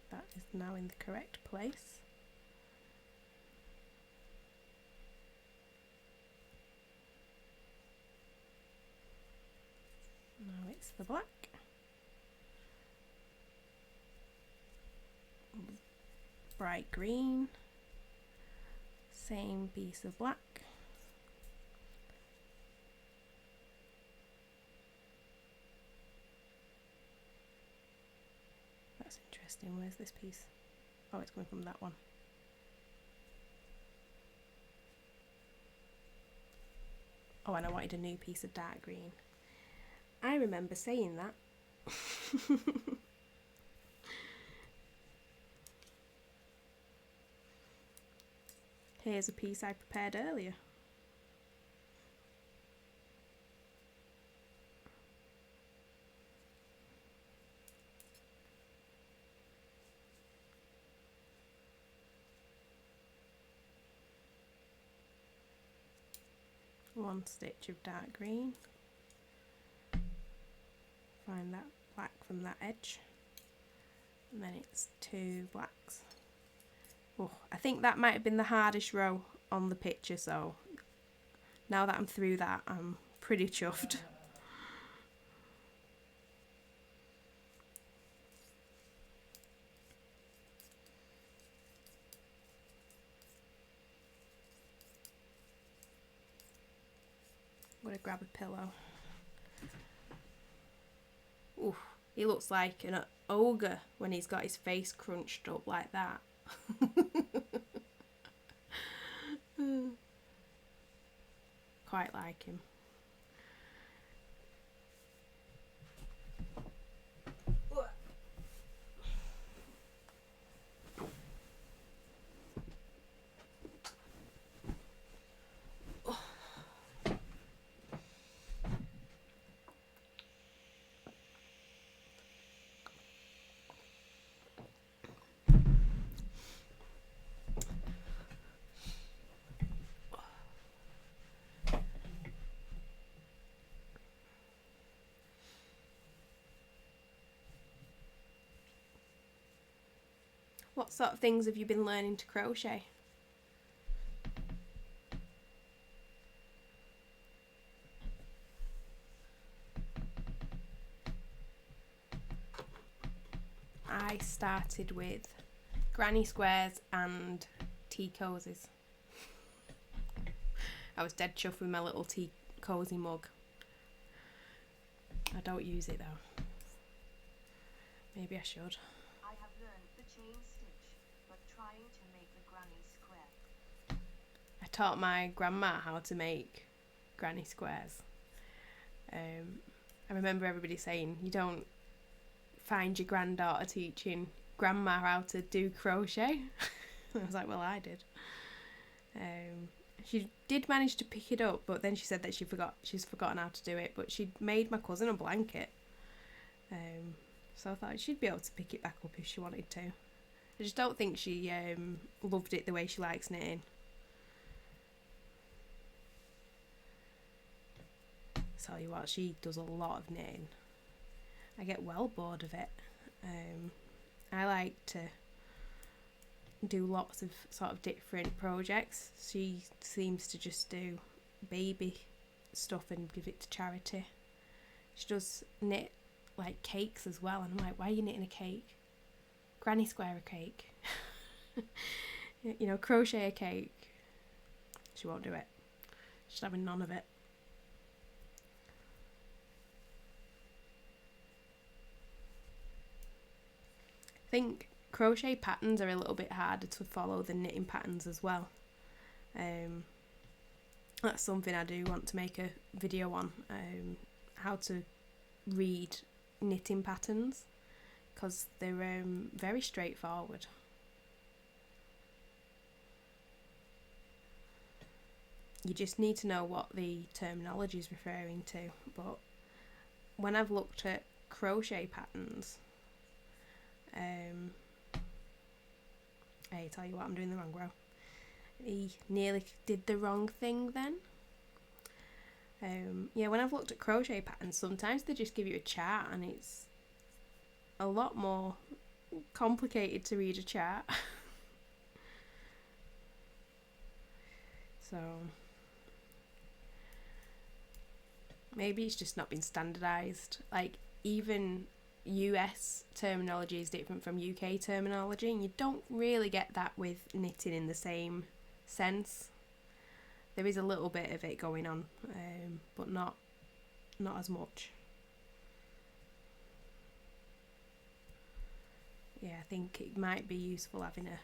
That is now in the correct place. Now it's the black. Bright green. Same piece of black. That's interesting. Where's this piece? Oh, it's coming from that one. Oh, and I wanted a new piece of dark green. I remember saying that. Here's a piece I prepared earlier. One stitch of dark green. Find that black from that edge. And then it's 2 blacks. Oh, I think that might have been the hardest row on the picture, so now that I'm through that, I'm pretty chuffed. I'm gonna grab a pillow. Ooh, he looks like an ogre when he's got his face crunched up like that. Quite like him. What sort of things have you been learning to crochet? I started with granny squares and tea cozies. I was dead chuffed with my little tea cozy mug. I don't use it though. Maybe I should. I have learned the chain stitch, but trying to make a granny square. I taught my grandma how to make granny squares. I remember everybody saying, you don't find your granddaughter teaching grandma how to do crochet. I was like, well, I did. She did manage to pick it up, but then she said that she's forgotten how to do it, but she'd made my cousin a blanket. So I thought she'd be able to pick it back up if she wanted to. I just don't think she loved it the way she likes knitting. Tell you what, she does a lot of knitting. I get well bored of it. I like to do lots of sort of different projects. She seems to just do baby stuff and give it to charity. She does knit like cakes as well, and I'm like, why are you knitting a cake? Granny square a cake. You know, crochet a cake. She won't do it. She's having none of it. I think crochet patterns are a little bit harder to follow than knitting patterns as well. That's something I do want to make a video on, how to read knitting patterns, because they're very straightforward. You just need to know what the terminology is referring to. But when I've looked at crochet patterns, hey, tell you what, I'm doing the wrong row. He nearly did the wrong thing then. Yeah, when I've looked at crochet patterns, sometimes they just give you a chart, and it's a lot more complicated to read a chart. So maybe it's just not been standardised. Like, even US terminology is different from UK terminology, and you don't really get that with knitting in the same sense. There is a little bit of it going on, but not as much. Yeah, I think it might be useful having a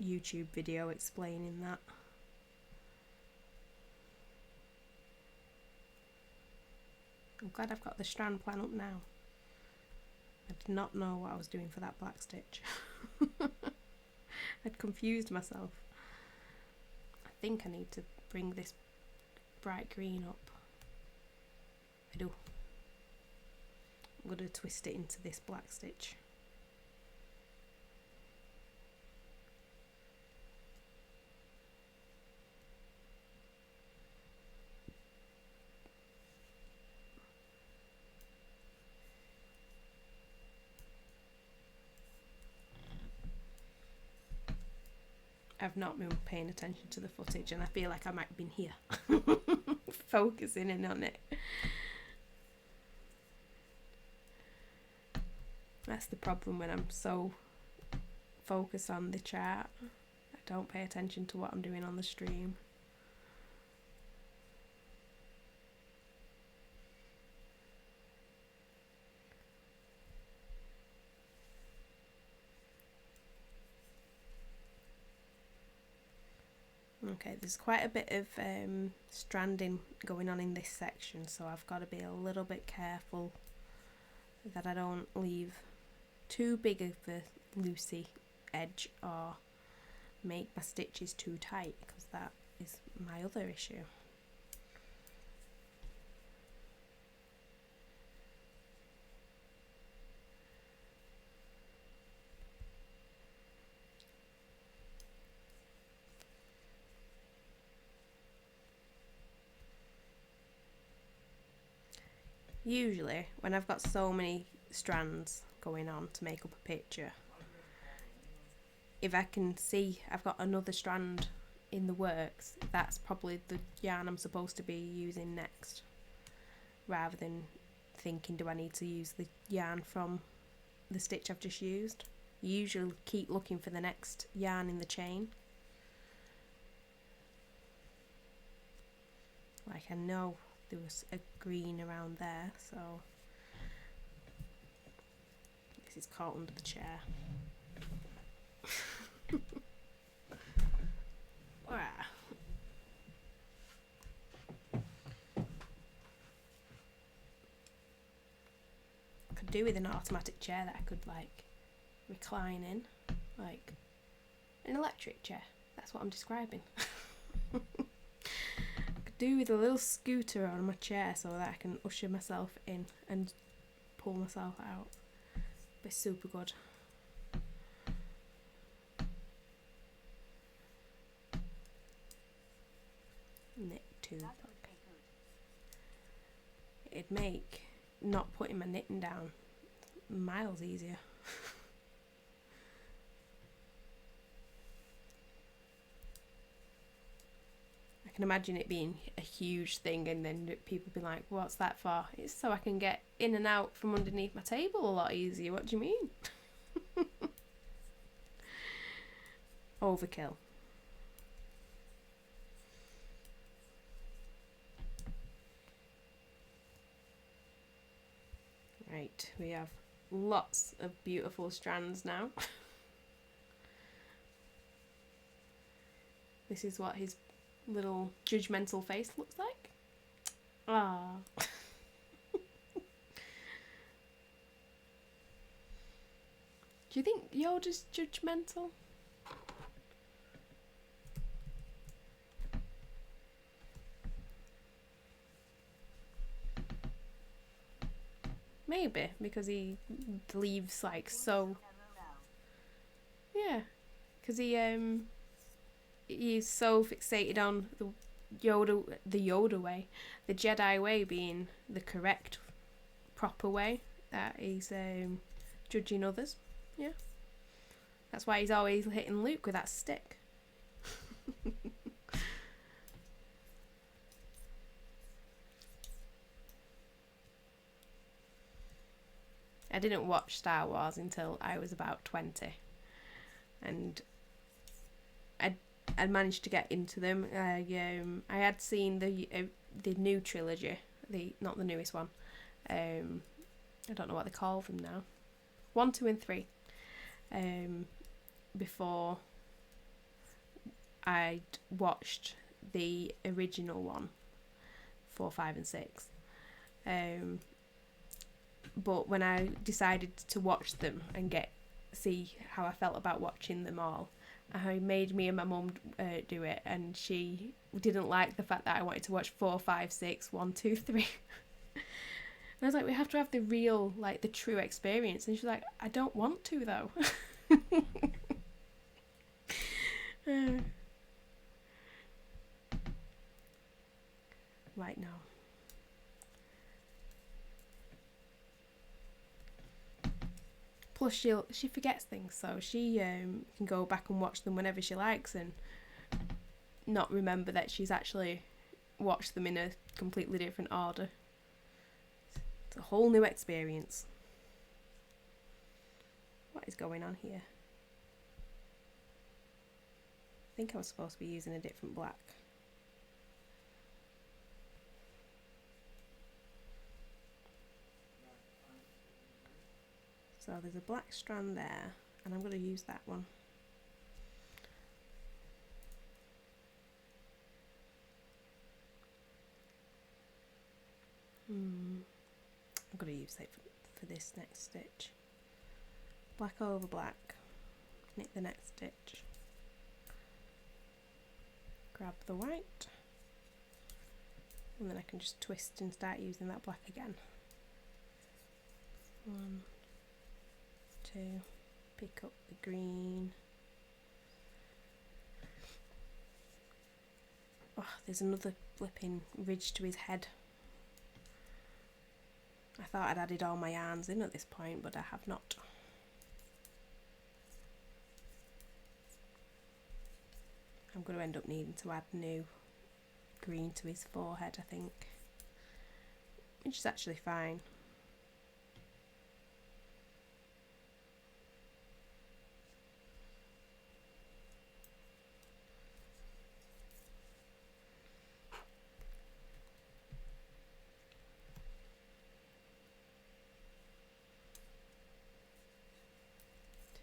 YouTube video explaining that. I'm glad I've got the strand plan up now. I did not know what I was doing for that black stitch. I'd confused myself. I think I need to bring this bright green up. I do. I'm going to twist it into this black stitch. I've not been paying attention to the footage, and I feel like I might have been here focusing in on it. That's the problem when I'm so focused on the chart. I don't pay attention to what I'm doing on the stream. Okay, there's quite a bit of stranding going on in this section, so I've got to be a little bit careful that I don't leave too big of a loosey edge or make my stitches too tight, because that is my other issue. Usually, when I've got so many strands going on to make up a picture, if I can see I've got another strand in the works, that's probably the yarn I'm supposed to be using next, rather than thinking, do I need to use the yarn from the stitch I've just used? You usually keep looking for the next yarn in the chain. Like, I know there was a green around there, so this is caught under the chair. Could do with an automatic chair that I could like recline in, like an electric chair. That's what I'm describing. Do with a little scooter on my chair so that I can usher myself in and pull myself out. Be super good. Knit too. It'd make not putting my knitting down miles easier. I can imagine it being a huge thing, and then people be like, what's that for? It's so I can get in and out from underneath my table a lot easier. What do you mean? Overkill. Right, we have lots of beautiful strands now. This is what his little judgmental face looks like. Ah. Do you think Yoda's judgmental? Maybe, because he leaves like so... Yeah, because he's so fixated on the Yoda way, the Jedi way being the correct, proper way, that he's judging others. Yeah, that's why he's always hitting Luke with that stick. I didn't watch Star Wars until I was about 20, and I managed to get into them. I had seen the new trilogy, not the newest one. I don't know what they call them now. 1, 2, and 3. Before I'd watched the original one, 4, 5, and 6. But when I decided to watch them and see how I felt about watching them all, I made me and my mum do it, and she didn't like the fact that I wanted to watch 4, 5, 6, 1, 2, 3. And I was like, we have to have the real, like, the true experience. And she's like, I don't want to, though. Right now. Plus, she forgets things, so she can go back and watch them whenever she likes and not remember that she's actually watched them in a completely different order. It's a whole new experience. What is going on here? I think I was supposed to be using a different black. So there's a black strand there, and I'm going to use that one. I'm going to use it for this next stitch. Black over black, knit the next stitch, grab the white, and then I can just twist and start using that black again. 1, 2, pick up the green. Oh, there's another flipping ridge to his head. I thought I'd added all my yarns in at this point, but I have not. I'm going to end up needing to add new green to his forehead, I think, which is actually fine.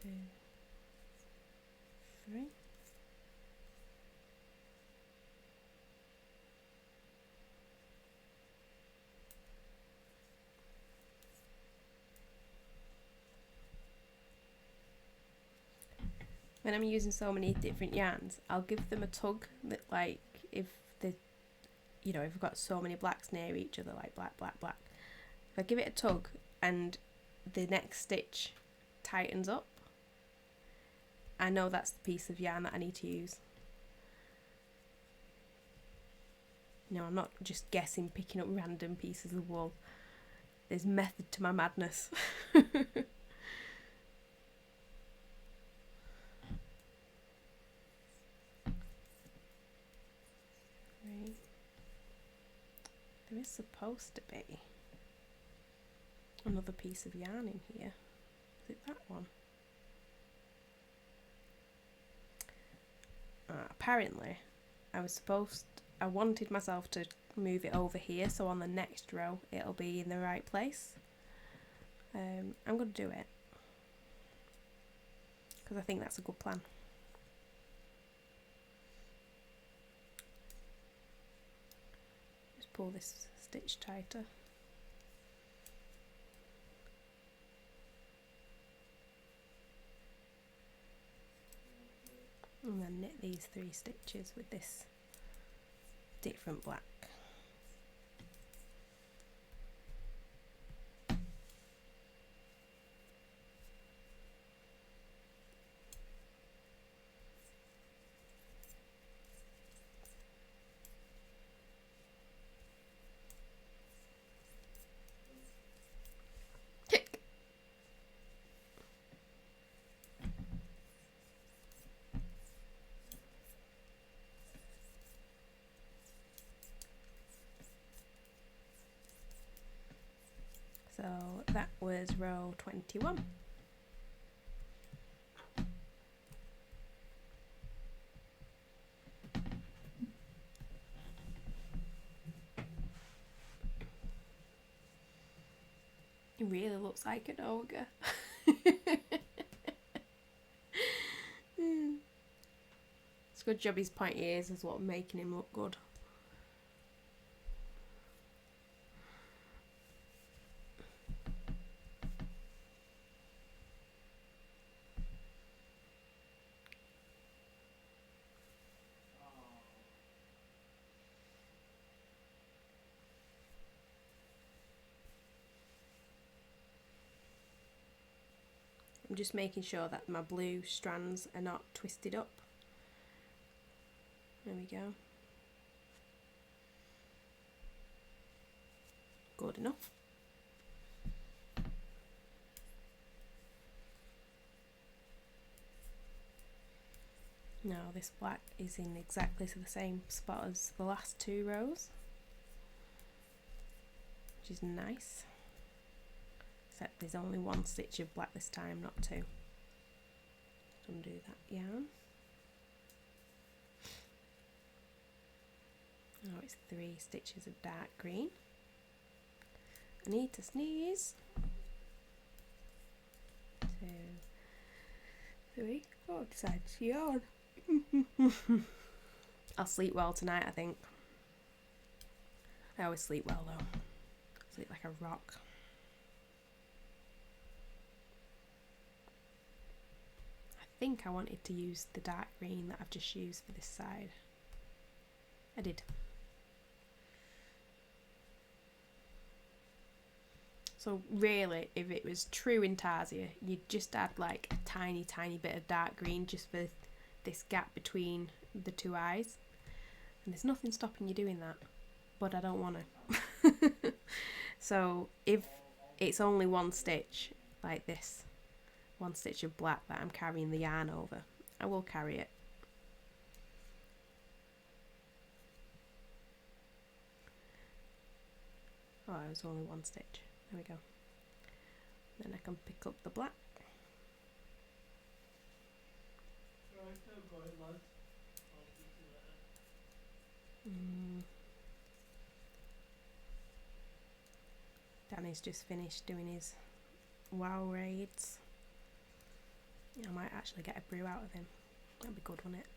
Two, three. When I'm using so many different yarns, I'll give them a tug that, like, if the, you know, if I've got so many blacks near each other, like black, black, black, if I give it a tug and the next stitch tightens up, I know that's the piece of yarn that I need to use. No, I'm not just guessing, picking up random pieces of wool. There's method to my madness. Right. There is supposed to be another piece of yarn in here. Is it that one? Apparently, I wanted myself to move it over here, so on the next row it'll be in the right place. I'm going to do it because I think that's a good plan. Just pull this stitch tighter. And then knit these 3 stitches with this different black. Tick. So that was row 21. It really looks like an ogre. It's a good job his pointy ears is what making him look good. I'm just making sure that my blue strands are not twisted up. There we go. Good enough. Now this black is in exactly the same spot as the last 2 rows, which is nice, except there's only 1 stitch of black this time, not 2. Undo that yarn. Now it's 3 stitches of dark green. I need to sneeze. 2, 3. Oh, I decided to yawn. I'll sleep well tonight, I think. I always sleep well though. Sleep like a rock. I think I wanted to use the dark green that I've just used for this side. I did. So really, if it was true Intarsia, you'd just add like a tiny bit of dark green just for this gap between the 2 eyes. And there's nothing stopping you doing that. But I don't want to. So if it's only 1 stitch, like this, 1 stitch of black that I'm carrying the yarn over, I will carry it. Oh, it was only 1 stitch. There we go. Then I can pick up the black. Right, go ahead, lads. I'll speak to you later. Danny's just finished doing his wow raids. I might actually get a brew out of him. That'd be good, wouldn't it?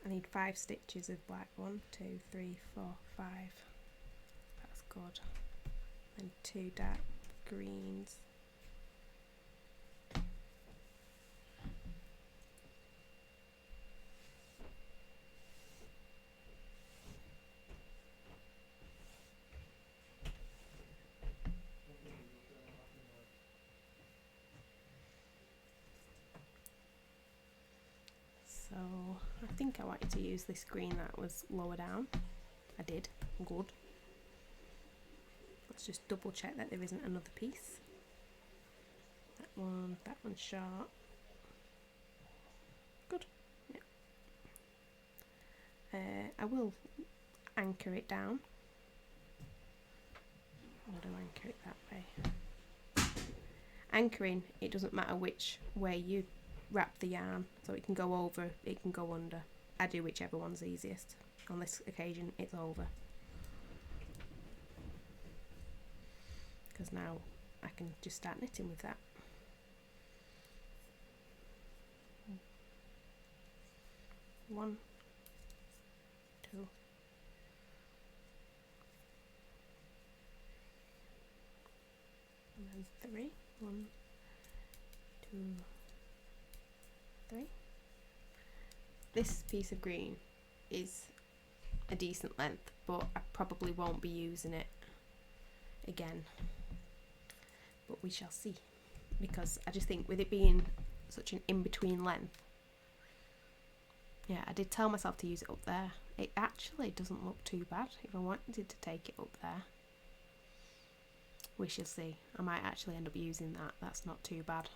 I need 5 stitches of black. 1, 2, 3, 4, 5. That's good. And 2 dark greens. So I think I wanted to use this green that was lower down. I did. Good. Let's just double check that there isn't another piece. That one's short. Good. Yeah. I will anchor it down. How do I anchor it that way? Anchoring, it doesn't matter which way you wrap the yarn, so it can go over, it can go under. I do whichever one's easiest. On this occasion it's over, because now I can just start knitting with that. One, 2, and then 3. 1, 2, 3. This piece of green is a decent length, but I probably won't be using it again, but we shall see, because I just think with it being such an in-between length, yeah, I did tell myself to use it up there. It actually doesn't look too bad if I wanted to take it up there. We shall see. I might actually end up using that. That's not too bad.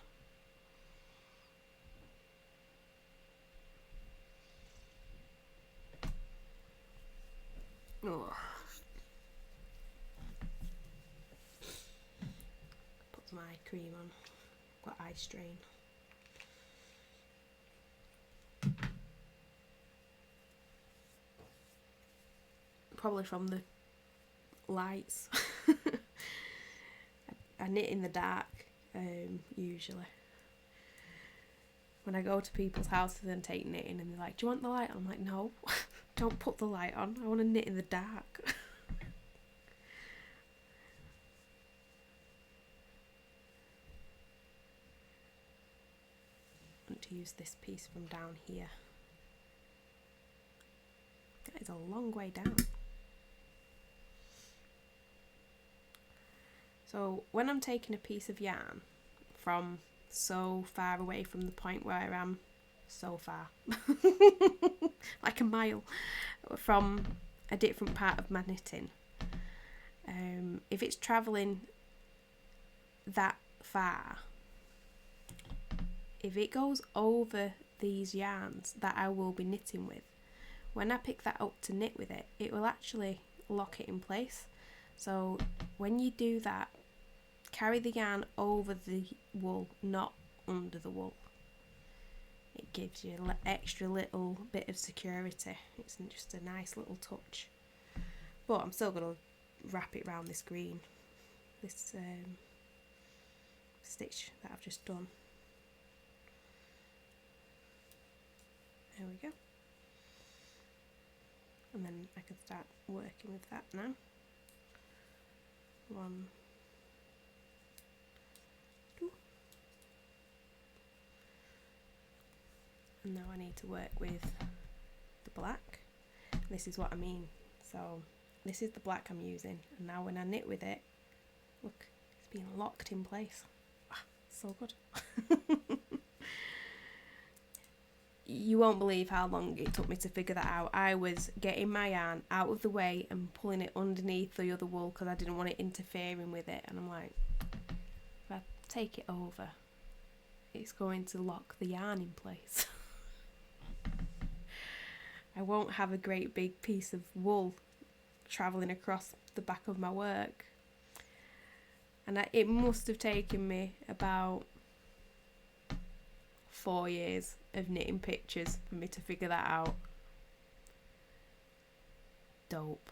Oh. Put some eye cream on. Got eye strain. Probably from the lights. I knit in the dark, usually. When I go to people's houses and take knitting and they're like, do you want the light on? I'm like, no, don't put the light on. I want to knit in the dark. I want to use this piece from down here. That is a long way down. So when I'm taking a piece of yarn from so far away from the point where I am, so far, like a mile from a different part of my knitting, if it's travelling that far, if it goes over these yarns that I will be knitting with, when I pick that up to knit with it, it will actually lock it in place. So when you do that, carry the yarn over the wool, not under the wool. It gives you an extra little bit of security. It's just a nice little touch. But I'm still going to wrap it around this green, this stitch that I've just done. There we go. And then I can start working with that now. 1, 2. And now I need to work with the black. This is what I mean. So this is the black I'm using, and now when I knit with it, look, it's being locked in place. Ah, so good. You won't believe how long it took me to figure that out. I was getting my yarn out of the way and pulling it underneath the other wool because I didn't want it interfering with it, and I'm like, if I take it over, it's going to lock the yarn in place. I won't have a great big piece of wool travelling across the back of my work. And it must have taken me about 4 years of knitting pictures for me to figure that out. Dope.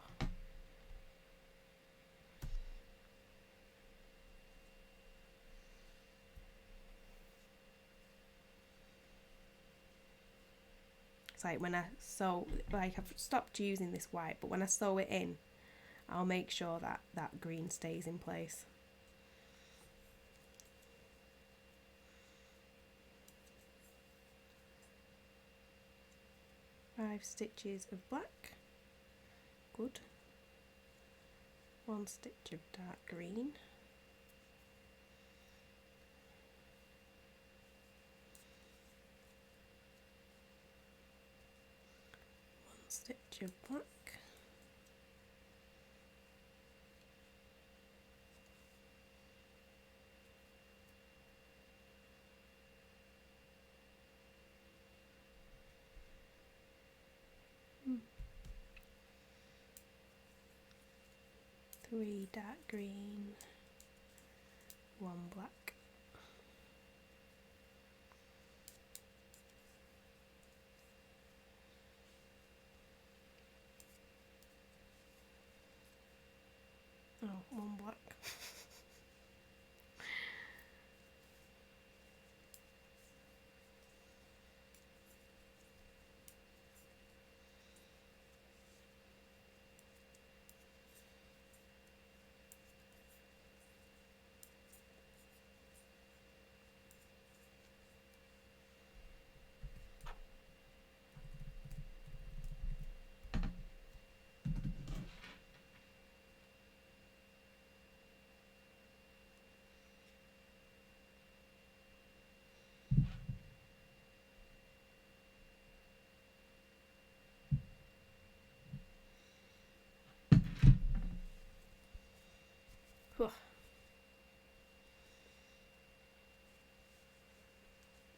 It's like when I sew, like I've stopped using this white, but when I sew it in, I'll make sure that that green stays in place. Five stitches of black. Good. 1 stitch of dark green. 1 stitch of black. Three dark green, 1 black. Oh, 1 black.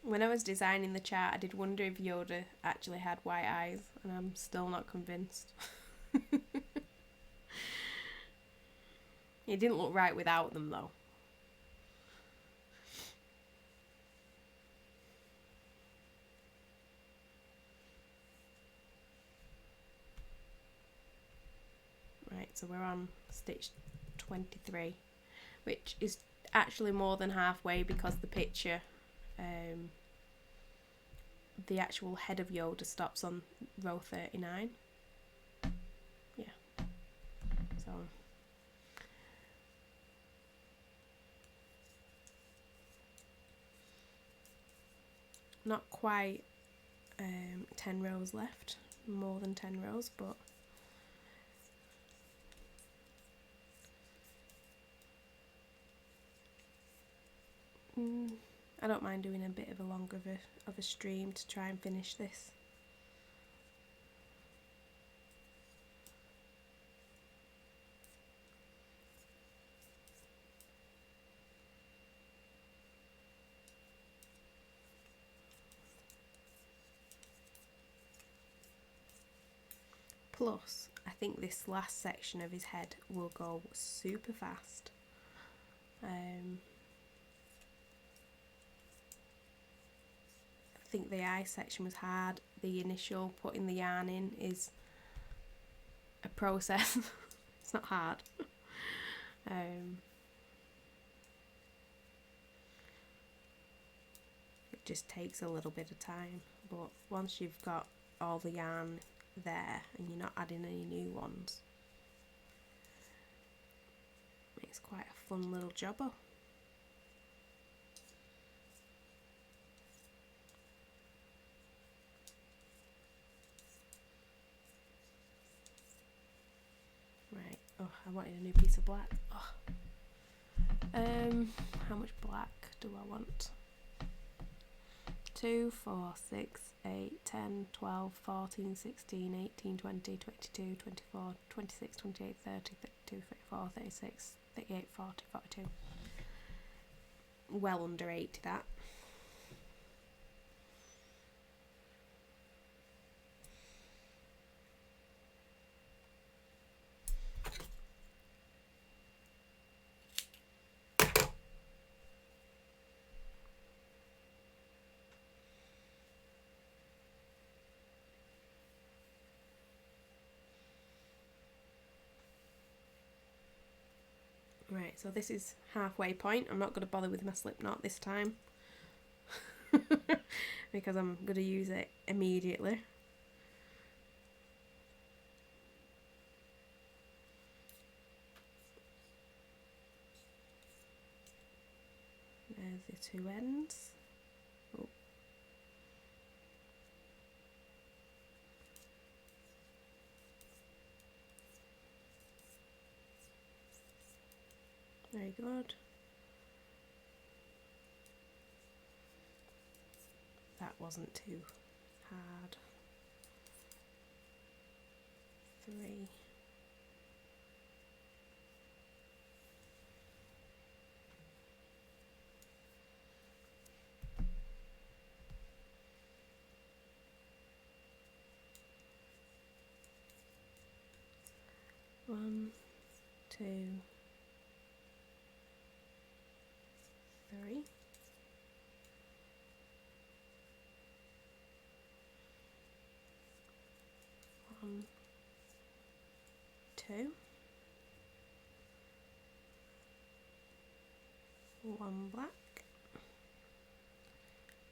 When I was designing the chart, I did wonder if Yoda actually had white eyes, and I'm still not convinced. It didn't look right without them, though. Right, so we're on stitch 23, which is actually more than halfway because the picture, the actual head of Yoda stops on row 39. Yeah. So not quite 10 rows left, more than 10 rows, but I don't mind doing a bit of a longer of a stream to try and finish this. Plus, I think this last section of his head will go super fast. I think the eye section was hard. The initial putting the yarn in is a process. It's not hard. It just takes a little bit of time, but once you've got all the yarn there and you're not adding any new ones, it's quite a fun little jobber. Right, oh, I wanted a new piece of black. Oh. How much black do I want? 2, 4, 6, 8, 10, 12, 14, 16, 18, 20, 22, 24, 26, 28, 30, 32, 34, 36, 38, 40, 42. Well under 80 that. Right, so this is halfway point. I'm not going to bother with my slip knot this time because I'm going to use it immediately. There's the two ends. Oh. Very good. That wasn't too hard. 3. One, 2, 3. One, 2. 1 black.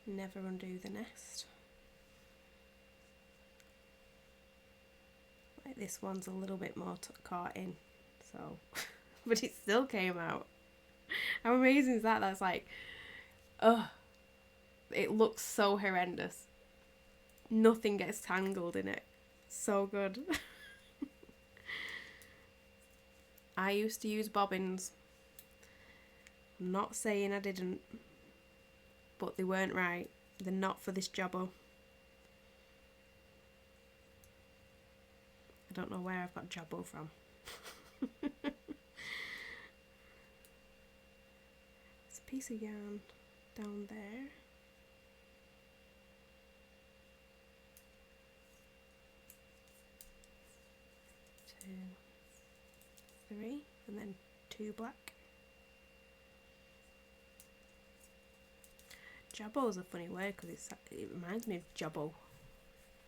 Never undo the nest. Like this one's a little bit more caught in, so but it still came out. How amazing is that? That's like, ugh, it looks so horrendous. Nothing gets tangled in it. So good. I used to use bobbins. I'm not saying I didn't, but they weren't right. They're not for this jobber. I don't know where I've got jobbo from. It's a piece of yarn down there. Two, 3, and then 2 black. Jabbo is a funny word because it reminds me of jabbo.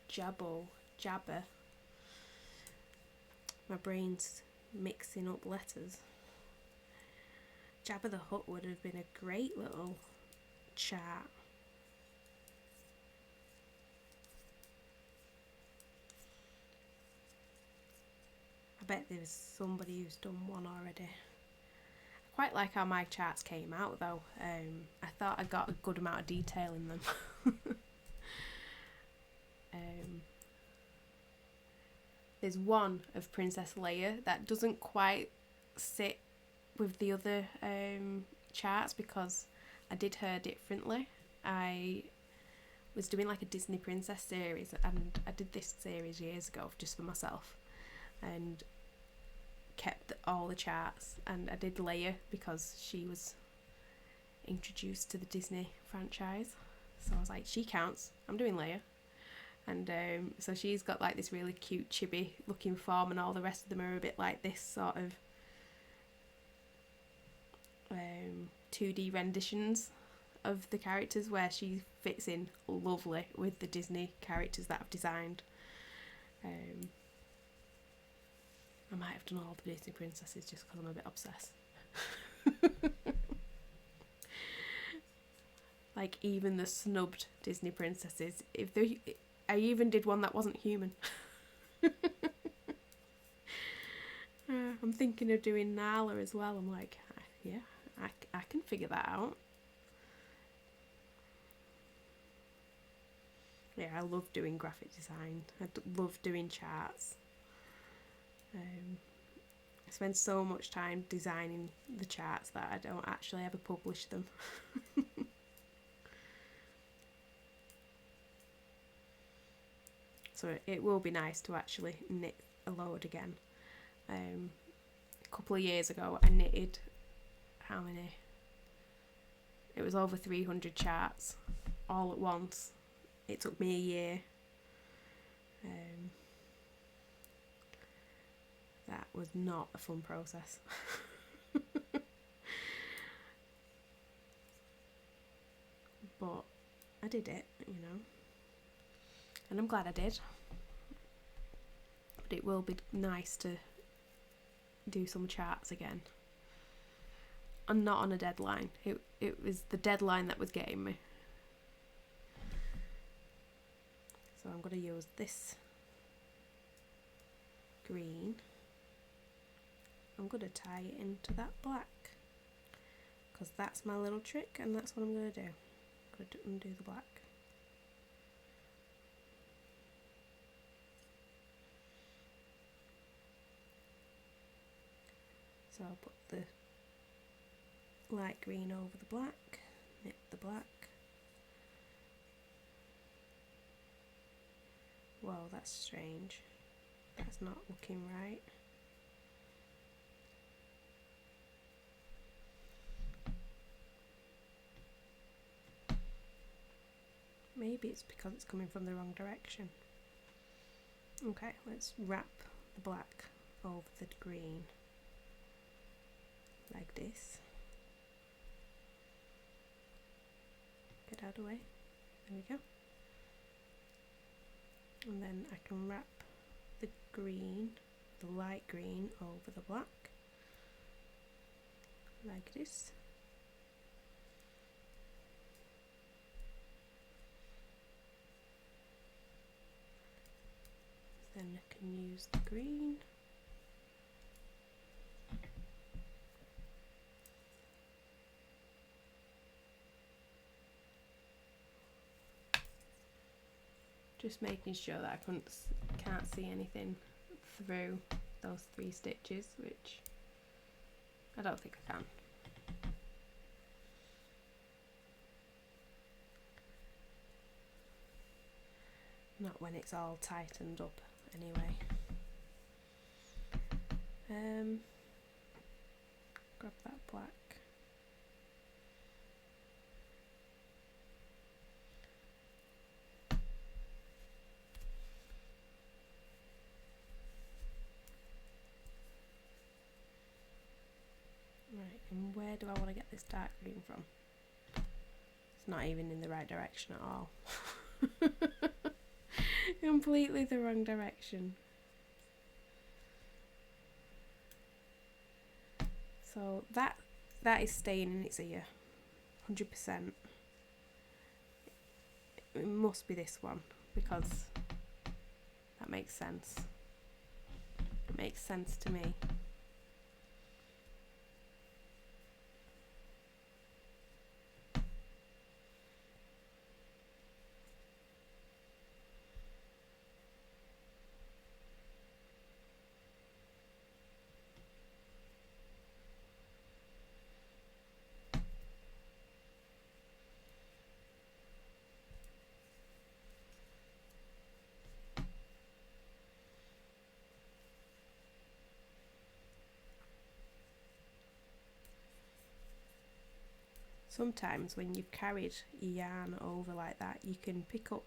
Jabbo, jabber. My brain's mixing up letters. Jabba the Hutt would have been a great little chart. I bet there's somebody who's done one already. I quite like how my charts came out though. I thought I got a good amount of detail in them. There's one of Princess Leia that doesn't quite sit with the other charts because I did her differently. I was doing like a Disney Princess series and I did this series years ago just for myself and kept all the charts, and I did Leia because she was introduced to the Disney franchise, so I was like, she counts, I'm doing Leia. And so she's got like this really cute chibi looking form, and all the rest of them are a bit like this sort of 2D renditions of the characters, where she fits in lovely with the Disney characters that I've designed. I might have done all the Disney princesses just because I'm a bit obsessed. Like even the snubbed Disney princesses, I even did one that wasn't human. I'm thinking of doing Nala as well. I'm like, yeah, I can figure that out. Yeah, I love doing graphic design. I love doing charts. I spend so much time designing the charts that I don't actually ever publish them. So it will be nice to actually knit a load again. A couple of years ago I knitted, how many? It was over 300 charts all at once. It took me a year. That was not a fun process. But I did it, you know. And I'm glad I did. But it will be nice to do some charts again. And not on a deadline. It was the deadline that was getting me. So I'm going to use this green. I'm going to tie it into that black, because that's my little trick, and that's what I'm going to do. I'm going to undo the black. So I'll put the light green over the black, knit the black. Whoa, that's strange. That's not looking right. Maybe it's because it's coming from the wrong direction. Okay, let's wrap the black over the green like this. Get out of the way. There we go. And then I can wrap the green, the light green, over the black like this. Then I can use the green. Just making sure that I can't see anything through those 3 stitches, which I don't think I can. Not when it's all tightened up anyway. Grab that black. Right, and where do I want to get this dark green from? It's not even in the right direction at all. Completely the wrong direction. So that is staying in its ear, 100%. It must be this one, because that makes sense. It makes sense to me. Sometimes when you've carried your yarn over like that, you can pick up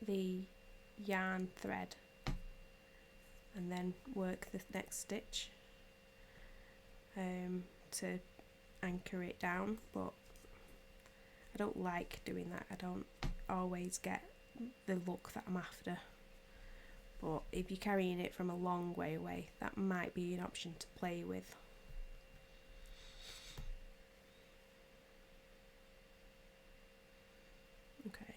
the yarn thread and then work the next stitch to anchor it down, but I don't like doing that. I don't always get the look that I'm after, but if you're carrying it from a long way away, that might be an option to play with. Okay.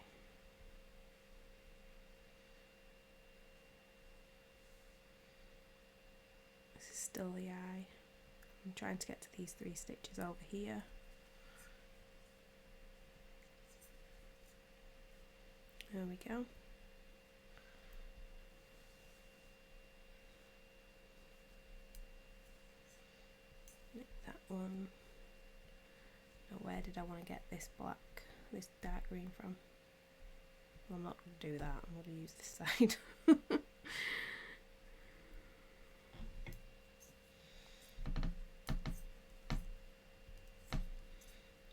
This is still the eye. I'm trying to get to these 3 stitches over here. There we go. That one. Now where did I want to get this black, this dark green from? Well, I'm not going to do that. I'm going to use this side.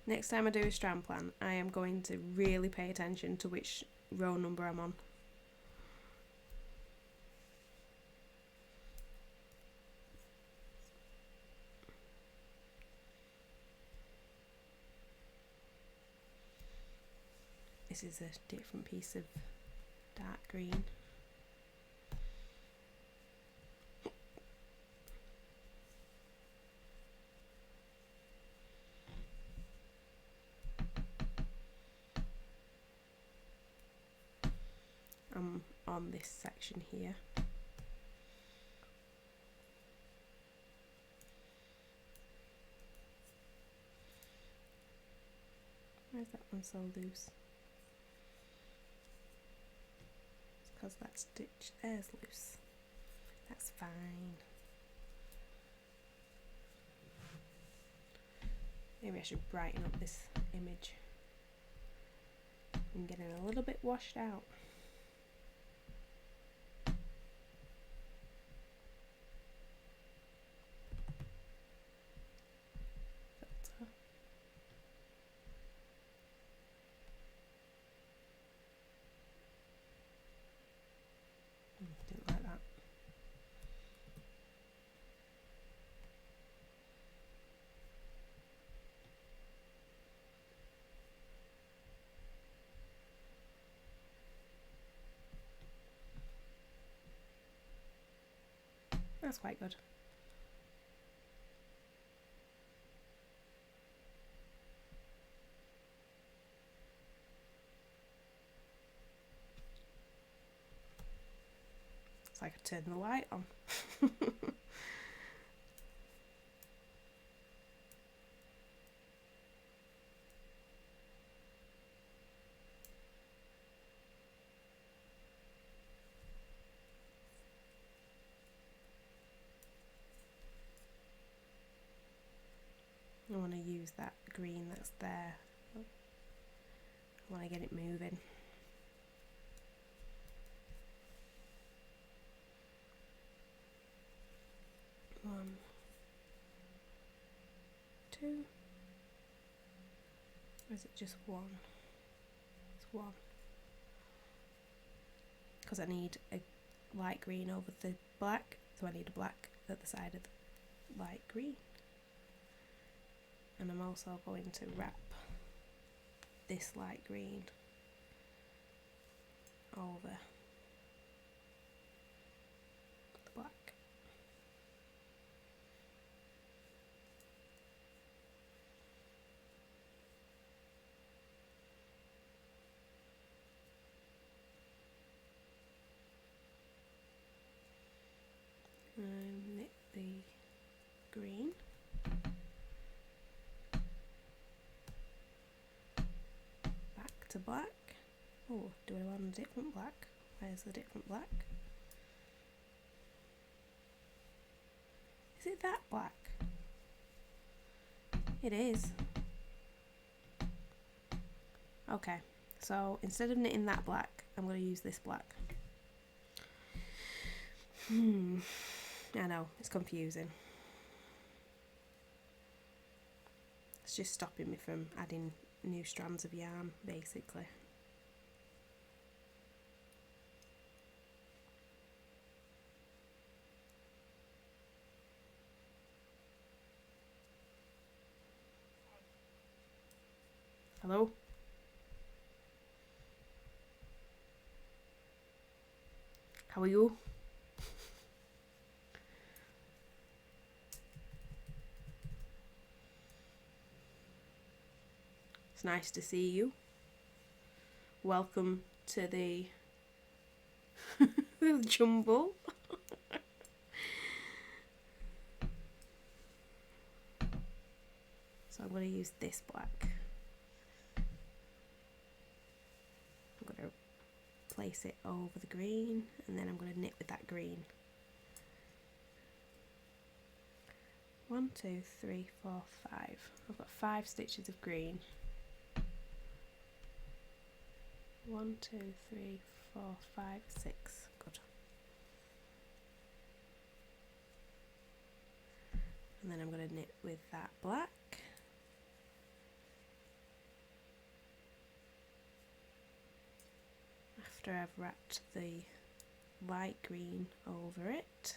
Next time I do a strand plan, I am going to really pay attention to which row number I'm on. This is a different piece of dark green. I'm on this section here. Why is that one so loose? It's because that stitch there's loose. That's fine. Maybe I should brighten up this image. I'm getting a little bit washed out. Didn't like that. That's quite good. It's like I turned the light on. I want to use that green that's there. I want to get it moving. One, two, or is it just one? It's one. Because I need a light green over the black, so I need a black at the side of the light green. And I'm also going to wrap this light green over the black. Knit the green. Back to black. Oh, do I want a different black? Where's the different black? Is it that black? It is. Okay, so instead of knitting that black, I'm going to use this black. I know, it's confusing. It's just stopping me from adding new strands of yarn, basically. Hello? How are you? It's nice to see you. Welcome to the jumble. So I'm going to use this black. I'm going to place it over the green, and then I'm going to knit with that green. 1, 2, 3, 4, 5. I've got 5 stitches of green. 1, 2, 3, 4, 5, 6. Good. And then I'm going to knit with that black. After I've wrapped the light green over it.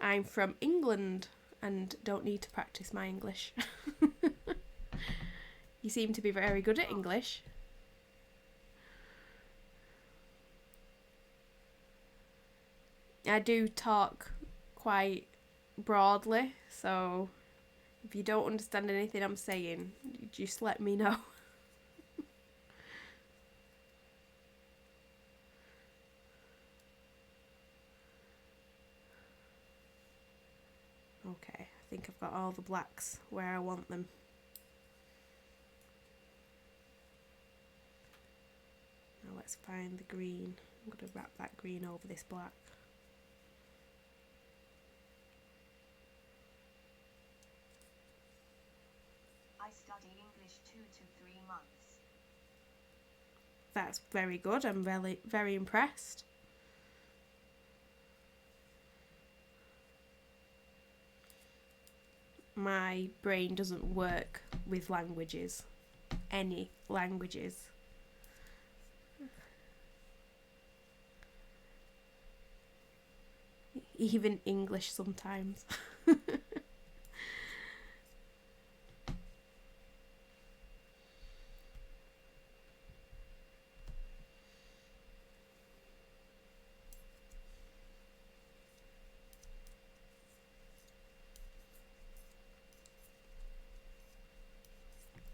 I'm from England and don't need to practice my English. You seem to be very good at English. I do talk quite broadly, so if you don't understand anything I'm saying, just let me know. Okay, I think I've got all the blacks where I want them. Now let's find the green. I'm going to wrap that green over this black. I study English 2 to 3 months. That's very good. I'm very impressed. My brain doesn't work with languages. Any languages. Even English sometimes.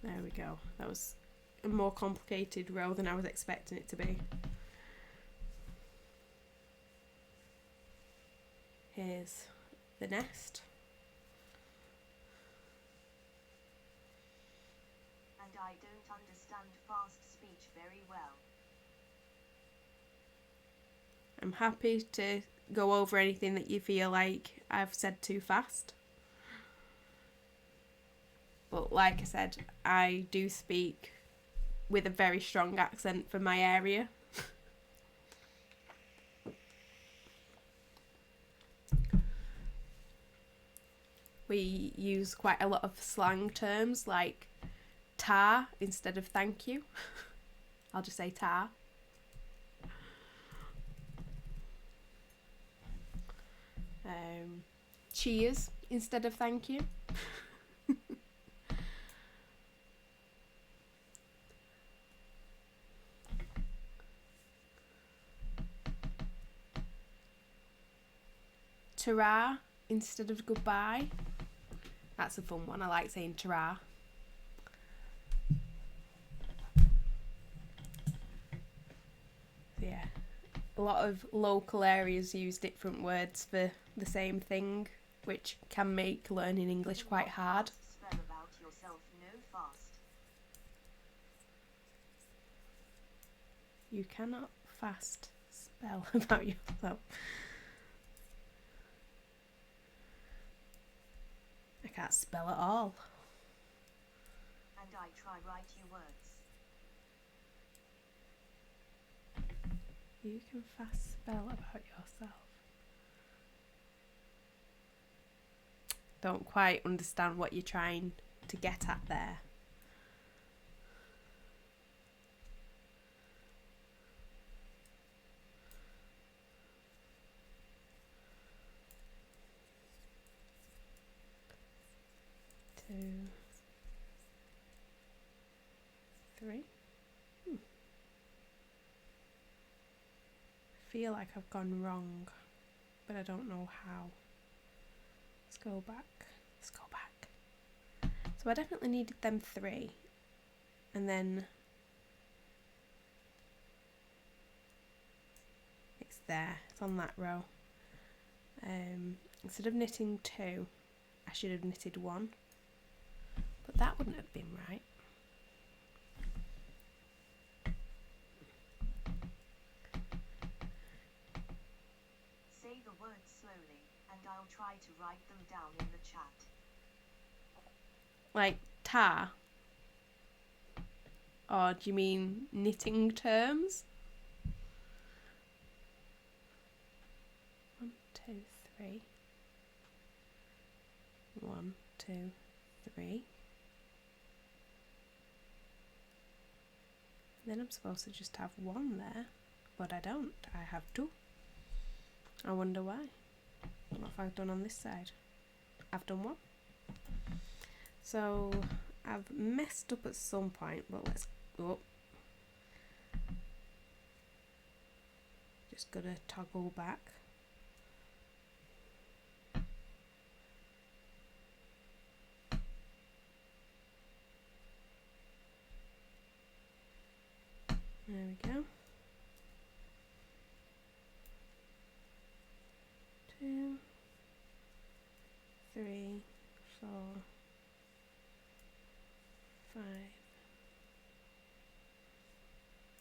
There we go. That was a more complicated row than I was expecting it to be. Here's the nest. And I don't understand fast speech very well. I'm happy to go over anything that you feel like I've said too fast. But like I said, I do speak with a very strong accent for my area. We use quite a lot of slang terms like tar instead of thank you. I'll just say tar. Cheers instead of thank you. Ta-ra instead of goodbye. That's a fun one. I like saying ta-ra. Yeah, a lot of local areas use different words for the same thing, which can make learning English quite hard. Spell about yourself, no fast. You cannot fast spell about yourself. I can't spell at all. And I try write you words. You can fast spell about yourself. Don't quite understand what you're trying to get at there. 2, 3. I feel like I've gone wrong, but I don't know how. Let's go back. Let's go back. So I definitely needed them 3, and then it's there. It's on that row. Instead of knitting 2, I should have knitted 1, but that wouldn't have been right. Say the words slowly, and I'll try to write them down in the chat. Like tar? Or do you mean knitting terms? 1, 2, 3. 1, 2, 3. Then I'm supposed to just have 1 there, but I don't. I have 2. I wonder why. What have I done on this side? I've done 1. So I've messed up at some point, but let's go. Just gotta toggle back. There we go. 2, 3, 4, 5.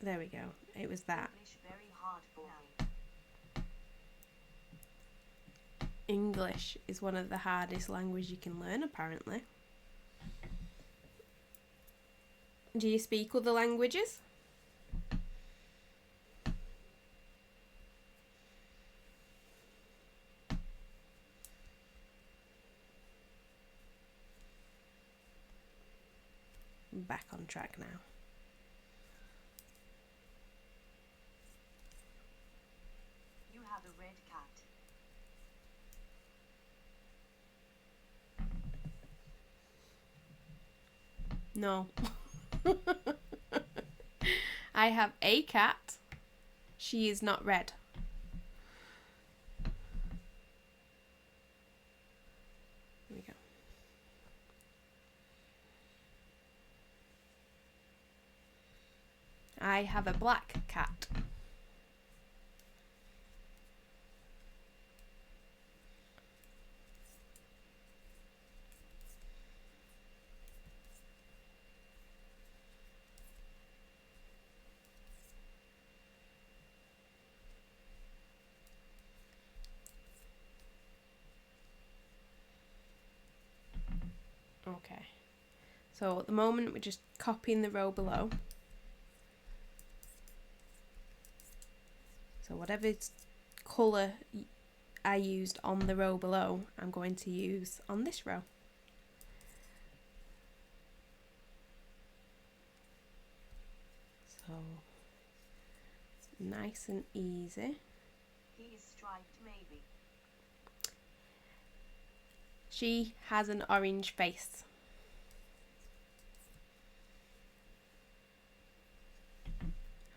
There we go. It was that. English very hard for me. English is one of the hardest languages you can learn, apparently. Do you speak other languages? Back on track now. You have a red cat. No. I have a cat. She is not red. Here we go. I have a black cat. Okay, so at the moment we're just copying the row below. So whatever colour I used on the row below, I'm going to use on this row. So nice and easy. He is striped maybe. She has an orange face.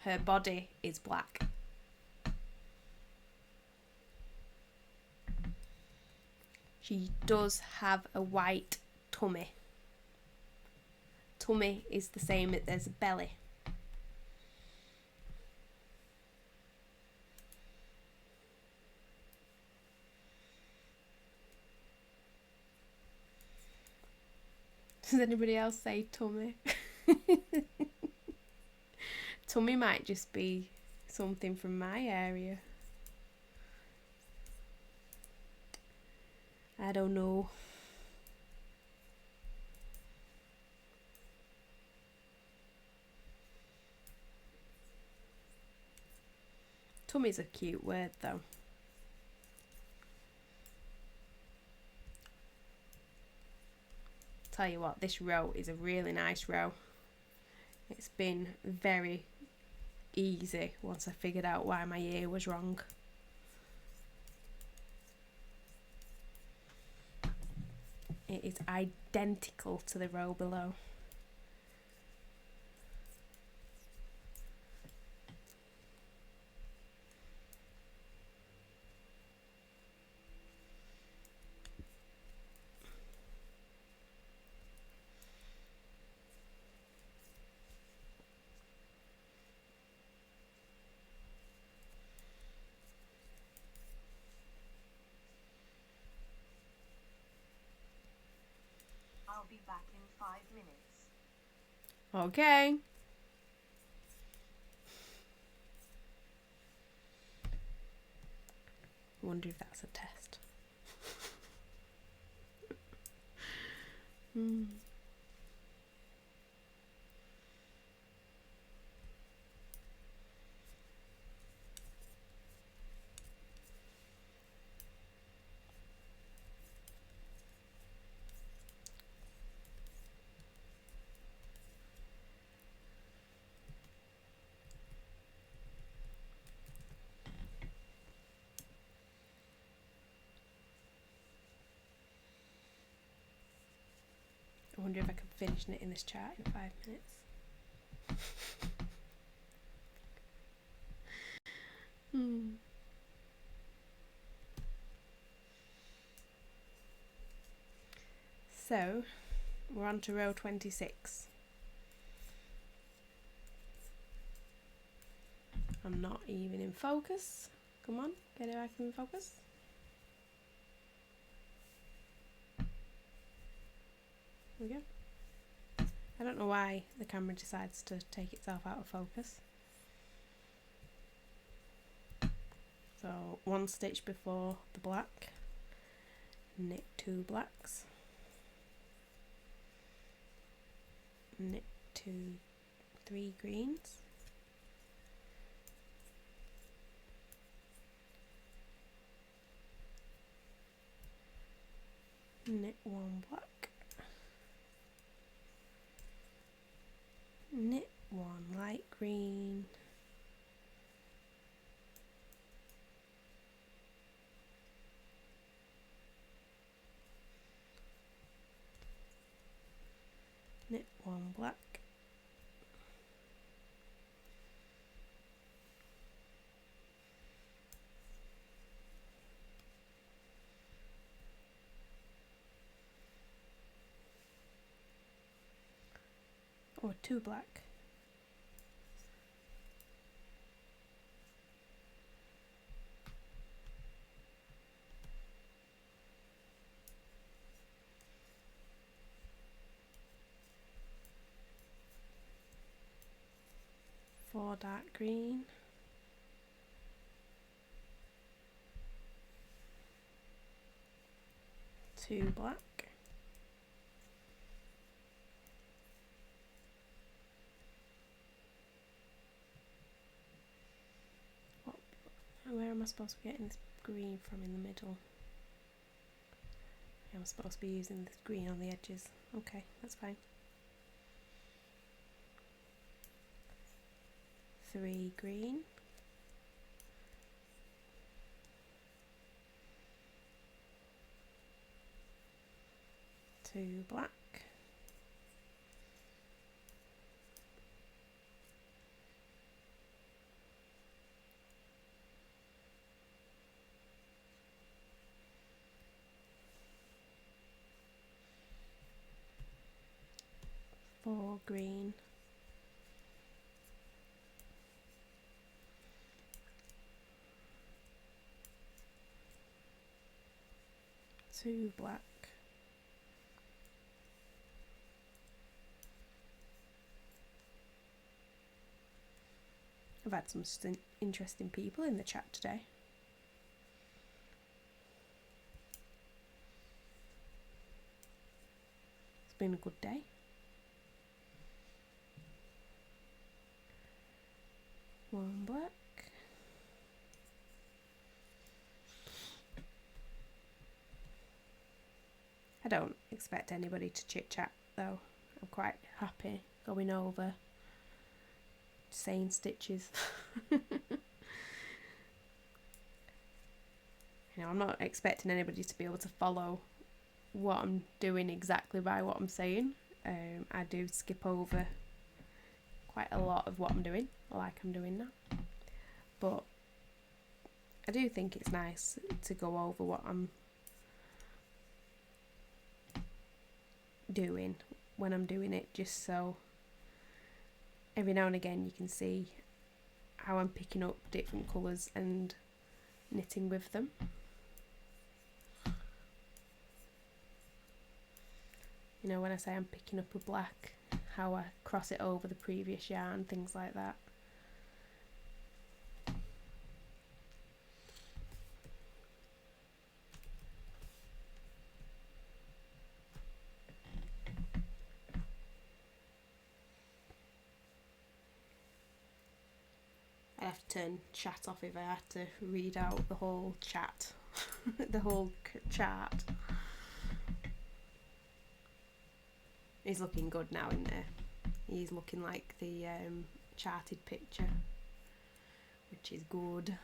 Her body is black. She does have a white tummy. Tummy is the same as belly. Does anybody else say tummy? Tummy might just be something from my area. I don't know. Tummy's a cute word though. Tell you what, this row is a really nice row. It's been very easy once I figured out why my ear was wrong. it is identical to the row below. I'll be back in 5 minutes. Okay. I wonder if that's a test. I wonder if I can finish knitting this chart in 5 minutes. So, we're on to row 26. I'm not even in focus. Come on, get it back in focus. There we go. I don't know why the camera decides to take itself out of focus. So 1 stitch before the black, knit 2 blacks, knit 3 greens, knit 1 black, knit 1 light green, knit 1 black, or 2 black, four dark green, two black, where am I supposed to be getting this green from in the middle? I'm supposed to be using this green on the edges. Okay, that's fine. 3 green, 2 black, 4 green, 2 black, I've had some interesting people in the chat today. It's been a good day. One black. I don't expect anybody to chit chat though. I'm quite happy going over saying stitches. You know, I'm not expecting anybody to be able to follow what I'm doing exactly by what I'm saying. I do skip over quite a lot of what I'm doing, like I'm doing now. But I do think it's nice to go over what I'm doing when I'm doing it, just so every now and again you can see how I'm picking up different colours and knitting with them. You know, when I say I'm picking up a black, how I cross it over the previous yarn, things like that. I'd have to turn chat off if I had to read out the whole chat, the whole chart. He's looking good now, isn't he? He's looking like the charted picture, which is good.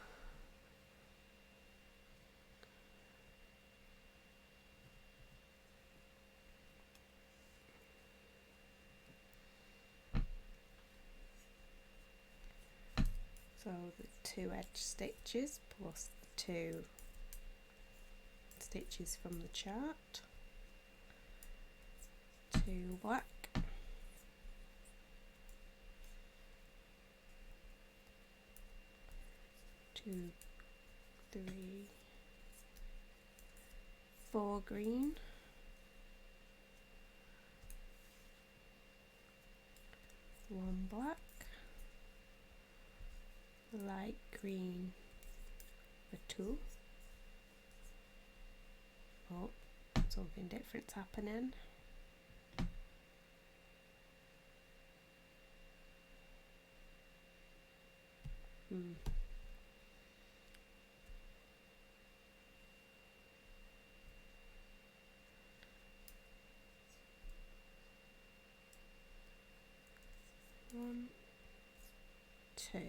So the 2 edge stitches plus 2 stitches from the chart, 2 black, 2, 3, 4 green, 1 black, light green for 2. Oh, something different's happening. One, 2.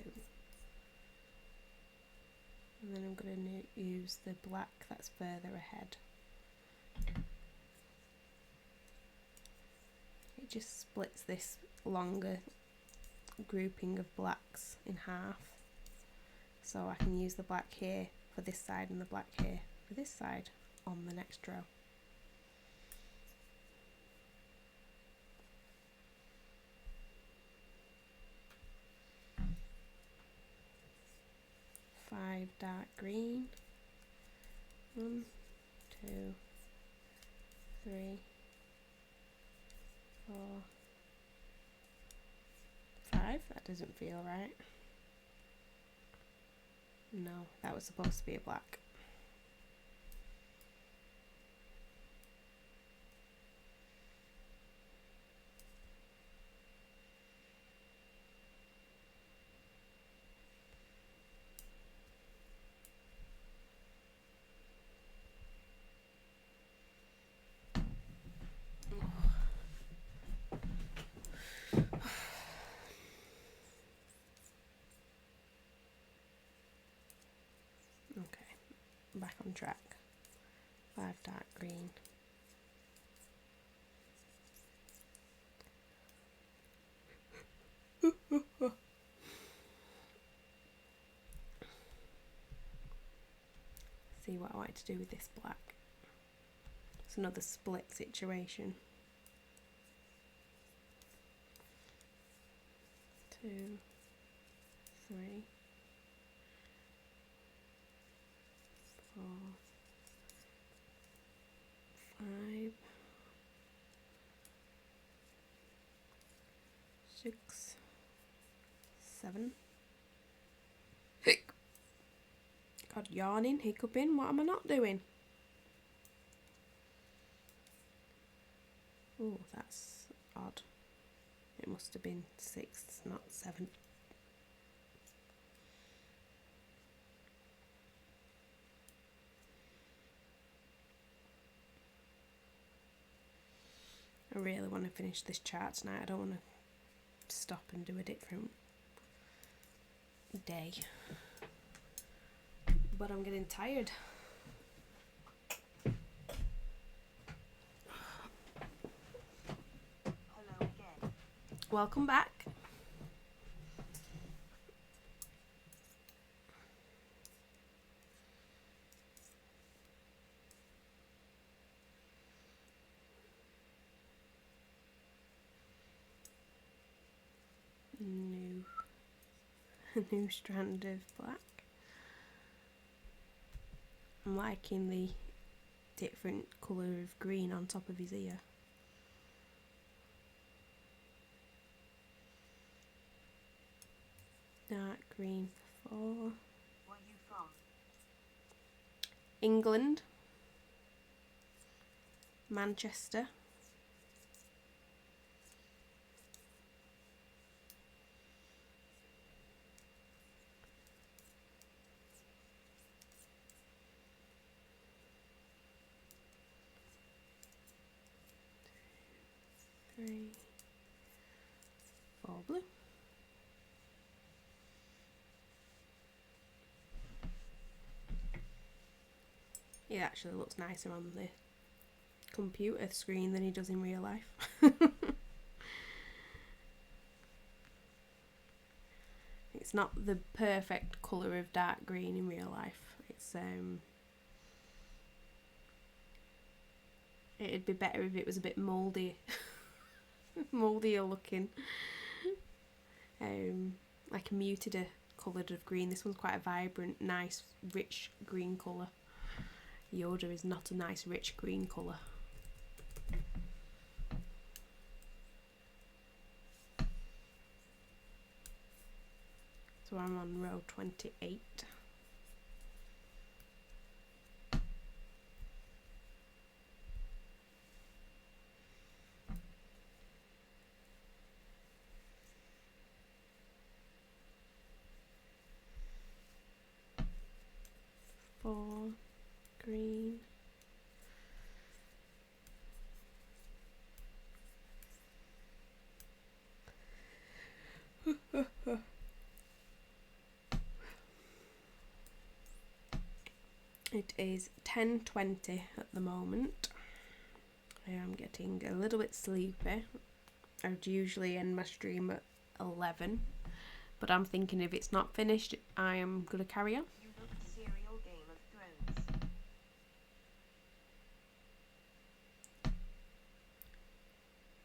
And then I'm going to use the black that's further ahead. It just splits this longer grouping of blacks in half. So I can use the black here for this side and the black here for this side on the next row. Five dark green. 1, 2, 3, 4, 5. That doesn't feel right. No, that was supposed to be a black. Back on track. 5 dark green. See what I want to do with this black. It's another split situation. 2, 3, 4, 5, 6, 7. God, yawning, hiccuping, what am I not doing? Oh, that's odd. It must have been 6, not 7. I really want to finish this chart tonight. I don't want to stop and do a different day. But I'm getting tired. Welcome back. New strand of black. I'm liking the different colour of green on top of his ear. Dark green for 4. Where you from? England. Manchester. Three, 4 blue. It actually looks nicer on the computer screen than he does in real life. It's not the perfect colour of dark green in real life. It's it'd be better if it was a bit mouldy, mouldier looking. Like a muted coloured of green. This one's quite a vibrant, nice, rich green colour. Yoda is not a nice, rich green colour. So I'm on row 28. Four green. It is 10:20 at the moment. I am getting a little bit sleepy. I'd usually end my stream at 11, but I'm thinking if it's not finished, I am going to carry on. You looked serial Game of Thrones.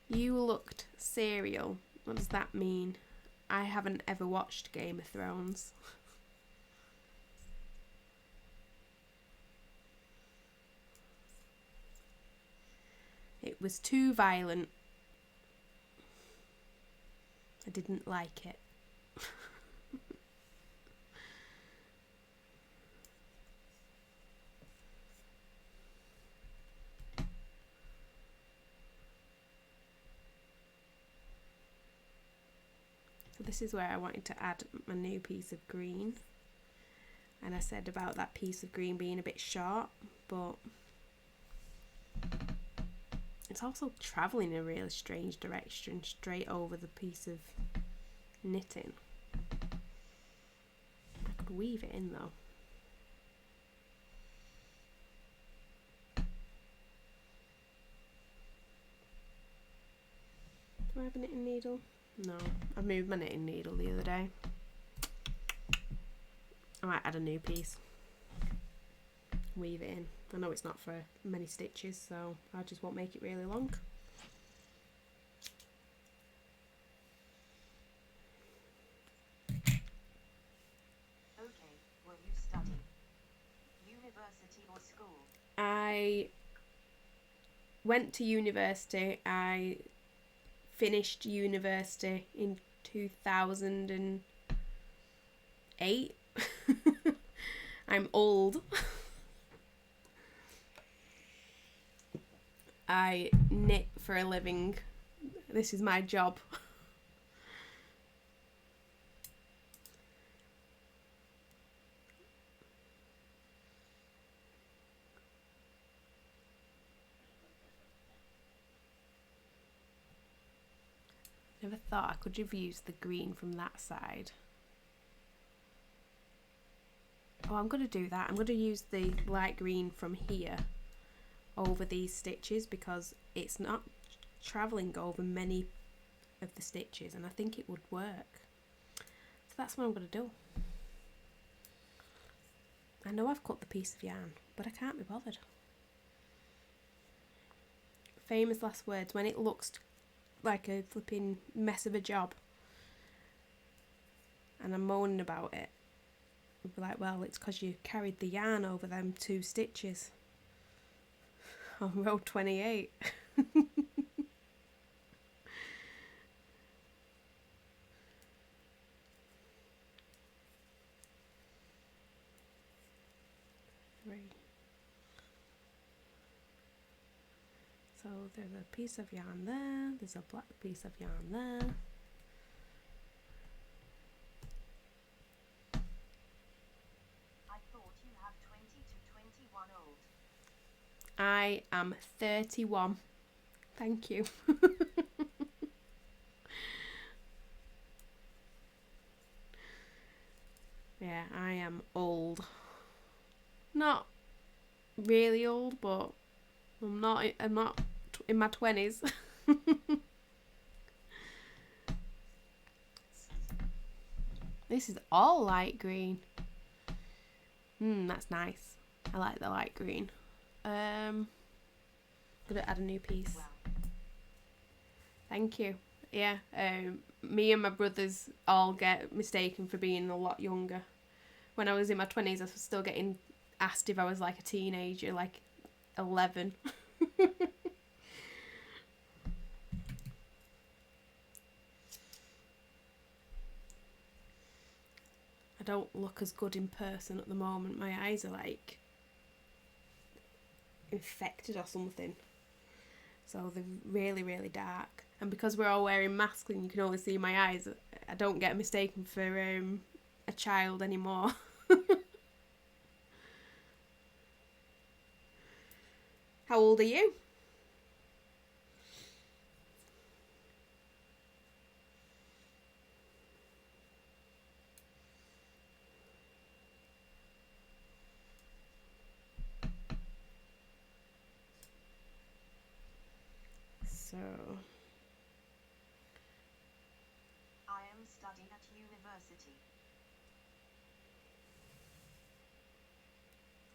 You looked serial. What does that mean? I haven't ever watched Game of Thrones. It was too violent. I didn't like it. So this is where I wanted to add my new piece of green. And I said about that piece of green being a bit sharp, but it's also travelling in a really strange direction, straight over the piece of knitting. I could weave it in though. Do I have a knitting needle? No, I moved my knitting needle the other day. I might add a new piece. Weave it in. I know it's not for many stitches, so I just won't make it really long. Okay, where you study? University or school? I went to university. I finished university in 2008. I'm old. I knit for a living. This is my job. Never thought I could have used the green from that side. Oh, I'm going to do that. I'm going to use the light green from here over these stitches because it's not travelling over many of the stitches, and I think it would work. So that's what I'm going to do. I know I've cut the piece of yarn, but I can't be bothered. Famous last words, when it looks like a flipping mess of a job and I'm moaning about it, I'll be like, well, it's because you carried the yarn over them 2 stitches on row 28. So there's a piece of yarn there, there's a black piece of yarn there. I thought you have 20 to 21 old. I am 31. Thank you. Yeah, I am old. Not really old, but I'm not in my 20s. This is all light green. That's nice. I like the light green. Gonna add a new piece. Wow. Thank you. Yeah, me and my brothers all get mistaken for being a lot younger. When I was in my 20s, I was still getting asked if I was like a teenager, like 11. I don't look as good in person at the moment. My eyes are like infected or something. So they're really, really dark. And because we're all wearing masks and you can only see my eyes, I don't get mistaken for a child anymore. How old are you? So I am studying at university.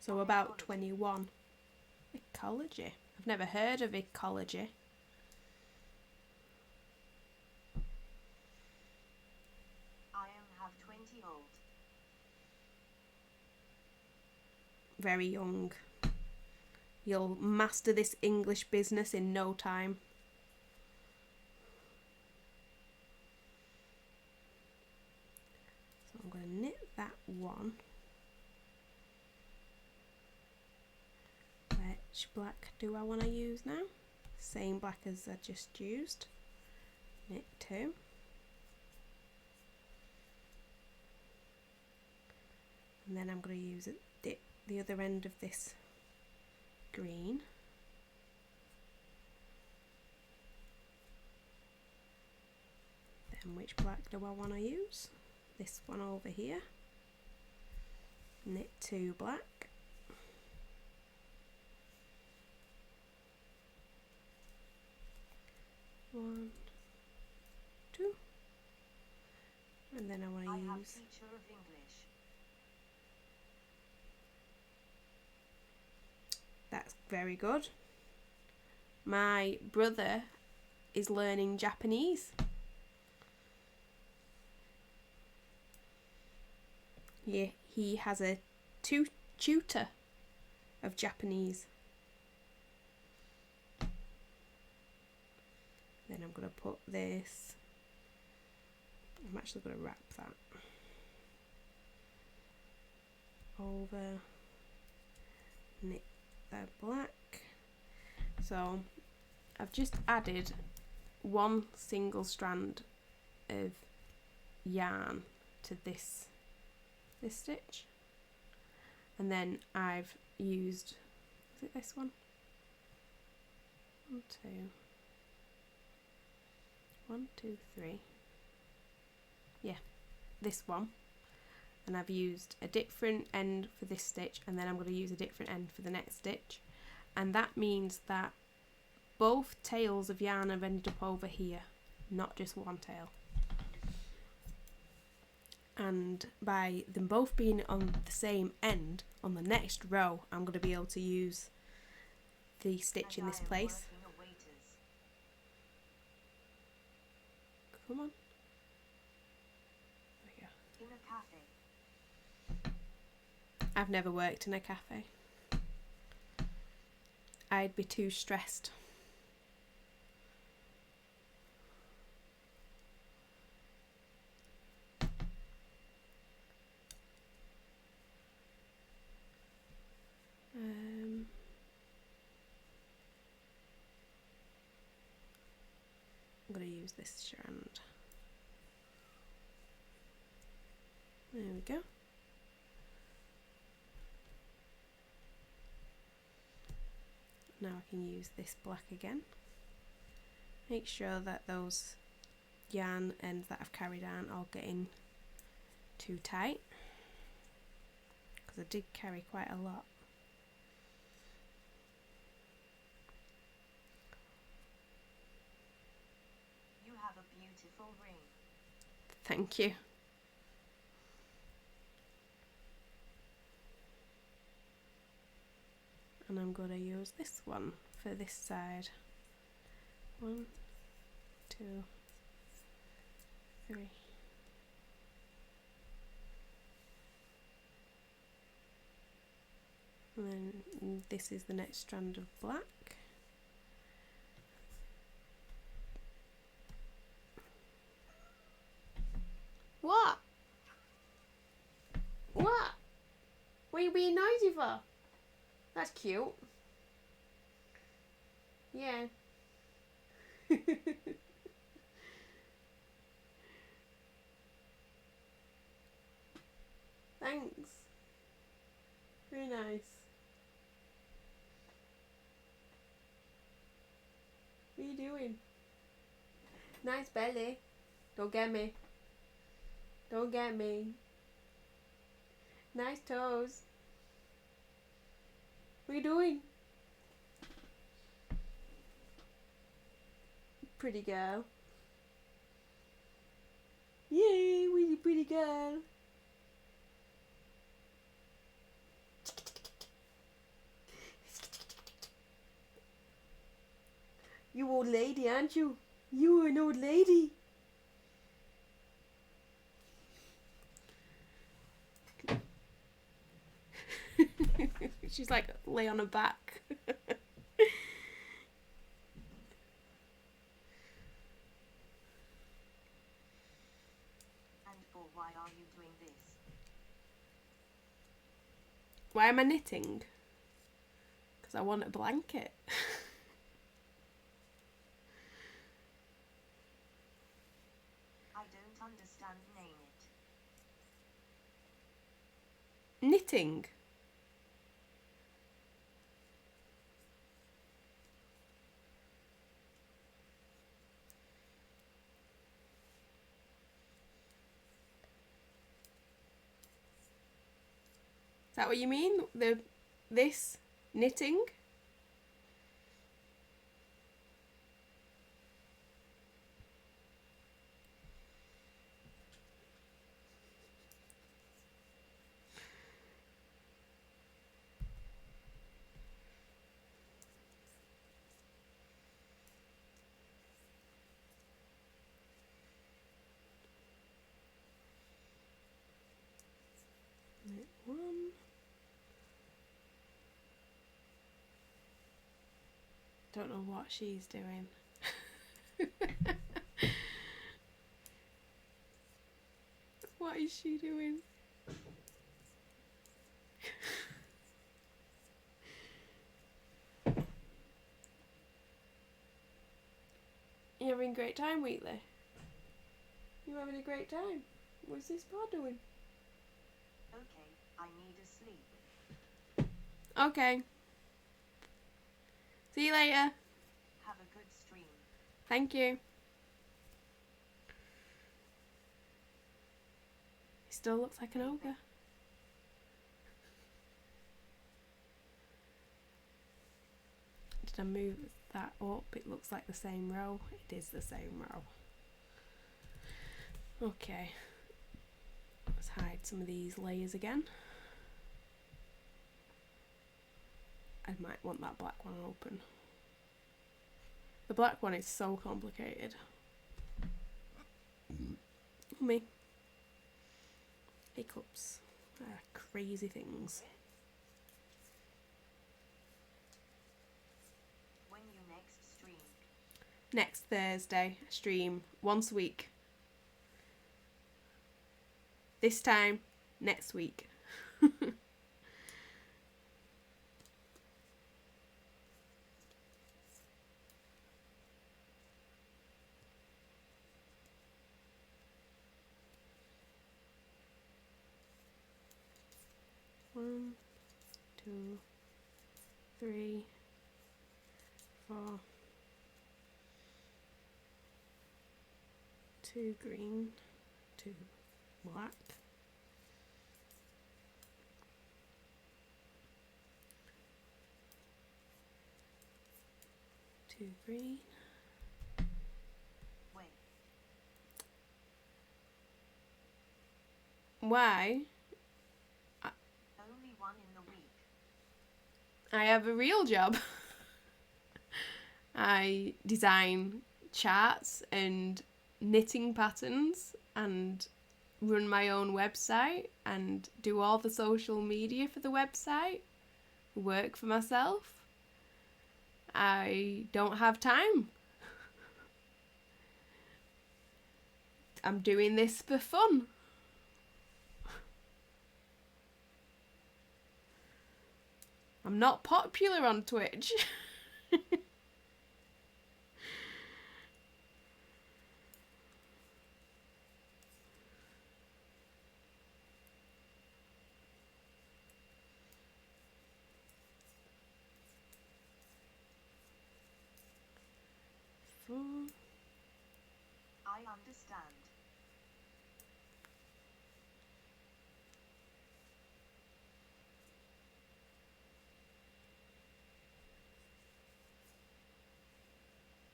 So about 21. Ecology. I've never heard of ecology. I have 20 old. Very young. You'll master this English business in no time. So I'm going to knit that one. Which black do I want to use now? Same black as I just used. Knit 2. And then I'm going to use the other end of this green. Then which black do I want to use? This one over here. Knit 2 black. One, 2. And then I want to have use teacher of English. That's very good. My brother is learning Japanese. Yeah, he has a tutor of Japanese. Then I'm going to put this. I'm actually going to wrap that over. Knit the black. So I've just added one single strand of yarn to this stitch, and then I've used, is it this one? 1, 2, 1, 2, 3. Yeah, this one. And I've used a different end for this stitch, and then I'm going to use a different end for the next stitch, and that means that both tails of yarn have ended up over here, not just one tail. And by them both being on the same end, on the next row, I'm going to be able to use the stitch in this place. Come on. There we go. In a cafe. I've never worked in a cafe. I'd be too stressed. I'm going to use this strand. There we go. Now I can use this black again. Make sure that those yarn ends that I've carried aren't all getting too tight, because I did carry quite a lot. You have a beautiful ring. Thank you. And I'm going to use this one for this side. 1, 2, 3. And then this is the next strand of black. What? What? What are you being noisy for? That's cute. Yeah. Thanks. Very nice. What are you doing? Nice belly. Don't get me. Don't get me. Nice toes. What are you doing? Pretty girl. Yay, really pretty girl. You old lady, aren't you? You an old lady. She's like lay on her back. Why are you doing this? Why am I knitting? Because I want a blanket. I don't understand. Name it. Knitting. Is that what you mean? This knitting? Knit one. Don't know what she's doing. What is she doing? You having a great time, Wheatley? You having a great time? What's this part doing? Okay, I need a sleep. Okay. See you later. Have a good stream. Thank you. He still looks like an ogre. Did I move that up? It looks like the same row. It is the same row. Okay, let's hide some of these layers again. I might want that black one open. The black one is so complicated. Me. Hiccups are crazy things. When you next stream? Next Thursday, I stream once a week. This time, next week. One, two, three, four. Two green, two black. Two green. Wait. Why? Only one in the week. I have a real job. I design charts and knitting patterns and run my own website and do all the social media for the website, work for myself. I don't have time. I'm doing this for fun. I'm not popular on Twitch. I understand.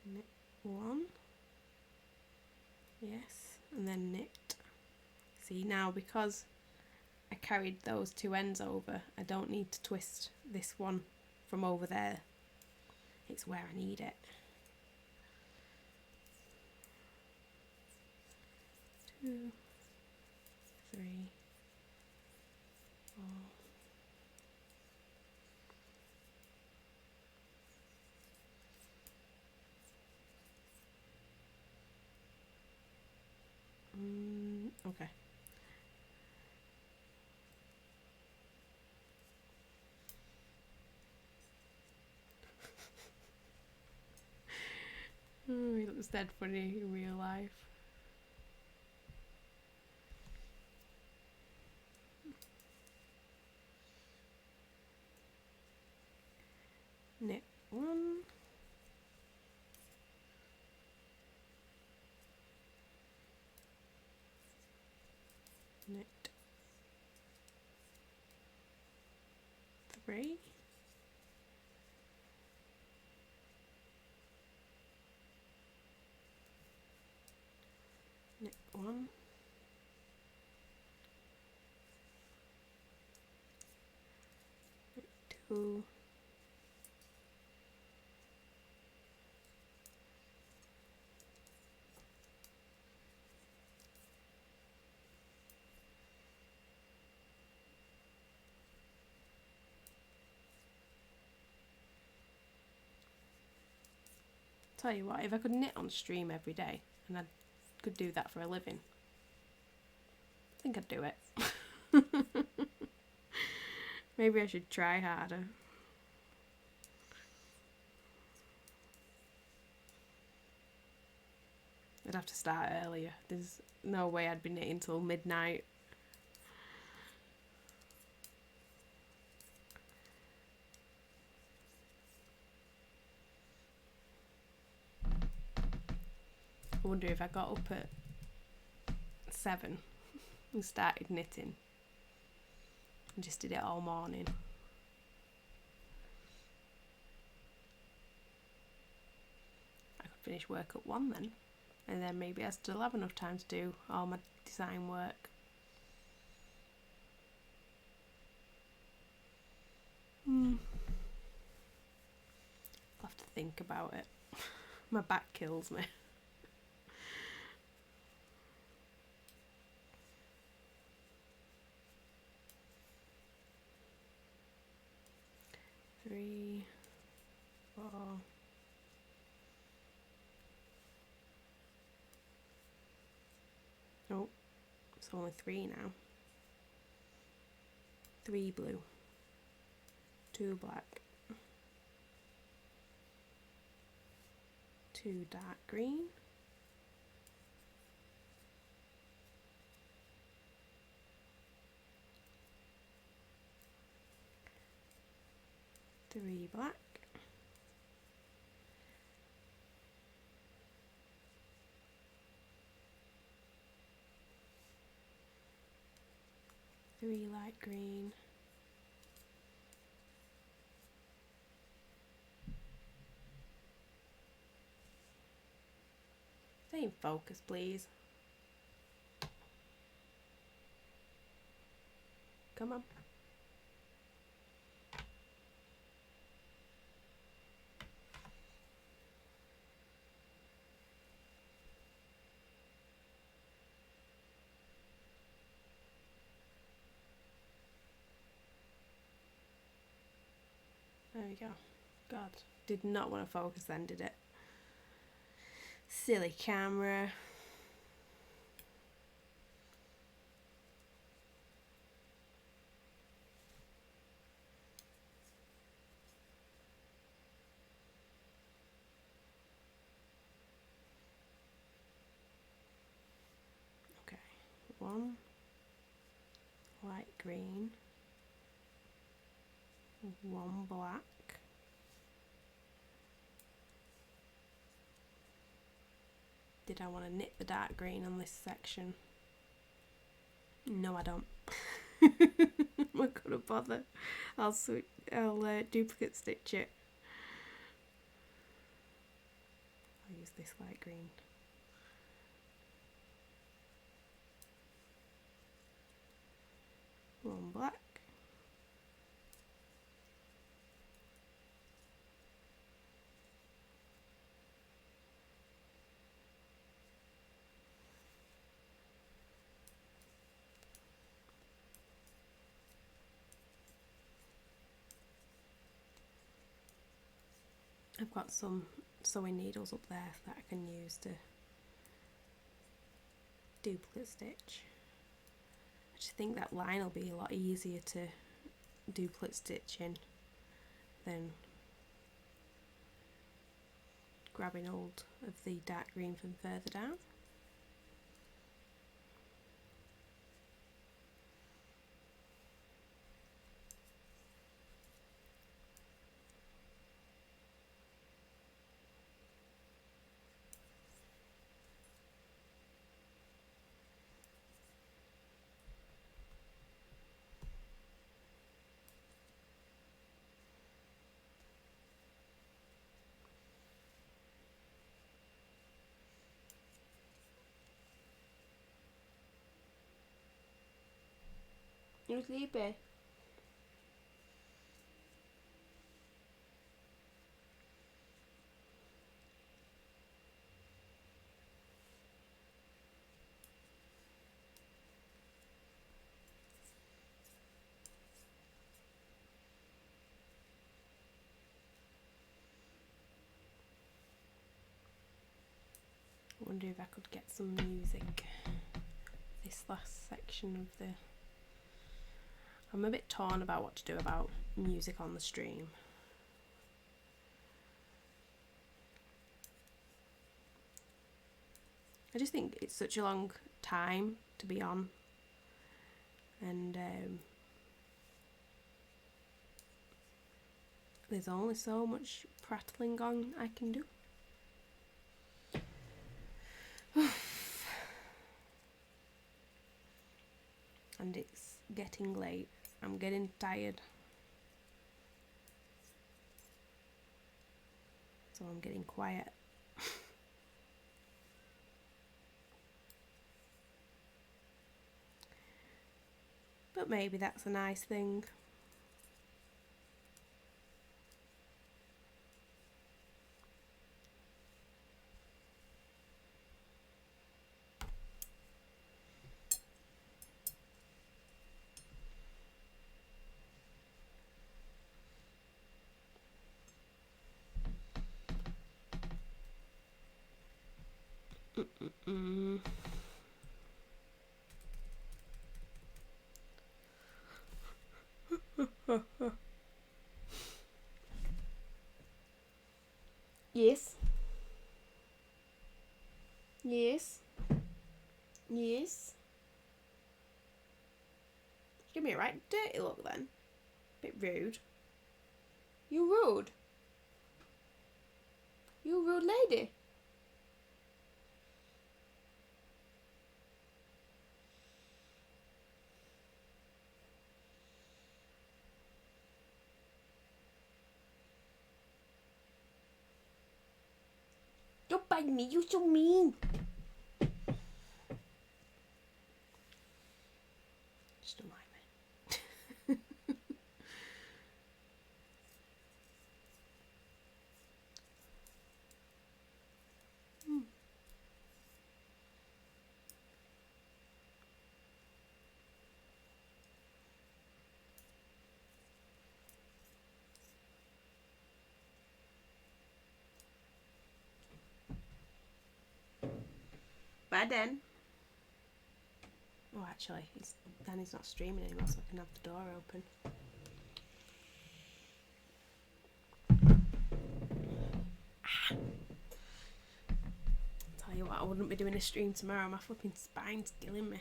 Knit one. Yes, and then knit. See, now because I carried those two ends over, I don't need to twist this one from over there. It's where I need it. 2, 3, 4. Okay. Oh, he looks dead funny in real life. Knit one. Knit 3. Knit 1. Knit 2. Tell you what, if I could knit on stream every day and I could do that for a living, I think I'd do it. Maybe I should try harder. I'd have to start earlier. There's no way I'd be knitting till midnight. I wonder if I got up at 7 and started knitting and just did it all morning. I could finish work at 1 then. and then maybe I still have enough time to do all my design work. I'll have to think about it. My back kills me. Three, 4. Oh, it's only 3 now. 3 blue, 2 black, 2 dark green, 3 black, 3 light green, 'Stay in focus, please. Come on. There we go. God, did not want to focus then, did it? Silly camera. Okay, 1 light green, 1 black, did I want to knit the dark green on this section? No, I don't. I'm not gonna bother. I'll duplicate stitch it. I'll use this light green. One black. I've got some sewing needles up there that I can use to duplicate stitch. I just think that line will be a lot easier to duplicate stitch in than grabbing hold of the dark green from further down. You're sleepy. I wonder if I could get some music. This last section of the... I'm a bit torn about what to do about music on the stream. I just think it's such a long time to be on, and there's only so much prattling on I can do. And it's getting late. I'm getting tired. So I'm getting quiet. But maybe that's a nice thing. Yes. Yes. Yes. Give me a right dirty look then. Bit rude. You rude. You rude lady. Don't bite me, you're so mean. Just don't like me. Bye, Dan. Oh, actually, Danny's not streaming anymore, so I can have the door open. Tell you what, I wouldn't be doing a stream tomorrow. My flipping spine's killing me.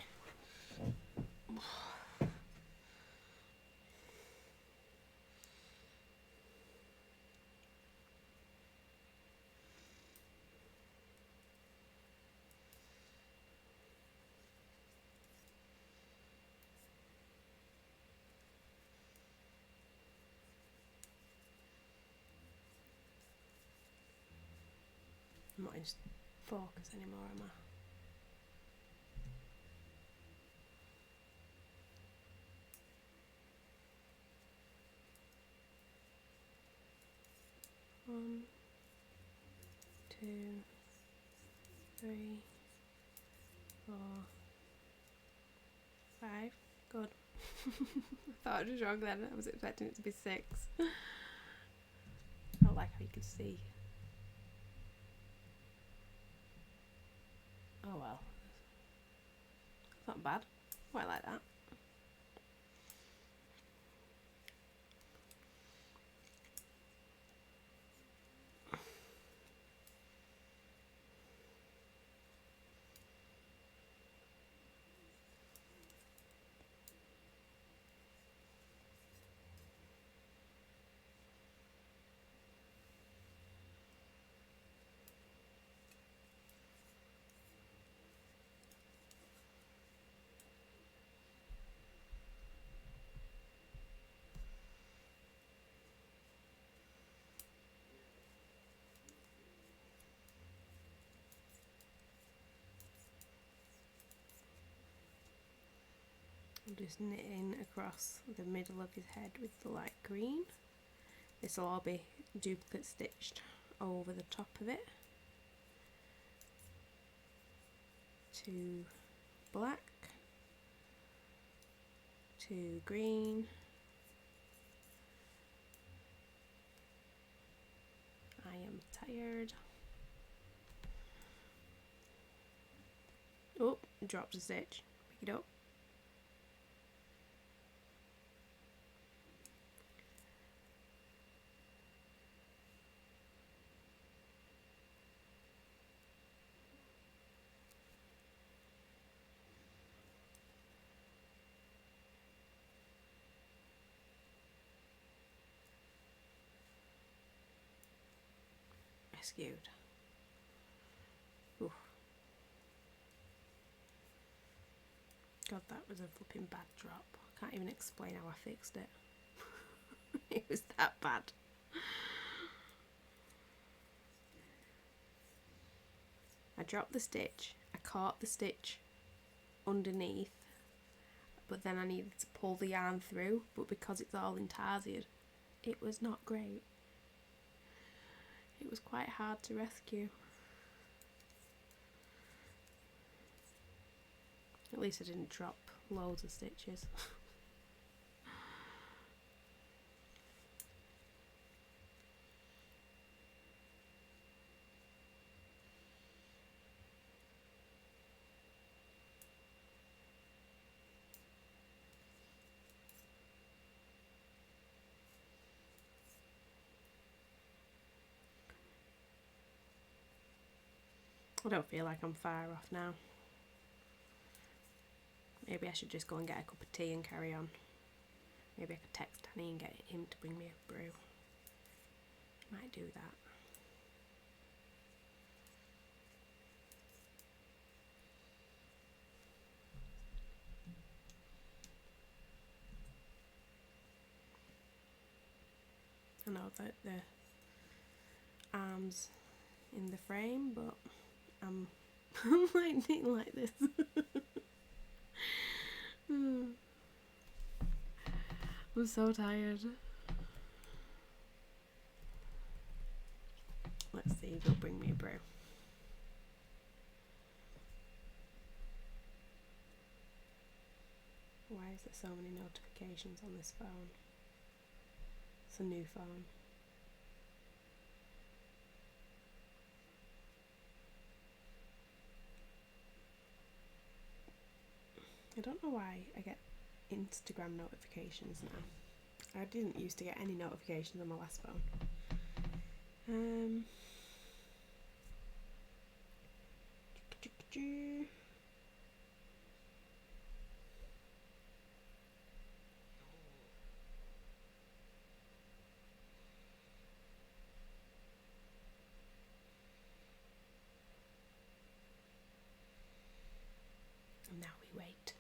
I'm not in focus anymore, am I? One, 2, 3, 4, 5. Good. I thought I was wrong then. I was expecting it to be 6. I don't like how you can see. Oh well. It's not bad. Quite like that. I'm just knitting across the middle of his head with the light green. This will all be duplicate stitched over the top of it. 2 black, 2 green, I am tired. Oh, dropped a stitch. Pick it up. Rescued. Oof. God, that was a flipping bad drop. I can't even explain how I fixed it. It was that bad. I dropped the stitch. I caught the stitch underneath, but then I needed to pull the yarn through, but because it's all intarsiaed, it was not great. It was quite hard to rescue. At least I didn't drop loads of stitches. I don't feel like I'm far off now. Maybe I should just go and get a cup of tea and carry on. Maybe I could text Danny and get him to bring me a brew. Might do that. I know that the arms in the frame, but I'm lightning like this. I'm so tired. Let's see if he'll bring me a brew. Why is there so many notifications on this phone? It's a new phone. I don't know why I get Instagram notifications now. I didn't used to get any notifications on my last phone. And now we wait.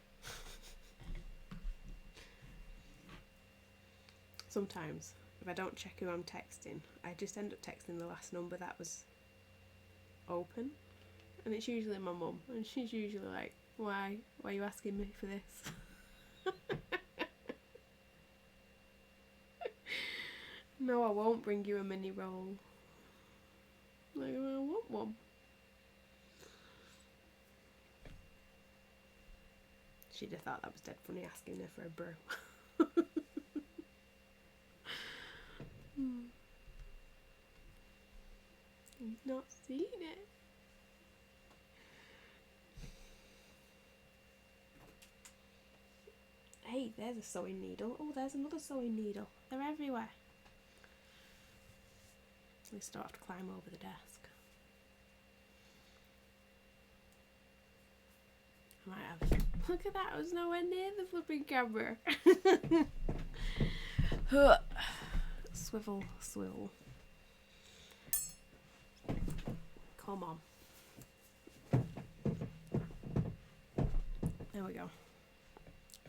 Sometimes, if I don't check who I'm texting, I just end up texting the last number that was open. And it's usually my mum. And she's usually like, why are you asking me for this? No, I won't bring you a mini roll. Like, I want one. She'd have thought that was dead funny asking her for a brew. You've not seen it. Hey, there's a sewing needle. Oh, there's another sewing needle. They're everywhere. At least I don't have to climb over the desk. I might have. Look at that, I was nowhere near the flipping camera. Swivel, swivel. Come on. There we go.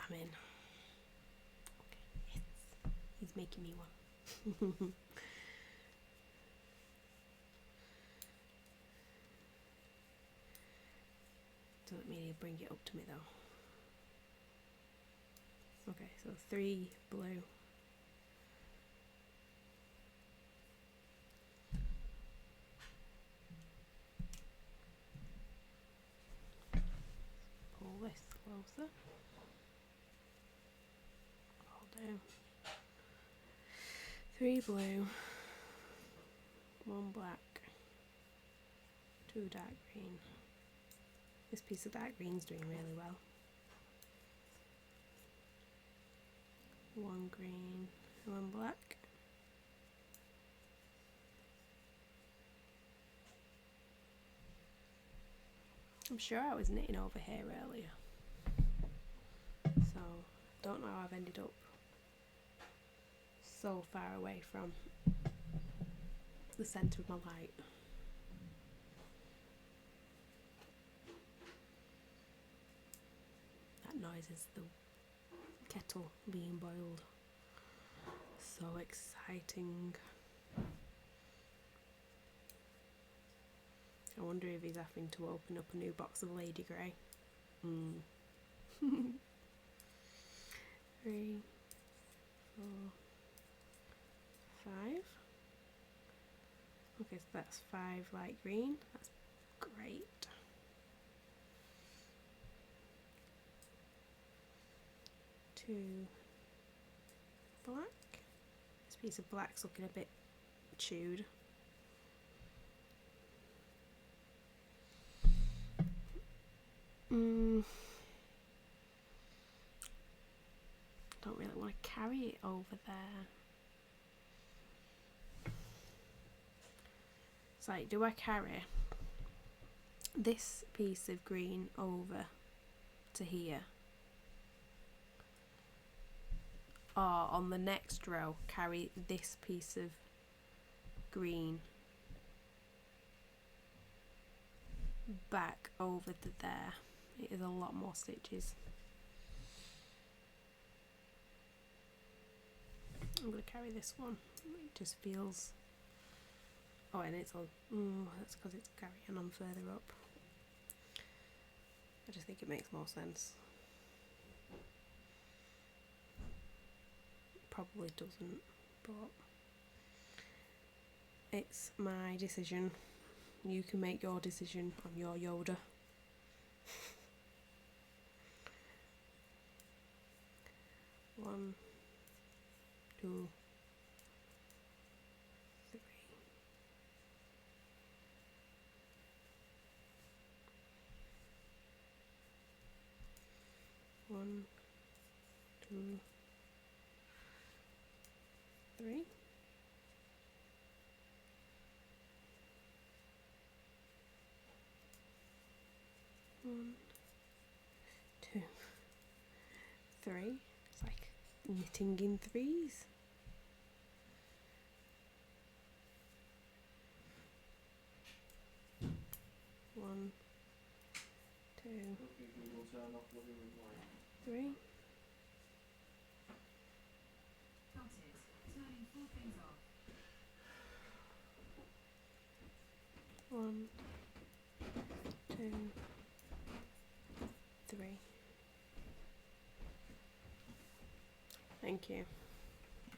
I'm in. Okay, yes. He's making me one. Doesn't mean he'll bring it up to me though. Okay, so 3 blue. Pull this closer. Pull down. 3 blue. 1 black. 2 dark green. This piece of dark green's doing really well. 1 green, 1 black. I'm sure I was knitting over here earlier, so don't know how I've ended up so far away from the centre of my light. That noise is the kettle being boiled. So exciting. I wonder if he's having to open up a new box of Lady Grey. 3, 4, 5. Okay, so that's 5 light green. That's great. 2 black. This piece of black's looking a bit chewed. Don't really want to carry it over there. It's like, do I carry this piece of green over to here? Or on the next row, carry this piece of green back over to there? It is a lot more stitches. I'm going to carry this one. It just feels... Oh, and it's all... that's because it's carrying on further up. I just think it makes more sense. It probably doesn't, but... It's my decision. You can make your decision on your Yoda. One, 2, 3. One, 2, 3. One, 2, 3. It's like knitting in threes. One, 2, 3. One, 2, 3. Thank you.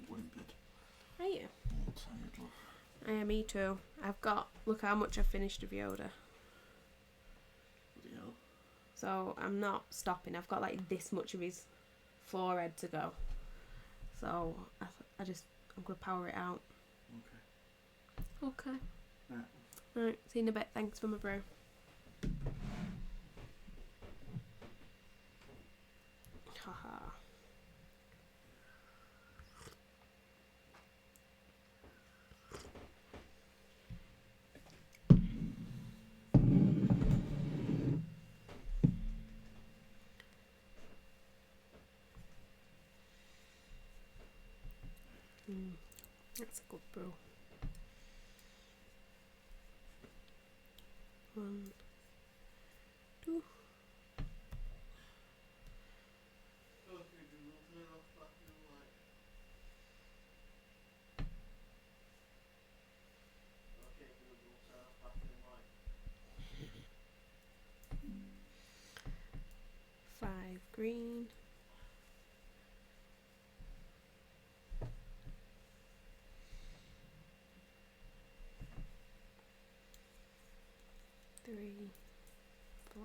Winded. Are you? Yeah, tired, love. I am, me too. I've got, look how much I've finished of Yoda. Bloody hell. So I'm not stopping. I've got like this much of his forehead to go. So I'm going to power it out. Okay. Okay. Right. Right, see you in a bit. Thanks for my brew. Haha. That's a good brew. 1, 2. Five green. 3, 4,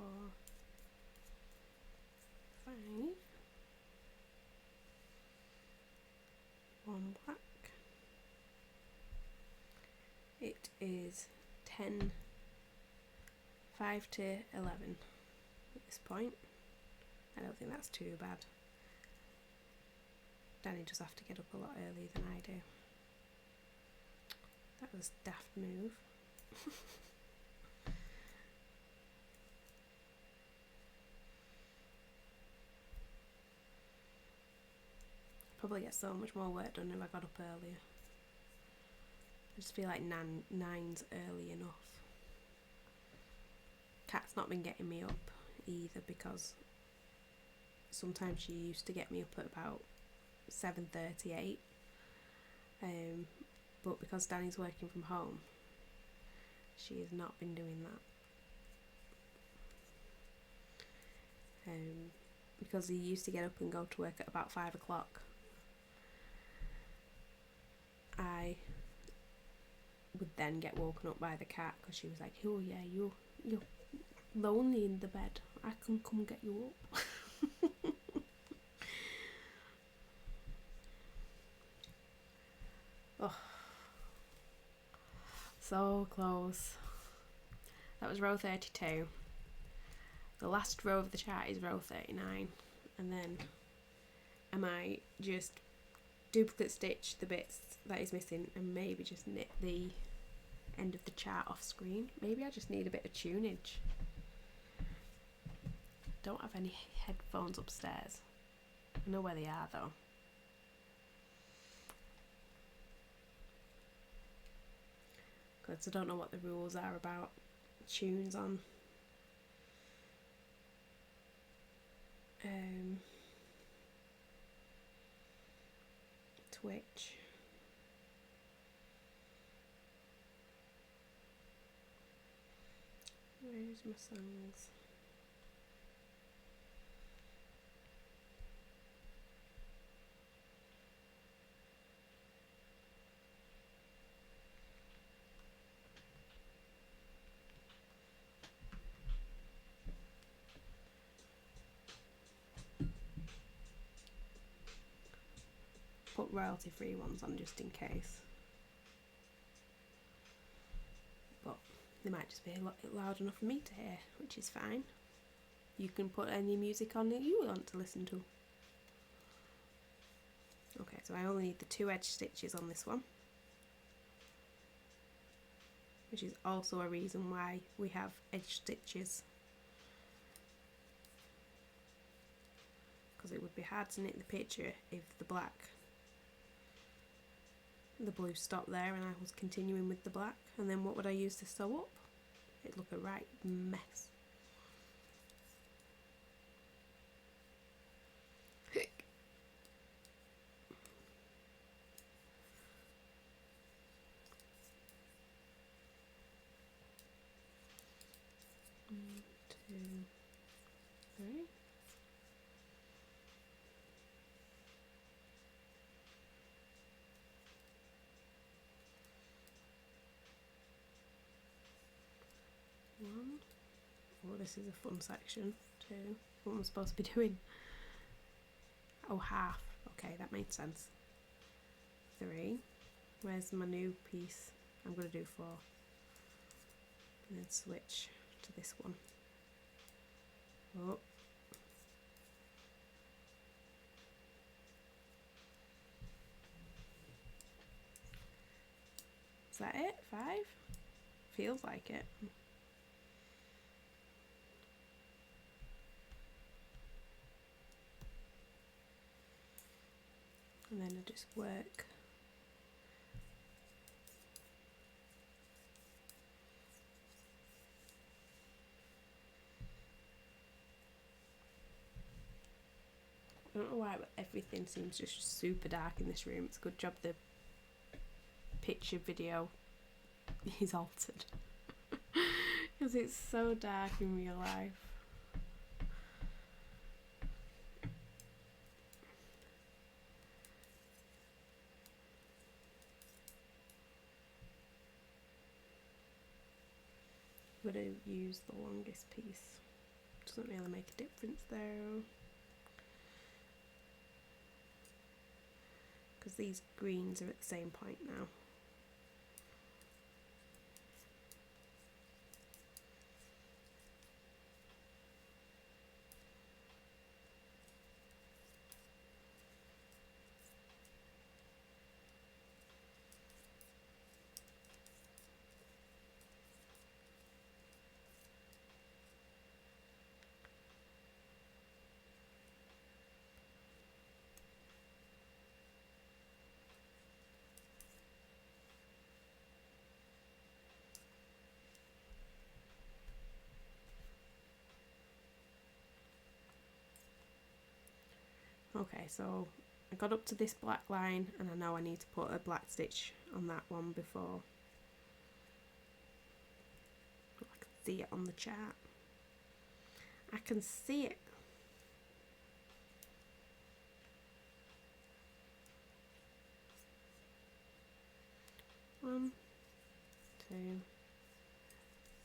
5. 1 black. It is 10, 5 to 11 at this point. I don't think that's too bad. Danny does have to get up a lot earlier than I do. That was a daft move. Probably get so much more work done if I got up earlier. I just feel like 9's early enough. Kat's not been getting me up either, because sometimes she used to get me up at about 7:38. But because Danny's working from home, she has not been doing that. because he used to get up and go to work at about 5 o'clock, I would then get woken up by the cat because she was like, oh yeah, you're lonely in the bed, I can come get you up. Oh, so close. That was row 32. The last row of the chart is row 39, and then I might just duplicate stitch the bits that is missing and maybe just knit the end of the chart off screen. Maybe I just need a bit of tunage. Don't have any headphones upstairs. I know where they are though. Because I don't know what the rules are about tunes on Twitch. Where's my songs? Put royalty free ones on just in case, but they might just be loud enough for me to hear, which is fine. You can put any music on that you want to listen to. Okay, so I only need the 2 edge stitches on this one, which is also a reason why we have edge stitches, because it would be hard to knit the picture if the blue stopped there and I was continuing with the black, and then what would I use to sew up? It'd look a right mess. One, two, three. One. Oh, this is a fun section. 2. What am I supposed to be doing? Oh, half. Okay, that made sense. 3. Where's my new piece? I'm going to do 4. And then switch to this one. Oh. Is that it? 5? Feels like it. And then I just work I don't know why, but everything seems just super dark in this room. It's a good job the picture video is altered because it's so dark in real life. I'm going to use the longest piece. Doesn't really make a difference though, because these greens are at the same point now. Okay, so I got up to this black line and I know I need to put a black stitch on that one before I can see it on the chart. I can see it. 1, 2,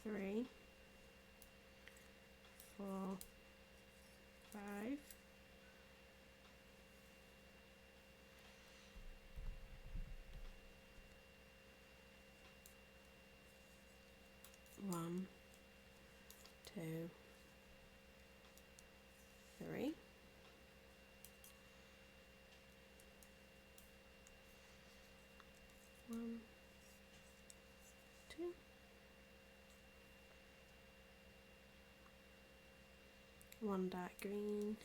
3, 4, 5. 1, 2, 3. 1, 2. One dark green.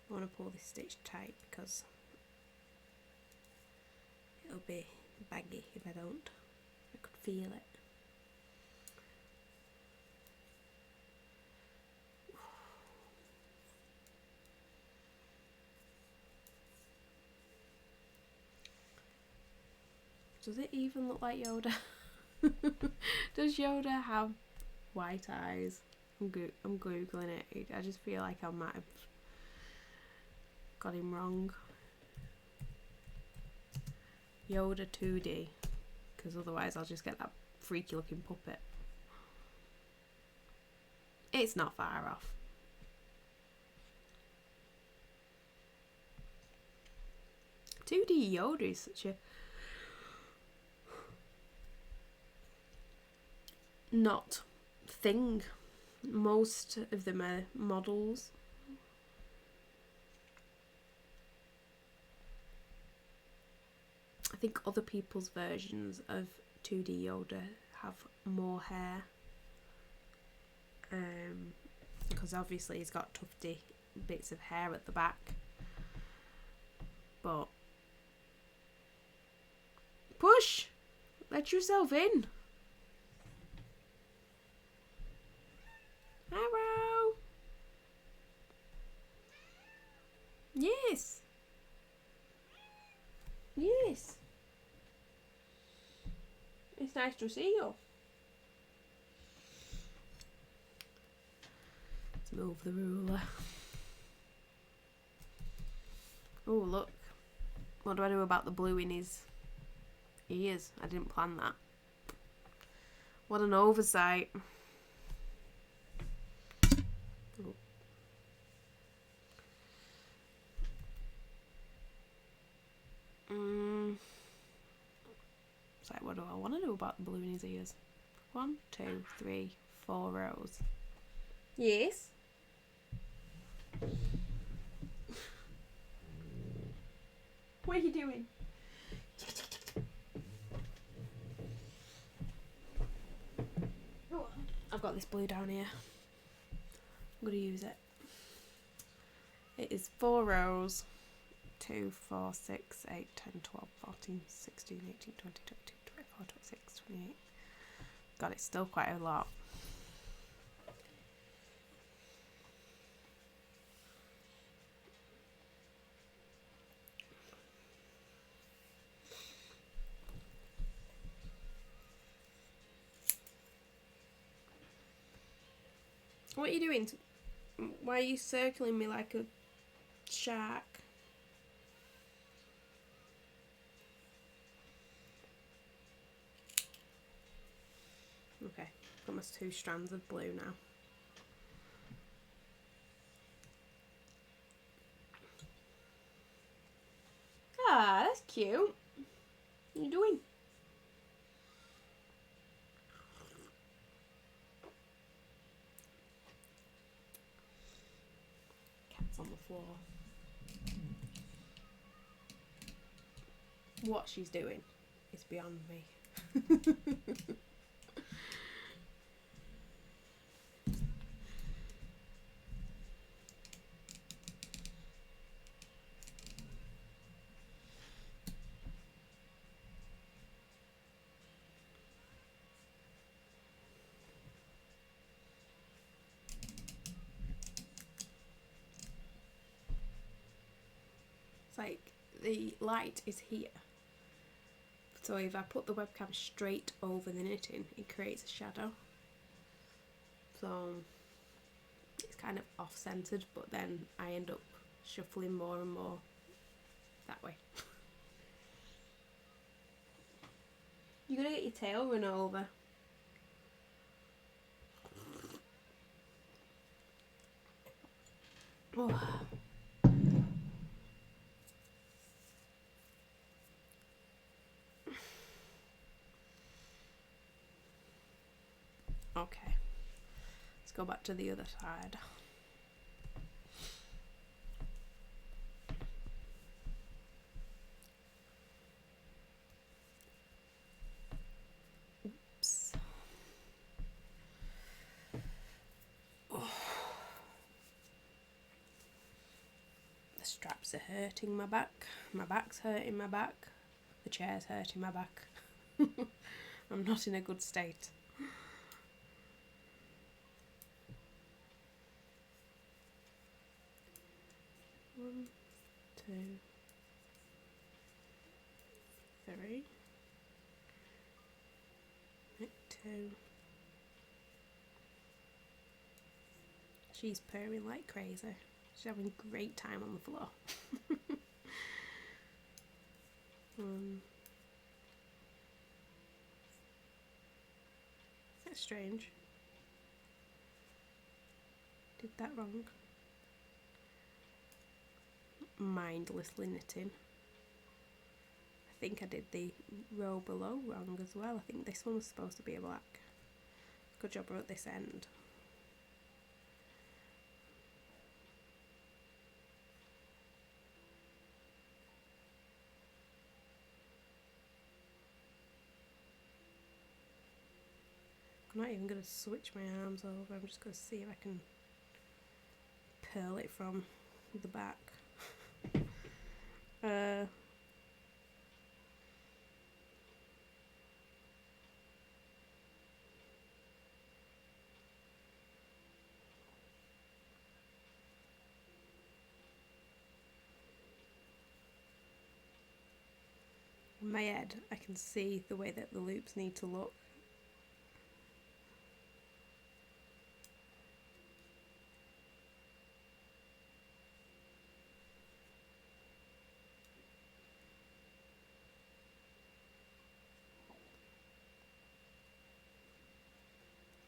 I want to pull this stitch tight because it'll be baggy if I don't. I could feel it. Does it even look like Yoda? Does Yoda have white eyes? I'm googling it. I just feel like I might have got him wrong. Yoda 2D, because otherwise I'll just get that freaky looking puppet. It's not far off. Yoda is such a not thing. Most of them are models. I think other people's versions of 2D Yoda have more hair, because obviously he's got tufty bits of hair at the back. But push! Let yourself in! Arrow! Yes! Yes! It's nice to see you. Let's move the ruler. Oh, look. What do I do about the blue in his ears? I didn't plan that. What an oversight. Oh. So what do I want to do about the blue in his ears? 1, 2, 3, 4 rows. Yes. What are you doing? I've got this blue down here. I'm going to use it. It is 4 rows. 2, 4, 6, 8, 10, 12, 14, 16, 18, 20, 22, 24, 26, 28. God, it's still quite a lot. What are you doing? Why are you circling me like a shark? Okay, got my 2 strands of blue now. Ah, that's cute. What are you doing? Cat's on the floor. What she's doing is beyond me. It's like the light is here. So if I put the webcam straight over the knitting, it creates a shadow. so it's kind of off-centered, but then I end up shuffling more and more that way. You're gonna get your tail run over. Oh. Okay, let's go back to the other side. Oops. Oh. The straps are hurting my back. My back's hurting my back. The chair's hurting my back. I'm not in a good state. One, two, three. Two. She's purring like crazy. She's having a great time on the floor. That's strange. Did that wrong. Mindlessly knitting. I think I did the row below wrong as well. I think this one was supposed to be a black. Good job I wrote this end. I'm not even going to switch my arms over. I'm just going to see if I can purl it from the back. In my head, I can see the way that the loops need to look.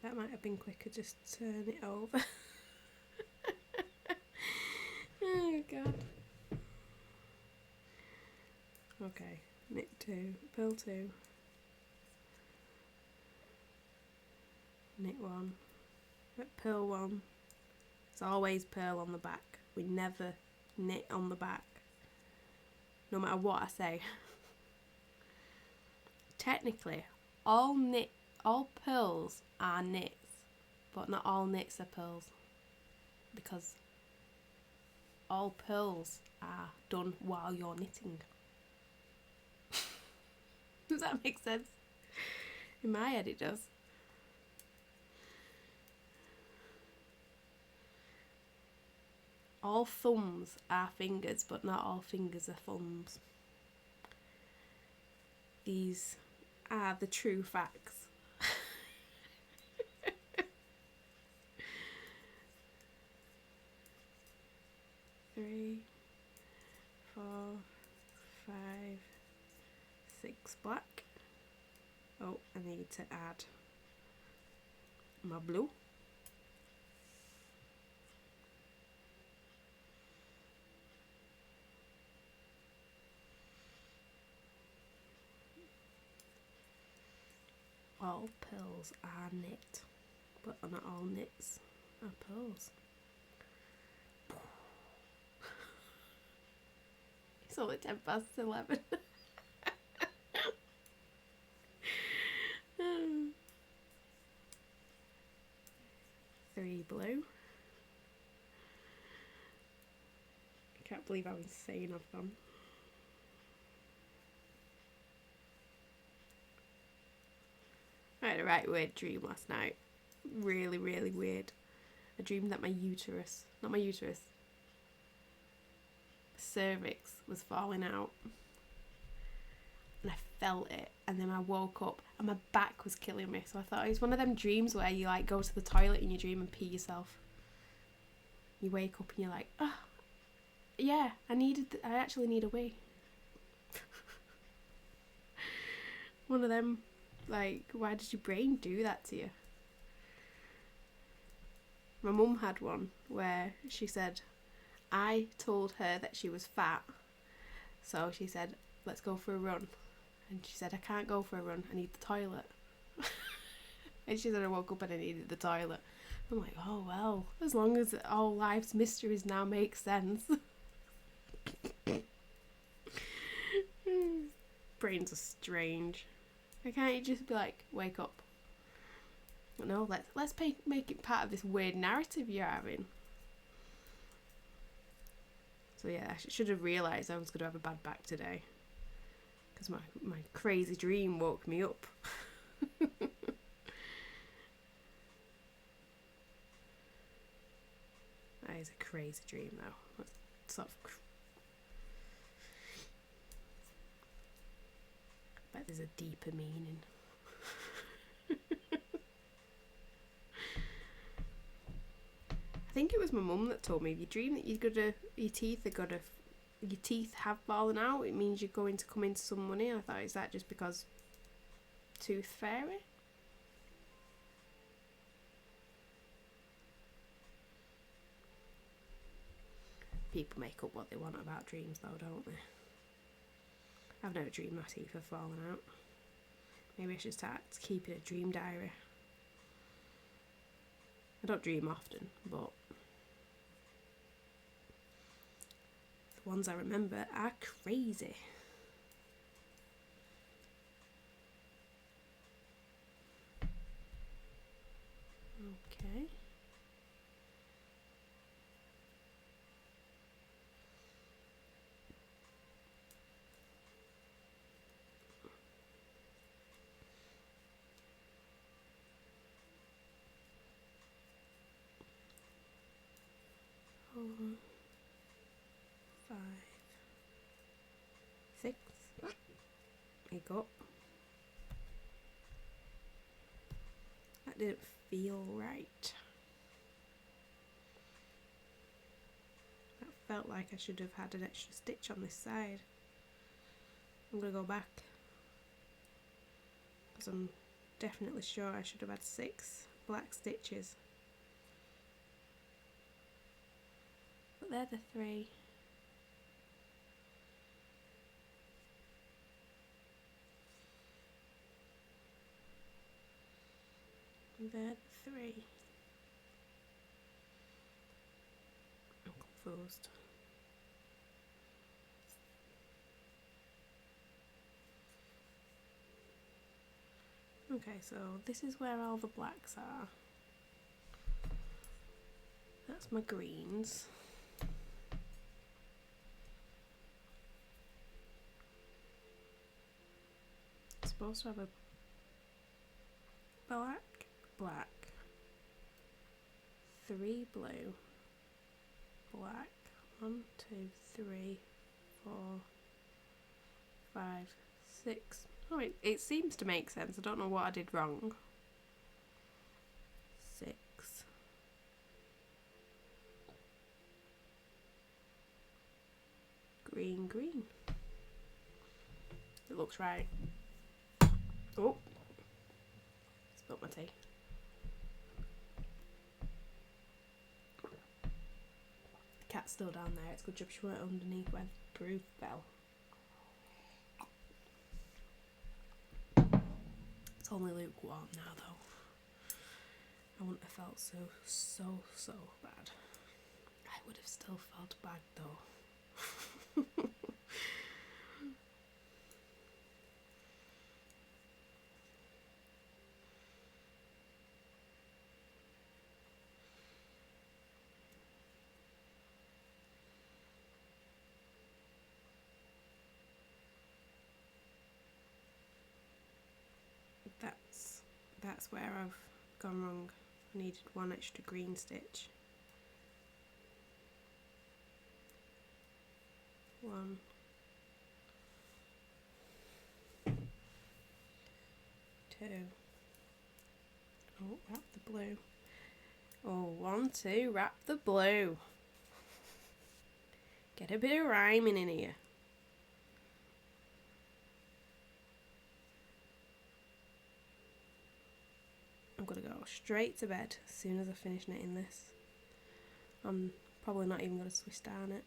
That might have been quicker, just turn it over. Oh god. Okay, knit 2, purl 2, knit 1, purl 1. It's always purl on the back. We never knit on the back, no matter what I say. Technically, all purls are knits, but not all knits are purls, because all purls are done while you're knitting. Does that make sense? In my head it does. All thumbs are fingers, but not all fingers are thumbs. These are the true facts. 3, 4, 5, 6 black. Oh, I need to add my blue. All purls are knit, but not all knits are purls. It's only 11:10. 3 blue. I can't believe how insane I've gone. I had a right weird dream last night. Really, really weird. I dreamed that my uterus, not my uterus, cervix was falling out. and I felt it, and then I woke up and my back was killing me. So I thought it was one of them dreams where you like go to the toilet in your dream and pee yourself. You wake up and you're like, oh, yeah, I actually need a wee. One of them, like, why did your brain do that to you? My mum had one where she said, I told her that she was fat. So she said, let's go for a run. And she said, I can't go for a run, I need the toilet. And she said, I woke up and I needed the toilet. I'm like, oh well, as long as all life's mysteries now make sense. Brains are strange. Why can't you just be like, wake up? No, let's make it part of this weird narrative you're having. So yeah, I should have realised I was going to have a bad back today. Because my crazy dream woke me up. That is a crazy dream though. That's sort of I bet there's a deeper meaning. I think it was my mum that told me, if you dream that your teeth have fallen out, it means you're going to come into some money. I thought, is that just because tooth fairy? People make up what they want about dreams though, don't they? I've never dreamed my teeth have fallen out. Maybe I should start keeping a dream diary. I don't dream often, but the ones I remember are crazy. Okay. Four, 5, 6. You go. That didn't feel right. That felt like I should have had an extra stitch on this side. I'm gonna go back because I'm definitely sure I should have had 6 black stitches. But they're the 3. And they're the 3. I'm confused. Okay, so this is where all the blacks are. That's my greens. It's supposed to have a black, 3 blue, black, 1, 2, 3, 4, 5, 6. Oh, it seems to make sense. I don't know what I did wrong. 6. Green, green. It looks right. Oh, spilled my tea. The cat's still down there. It's a good job she weren't underneath where the brew fell. It's only lukewarm now though. I wouldn't have felt so bad. I would have still felt bad though. That's where I've gone wrong. I needed 1 extra green stitch. 1. 2. Oh, wrap the blue. Oh, 1, 2, wrap the blue. Get a bit of rhyming in here. I'm going to go straight to bed as soon as I finish knitting this. I'm probably not even going to twist down it.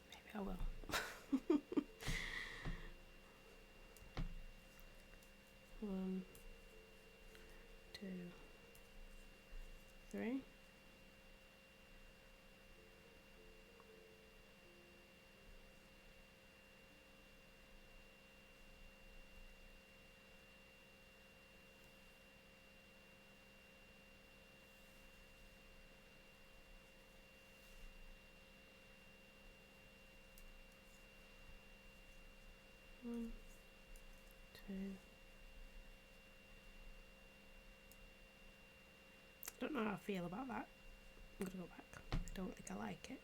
Maybe I will. 1, 2, 3. One, 2. I don't know how I feel about that. I'm gonna go back. I don't think I like it.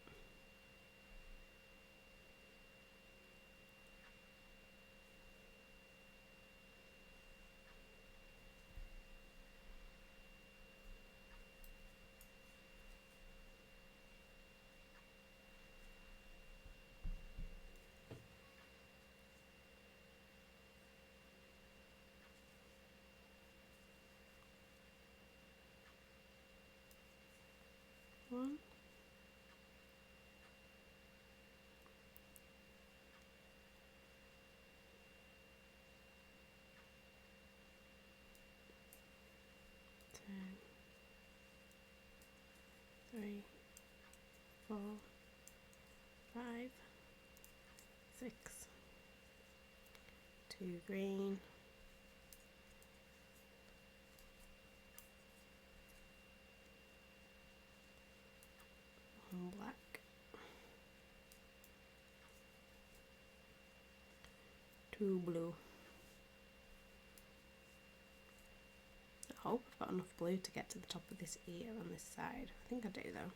One. 3, 4, 5, 6. 2 green. 1 black. 2 blue. I hope I've got enough blue to get to the top of this ear on this side. I think I do though.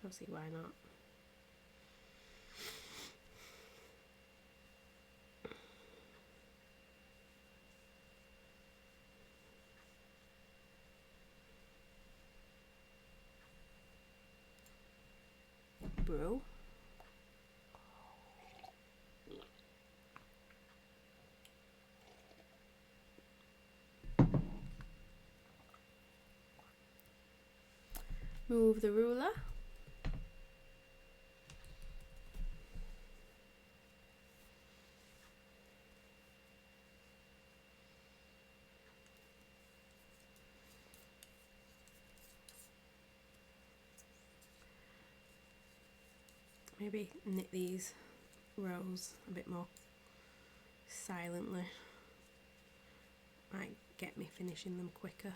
Obviously, why not? Bro. Move the ruler. Maybe knit these rows a bit more silently. Might get me finishing them quicker.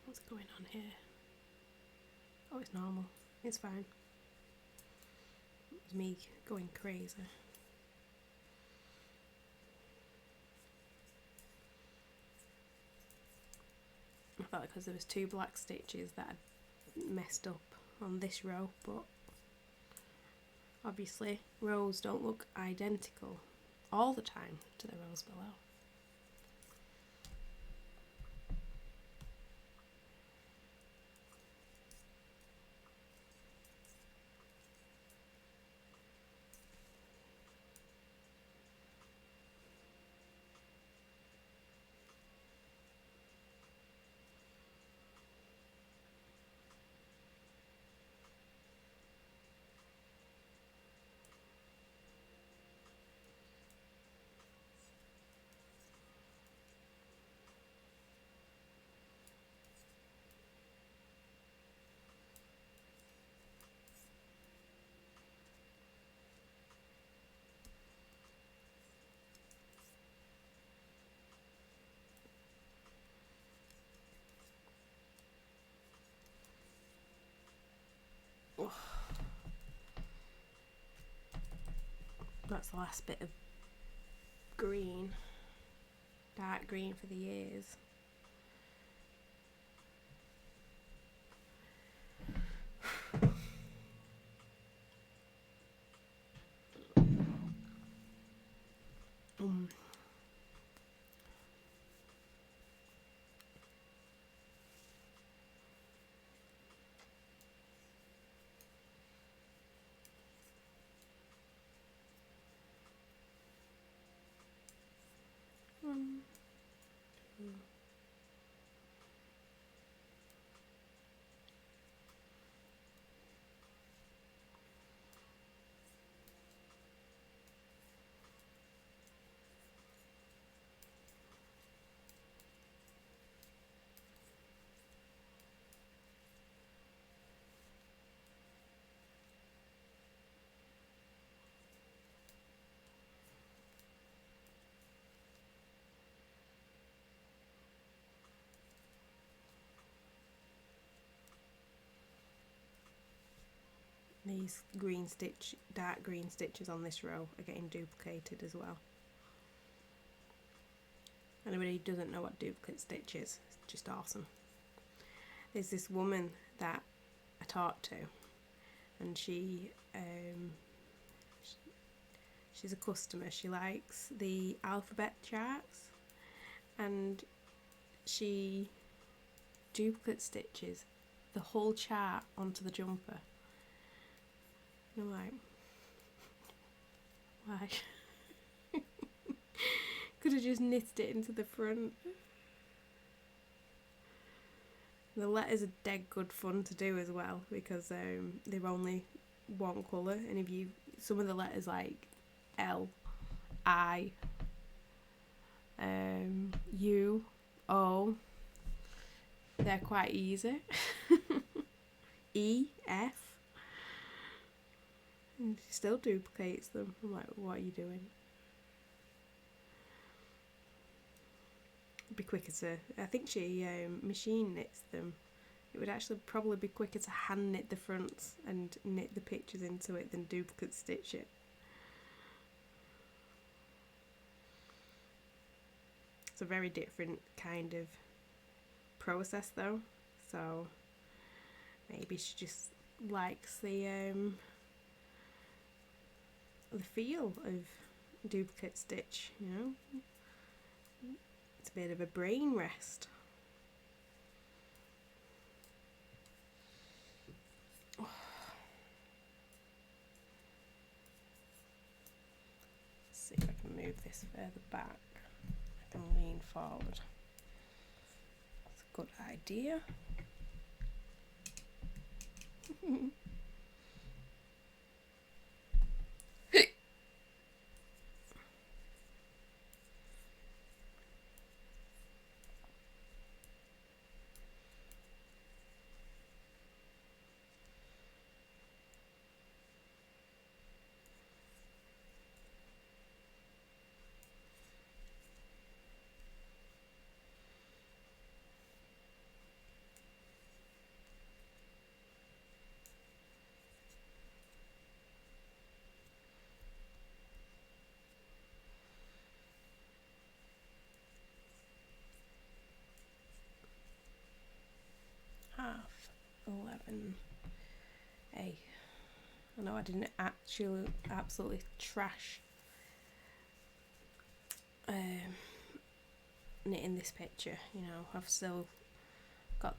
What's going on here? Oh, it's normal. It's fine. It's me going crazy. I felt because there was 2 black stitches that messed up on this row, but obviously rows don't look identical all the time to the rows below. That's the last bit of green, dark green for the ears. These dark green stitches on this row are getting duplicated as well. Anybody who doesn't know what duplicate stitch is, it's just awesome. There's this woman that I talked to, and she's a customer. She likes the alphabet charts, and she duplicate stitches the whole chart onto the jumper. And I'm like, why? Could have just knitted it into the front. The letters are dead good fun to do as well, because they're only one colour, and if you, some of the letters like L, I, U, O, they're quite easy. E, F. And she still duplicates them. I'm like, what are you doing? It'd be quicker to, I think she machine knits them. It would actually probably be quicker to hand knit the fronts and knit the pictures into it than duplicate stitch it. It's a very different kind of process though, so maybe she just likes the feel of duplicate stitch, you know. It's a bit of a brain rest. Oh. Let's see if I can move this further back. I can lean forward. That's a good idea. and hey, I know I didn't actually absolutely trash knitting this picture, you know, I've still got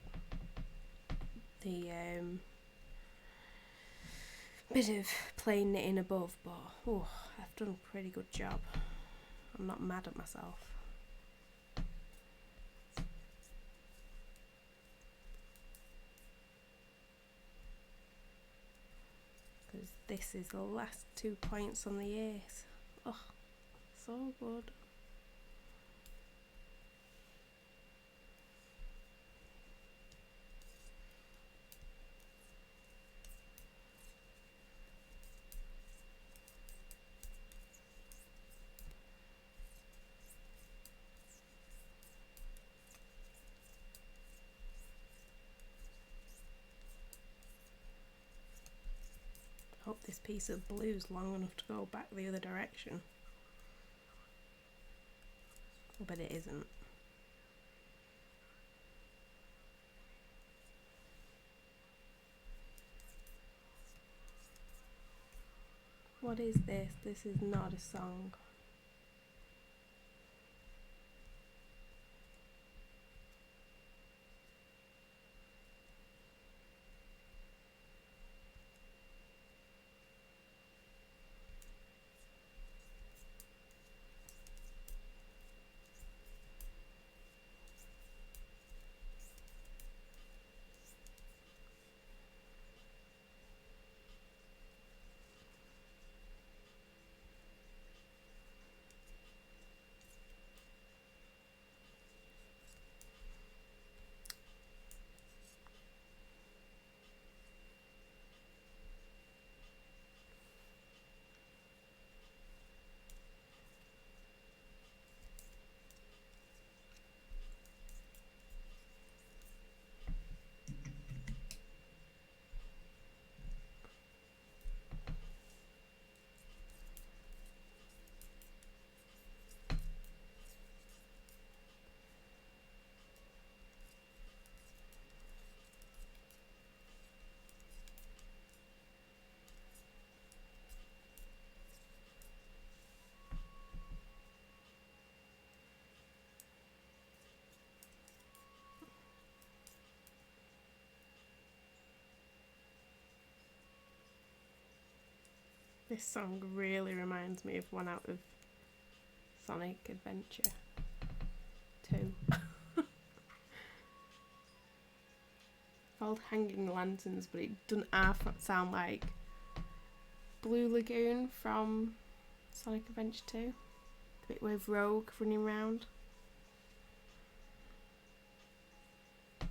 the bit of plain knitting above, but oh, I've done a pretty good job. I'm not mad at myself. Because this is the last 2 points on the ace. Oh, so good. I hope this piece of blue's long enough to go back the other direction. I bet it isn't. What is this? This is not a song. This song really reminds me of one out of Sonic Adventure 2. Called Hanging Lanterns, but it doesn't half sound like Blue Lagoon from Sonic Adventure 2. The bit with Rogue running around. I'm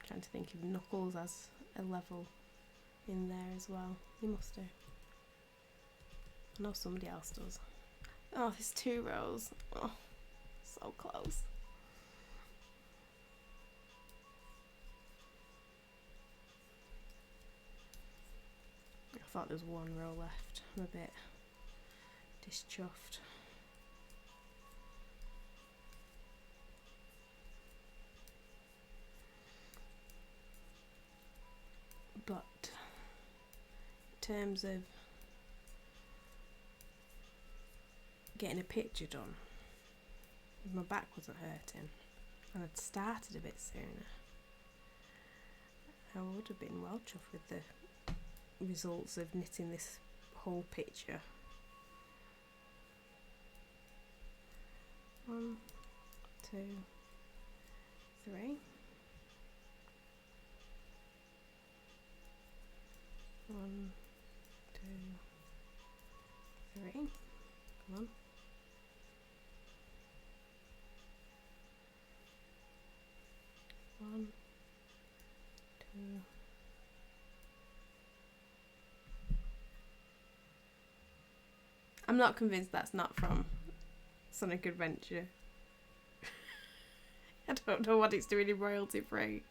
trying to think if Knuckles has a level in there as well. He must do. I know somebody else does. Oh, there's 2 rows. Oh, so close. I thought there was 1 row left. I'm a bit dischuffed. But in terms of getting a picture done, if my back wasn't hurting and I'd started a bit sooner, I would have been well chuffed with the results of knitting this whole picture. 1, 2, 3. 1, 2, 3. Come on. One, 2. I'm not convinced that's not from Sonic Adventure. I don't know what it's doing in royalty free.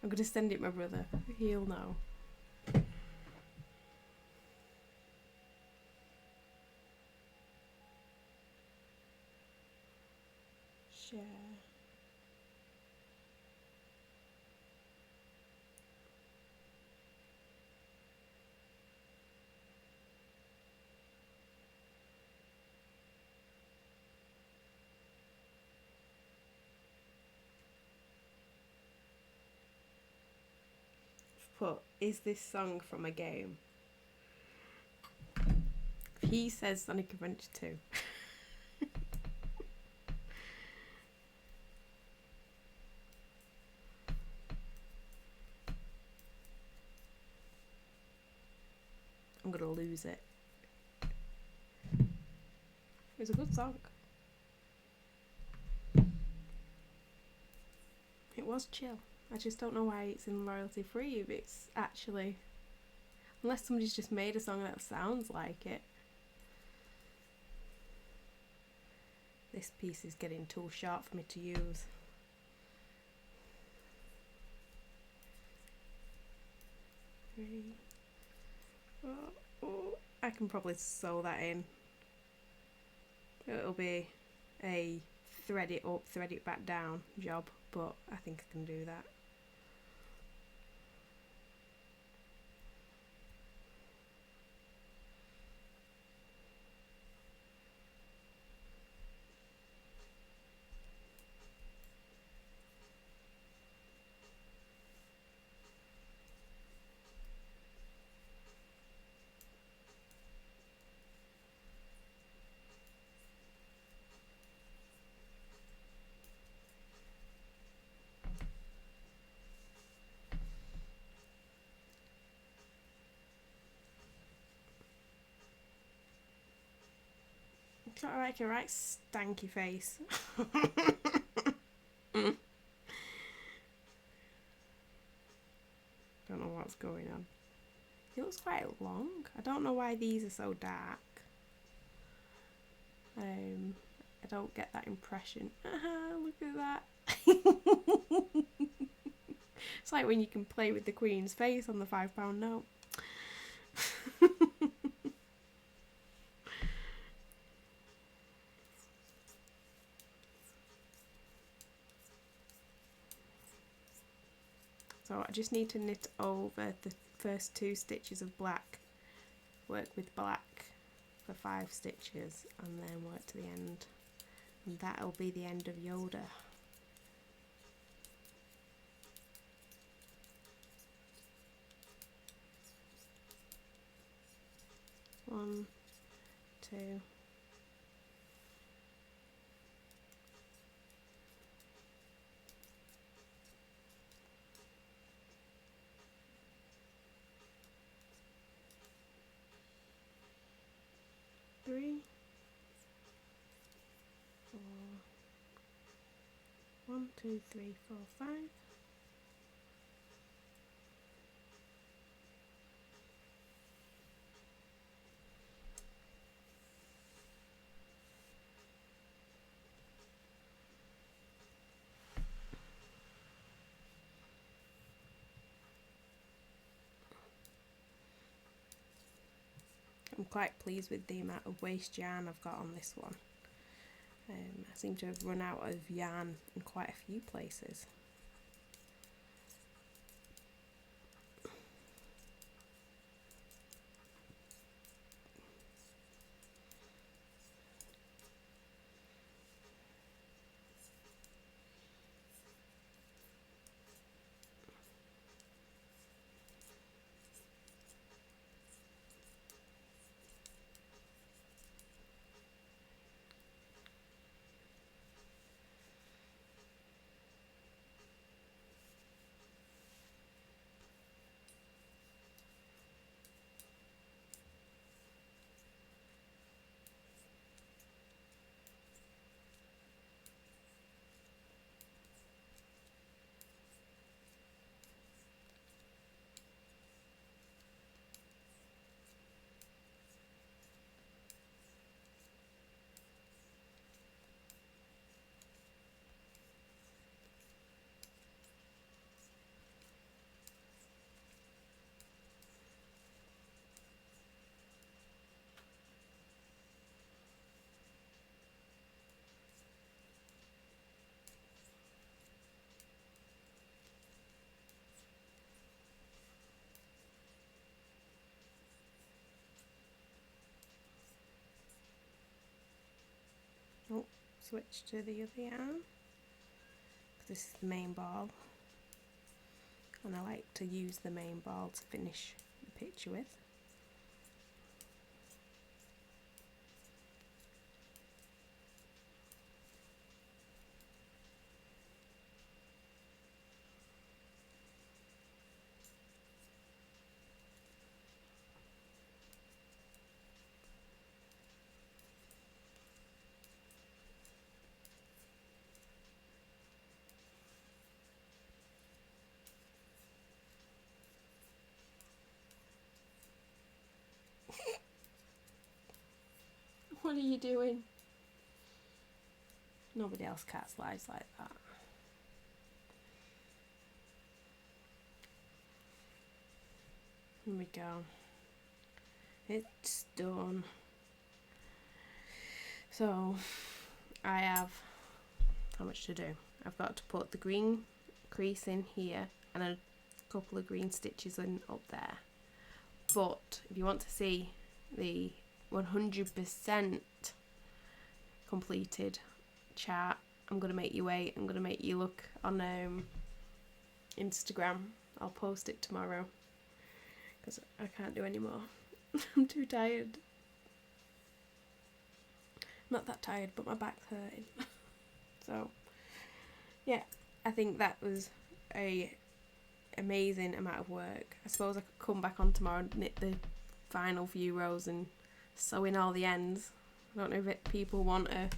I'm going to send it my brother. He'll know. Share. put, is this song from a game? He says Sonic Adventure 2. I'm gonna lose it. It's a good song. It was chill. I just don't know why it's in royalty free if it's actually... Unless somebody's just made a song that sounds like it. This piece is getting too sharp for me to use. Oh, I can probably sew that in. It'll be a thread it up, thread it back down job, but I think I can do that. Sort of like a right stanky face. Don't know what's going on. It looks quite long. I don't know why these are so dark. I don't get that impression. Look at that. It's like when you can play with the Queen's face on the £5 note. So I just need to knit over the first 2 stitches of black, work with black for 5 stitches and then work to the end, and that'll be the end of Yoda. One, 2, 3, 4, 1, 2, 3, 4, 5. I'm quite pleased with the amount of waste yarn I've got on this one. I seem to have run out of yarn in quite a few places. Oh, switch to the other yarn. This is the main ball. and I like to use the main ball to finish the picture with. What are you doing? Nobody else cats lives like that. Here we go. It's done. So I have how much to do? I've got to put the green crease in here and a couple of green stitches in up there. But if you want to see the 100% completed chart, I'm going to make you wait. I'm going to make you look on Instagram. I'll post it tomorrow because I can't do any more. I'm too tired. Not that tired, but my back's hurting. So yeah, I think that was a amazing amount of work. I suppose I could come back on tomorrow and knit the final few rows and sew in all the ends. I don't know if people want a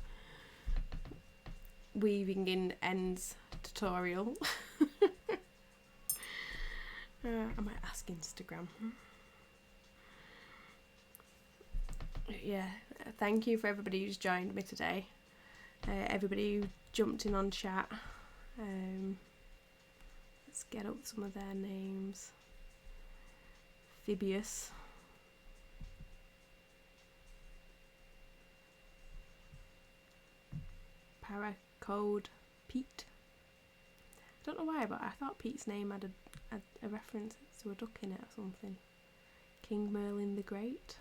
weaving in ends tutorial. I might ask Instagram. Yeah, thank you for everybody who's joined me today. Everybody who jumped in on chat. Let's get up some of their names. Phibius. Paracode Pete. I don't know why, but I thought Pete's name had a reference to a duck in it or something. King Merlin the Great.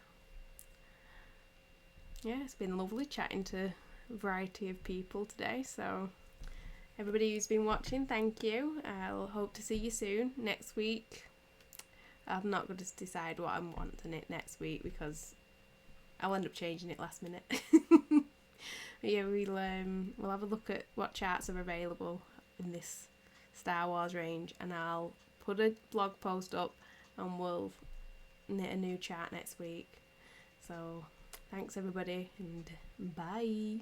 Yeah, it's been lovely chatting to a variety of people today, so everybody who's been watching, thank you. I'll hope to see you soon next week. I'm not going to decide what I want to knit next week because I'll end up changing it last minute. But yeah, we'll have a look at what charts are available in this Star Wars range, and I'll put a blog post up and we'll knit a new chart next week. So thanks everybody, and bye.